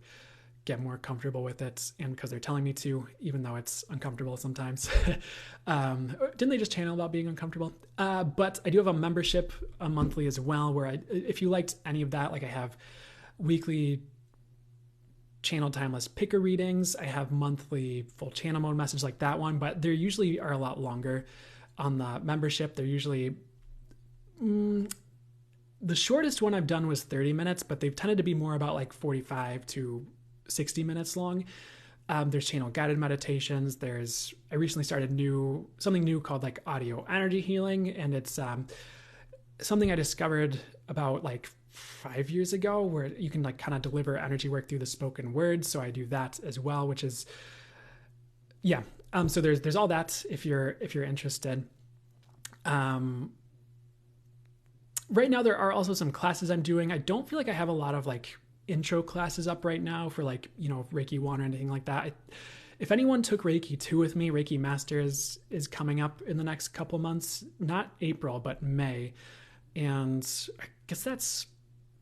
get more comfortable with it, and because they're telling me to, even though it's uncomfortable sometimes. Didn't they just channel about being uncomfortable? But I do have a membership, a monthly as well, where if you liked any of that, like I have weekly channel timeless picker readings, I have monthly full channel mode message like that one, but they usually are a lot longer on the membership. They're usually the shortest one I've done was 30 minutes, but they've tended to be more about like 45 to 60 minutes long. There's channel guided meditations. I recently started something new called like audio energy healing. And it's something I discovered about like 5 years ago, where you can like kind of deliver energy work through the spoken word. So I do that as well, which is, so there's all that if you're interested. Right now there are also some classes I'm doing. I don't feel like I have a lot of like intro classes up right now for like, Reiki 1 or anything like that. If anyone took Reiki 2 with me, Reiki Masters is coming up in the next couple months, not April, but May. And I guess that's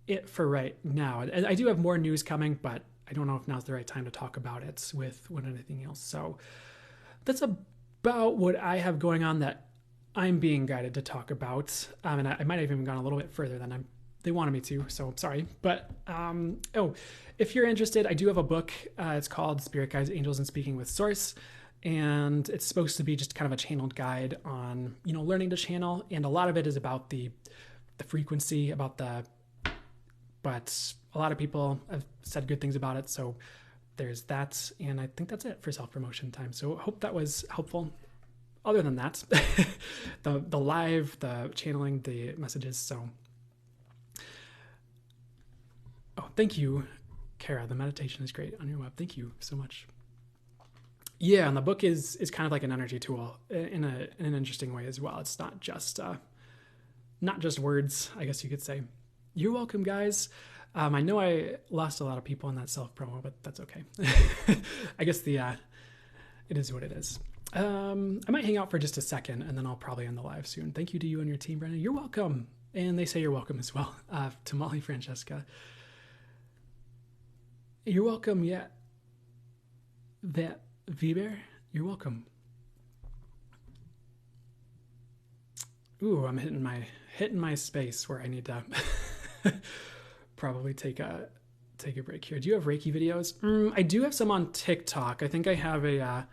it for right now. I do have more news coming, but I don't know if now's the right time to talk about it with anything else. So that's about what I have going on that I'm being guided to talk about. And I might have even gone a little bit further than they wanted me to, so sorry. But, if you're interested, I do have a book. It's called Spirit Guides, Angels, and Speaking with Source. And it's supposed to be just kind of a channeled guide on, learning to channel. And a lot of it is about the frequency, but a lot of people have said good things about it. So there's that. And I think that's it for self-promotion time. So I hope that was helpful. Other than that, the live, the channeling, the messages. So, thank you, Kara. The meditation is great on your web. Thank you so much. Yeah, and the book is kind of like an energy tool in an interesting way as well. It's not just words, I guess you could say. You're welcome, guys. I know I lost a lot of people in that self-promo, but that's okay. I guess it is what it is. I might hang out for just a second, and then I'll probably end the live soon. Thank you to you and your team, Brandon. You're welcome. And they say you're welcome as well. To Molly Francesca. You're welcome, yeah. That Viber, you're welcome. Ooh, I'm hitting my space where I need to probably take a break here. Do you have Reiki videos? I do have some on TikTok. I think I have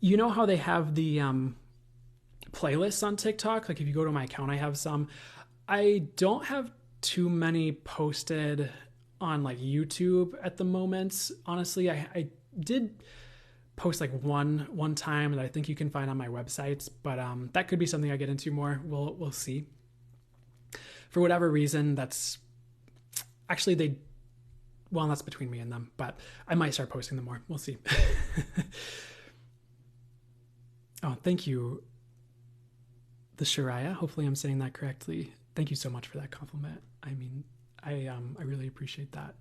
you know how they have the playlists on TikTok? Like if you go to my account, I have some. I don't have too many posted on like YouTube at the moment. Honestly, I did post like one time that I think you can find on my website, but that could be something I get into more. We'll see. for whatever reason, that's actually that's between me and them, but I might start posting them more. We'll see. Oh, thank you, the Shariah. Hopefully I'm saying that correctly. Thank you so much for that compliment. I mean, I really appreciate that.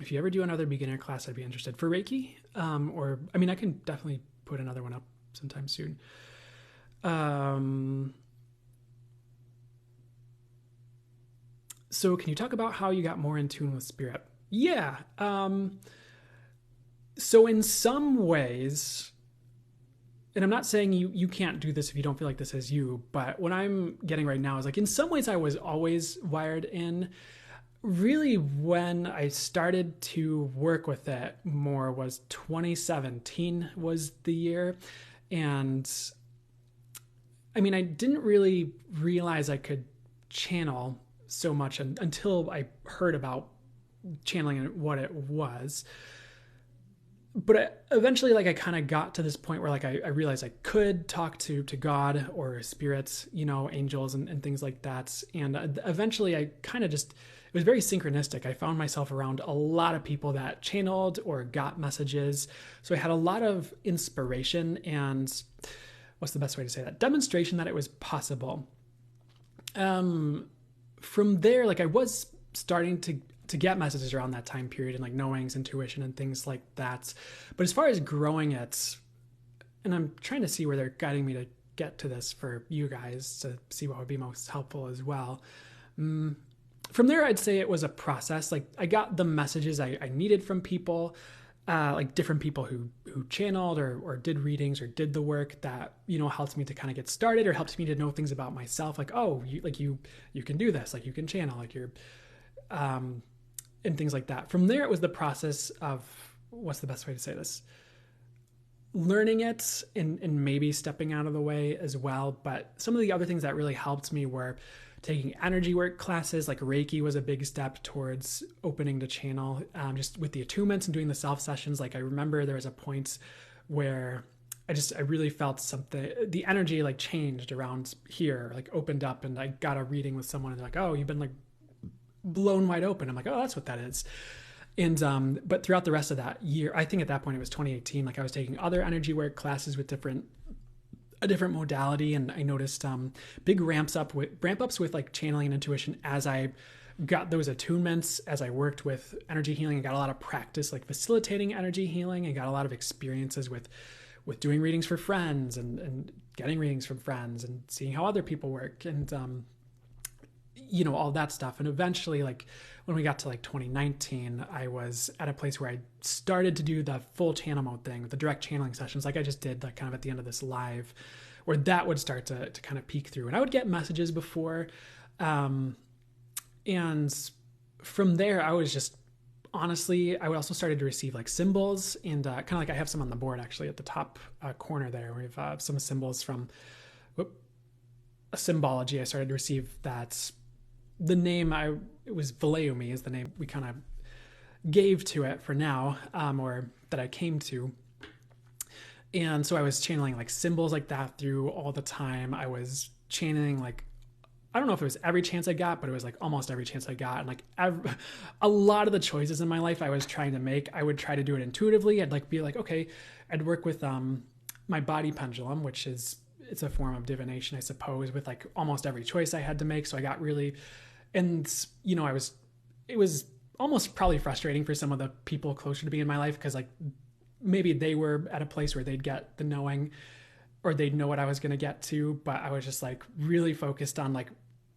If you ever do another beginner class, I'd be interested for Reiki. I can definitely put another one up sometime soon. So can you talk about how you got more in tune with spirit? Yeah. So in some ways, and I'm not saying you can't do this if you don't feel like this is you, but what I'm getting right now is like, in some ways I was always wired in. Really, when I started to work with it more was 2017 was the year. And I mean, I didn't really realize I could channel so much until I heard about channeling and what it was. But eventually, like, I kind of got to this point where, like, I realized I could talk to God or spirits, angels and things like that. And eventually I kind of just, it was very synchronistic. I found myself around a lot of people that channeled or got messages. So I had a lot of inspiration and, what's the best way to say that? Demonstration that it was possible. From there, like, I was starting to get messages around that time period and like knowings, intuition and things like that. But as far as growing it, and I'm trying to see where they're guiding me to get to this for you guys to see what would be most helpful as well. From there, I'd say it was a process. Like, I got the messages I needed from people, like different people who channeled or did readings or did the work that, helped me to kind of get started or helped me to know things about myself. Like, oh, you can do this. Like, you can channel, like you're, and things like that. From there, it was the process of, what's the best way to say this? Learning it and maybe stepping out of the way as well. But some of the other things that really helped me were taking energy work classes. Like Reiki was a big step towards opening to channel, just with the attunements and doing the self sessions. Like, I remember there was a point where I really felt something, the energy like changed around here, like opened up, and I got a reading with someone and they're like, oh, you've been like blown wide open. I'm like, oh, that's what that is. And, but throughout the rest of that year, I think at that point it was 2018, like I was taking other energy work classes with a different modality. And I noticed, big ramp ups with like channeling and intuition as I got those attunements, as I worked with energy healing. I got a lot of practice, like facilitating energy healing. I got a lot of experiences with doing readings for friends and getting readings from friends and seeing how other people work and, all that stuff. And eventually, like when we got to like 2019, I was at a place where I started to do the full channel mode thing with the direct channeling sessions. Like I just did, like kind of at the end of this live, where that would start to kind of peek through, and I would get messages before. And from there, I was just, honestly, I also started to receive like symbols and kind of like I have some on the board actually at the top corner there. We have some symbols from a symbology. I started to receive that. The name it was Valeumi is the name we kind of gave to it for now, or that I came to. And so I was channeling like symbols like that through all the time. I was channeling like, I don't know if it was every chance I got, but it was like almost every chance I got. And like a lot of the choices in my life I was trying to make, I would try to do it intuitively. I'd like be like, okay, I'd work with my body pendulum, which is, it's a form of divination, I suppose, with like almost every choice I had to make. So I got really, and it was almost probably frustrating for some of the people closer to me in my life, because like maybe they were at a place where they'd get the knowing or they'd know what I was going to get to, but I was just like really focused on like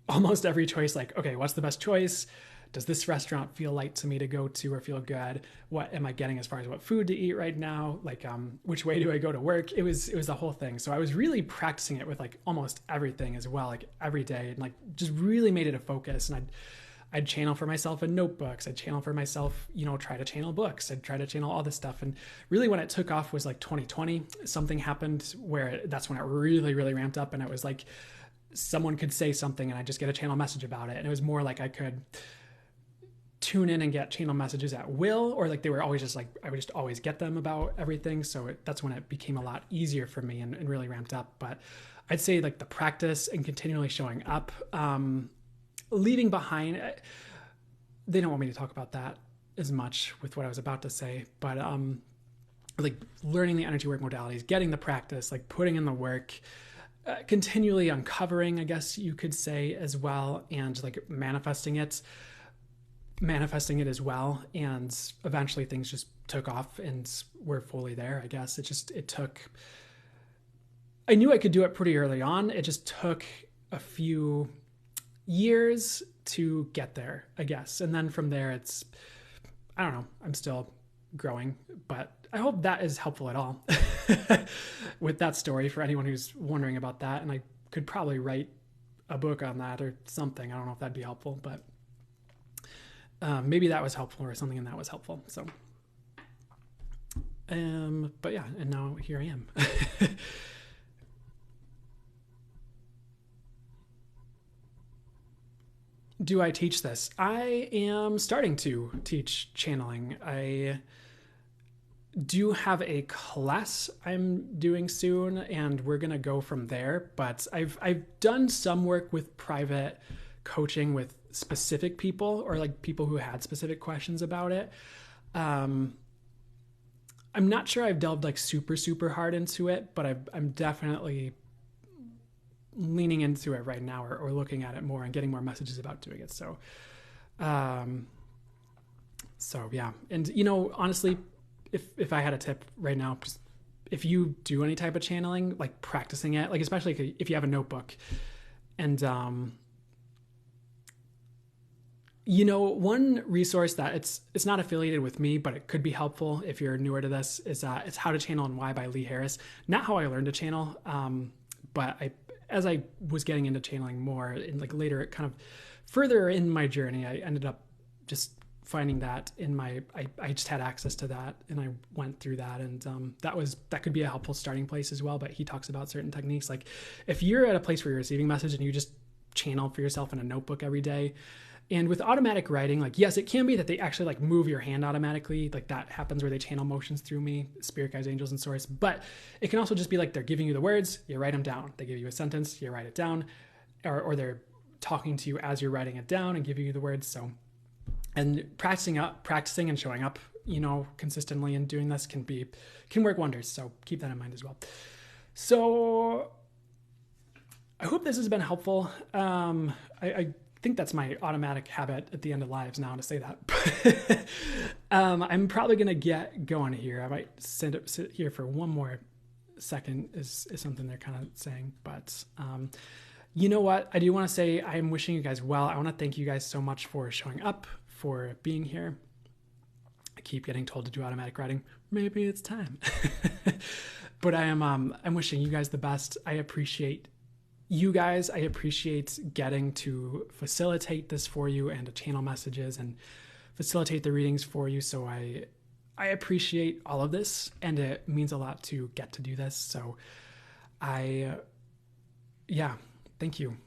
almost every choice. Like, okay, what's the best choice? Does this restaurant feel light to me to go to or feel good? What am I getting as far as what food to eat right now? Like, which way do I go to work? It was the whole thing. So I was really practicing it with like almost everything as well, like every day, and like just really made it a focus. And I'd channel for myself in notebooks. I'd channel for myself, try to channel books. I'd try to channel all this stuff. And really when it took off was like 2020, something happened where that's when it really, really ramped up. And it was like, someone could say something and I just get a channel message about it. And it was more like I could tune in and get channel messages at will, or like they were always just like, I would just always get them about everything. So that's when it became a lot easier for me and really ramped up. But I'd say like the practice and continually showing up, leaving behind, they don't want me to talk about that as much with what I was about to say, but like learning the energy work modalities, getting the practice, like putting in the work, continually uncovering, I guess you could say, as well, and like manifesting it as well. And eventually things just took off and we're fully there, I guess. I knew I could do it pretty early on. It just took a few years to get there, I guess. And then from there, I don't know, I'm still growing, but I hope that is helpful at all with that story for anyone who's wondering about that. And I could probably write a book on that or something. I don't know if that'd be helpful, but maybe that was helpful or something, and that was helpful. So, but yeah, and now here I am. Do I teach this? I am starting to teach channeling. I do have a class I'm doing soon, and we're going to go from there. But I've done some work with private coaching with specific people, or like people who had specific questions about it. I'm not sure I've delved like super hard into it, but I'm definitely leaning into it right now, or looking at it more and getting more messages about doing it. So yeah. And honestly, if I had a tip right now, just if you do any type of channeling, like practicing it, like especially if you have a notebook, and one resource that it's not affiliated with me, but it could be helpful if you're newer to this, is it's How to Channel and Why by Lee Harris. Not how I learned to channel, but as I was getting into channeling more and like later, kind of further in my journey, I ended up just finding that I just had access to that, and I went through that, and that could be a helpful starting place as well. But he talks about certain techniques, like if you're at a place where you're receiving message and you just channel for yourself in a notebook every day. And with automatic writing, like, yes, it can be that they actually like move your hand automatically. Like that happens where they channel motions through me, spirit guides, angels, and source. But it can also just be like they're giving you the words, you write them down. They give you a sentence, you write it down, or they're talking to you as you're writing it down and giving you the words. So, and practicing and showing up, consistently and doing this can work wonders. So keep that in mind as well. So I hope this has been helppul. I think that's my automatic habit at the end of lives now to say that. I'm probably going to get going here. I might sit here for one more second is something they're kind of saying. But you know what? I do want to say I'm wishing you guys well. I want to thank you guys so much for showing up, for being here. I keep getting told to do automatic writing. Maybe it's time. But I'm wishing you guys the best. I appreciate you guys. I appreciate getting to facilitate this for you and to channel messages and facilitate the readings for you. So I appreciate all of this, and it means a lot to get to do this. So thank you.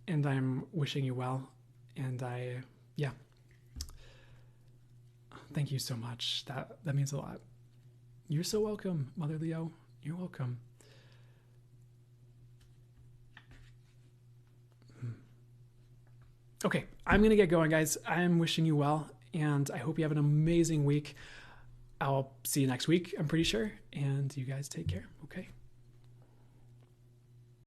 And I'm wishing you well. And thank you so much. That means a lot. You're so welcome, Mother Leo. You're welcome. Okay, I'm going to get going, guys. I'm wishing you well, and I hope you have an amazing week. I'll see you next week, I'm pretty sure. And you guys take care, okay?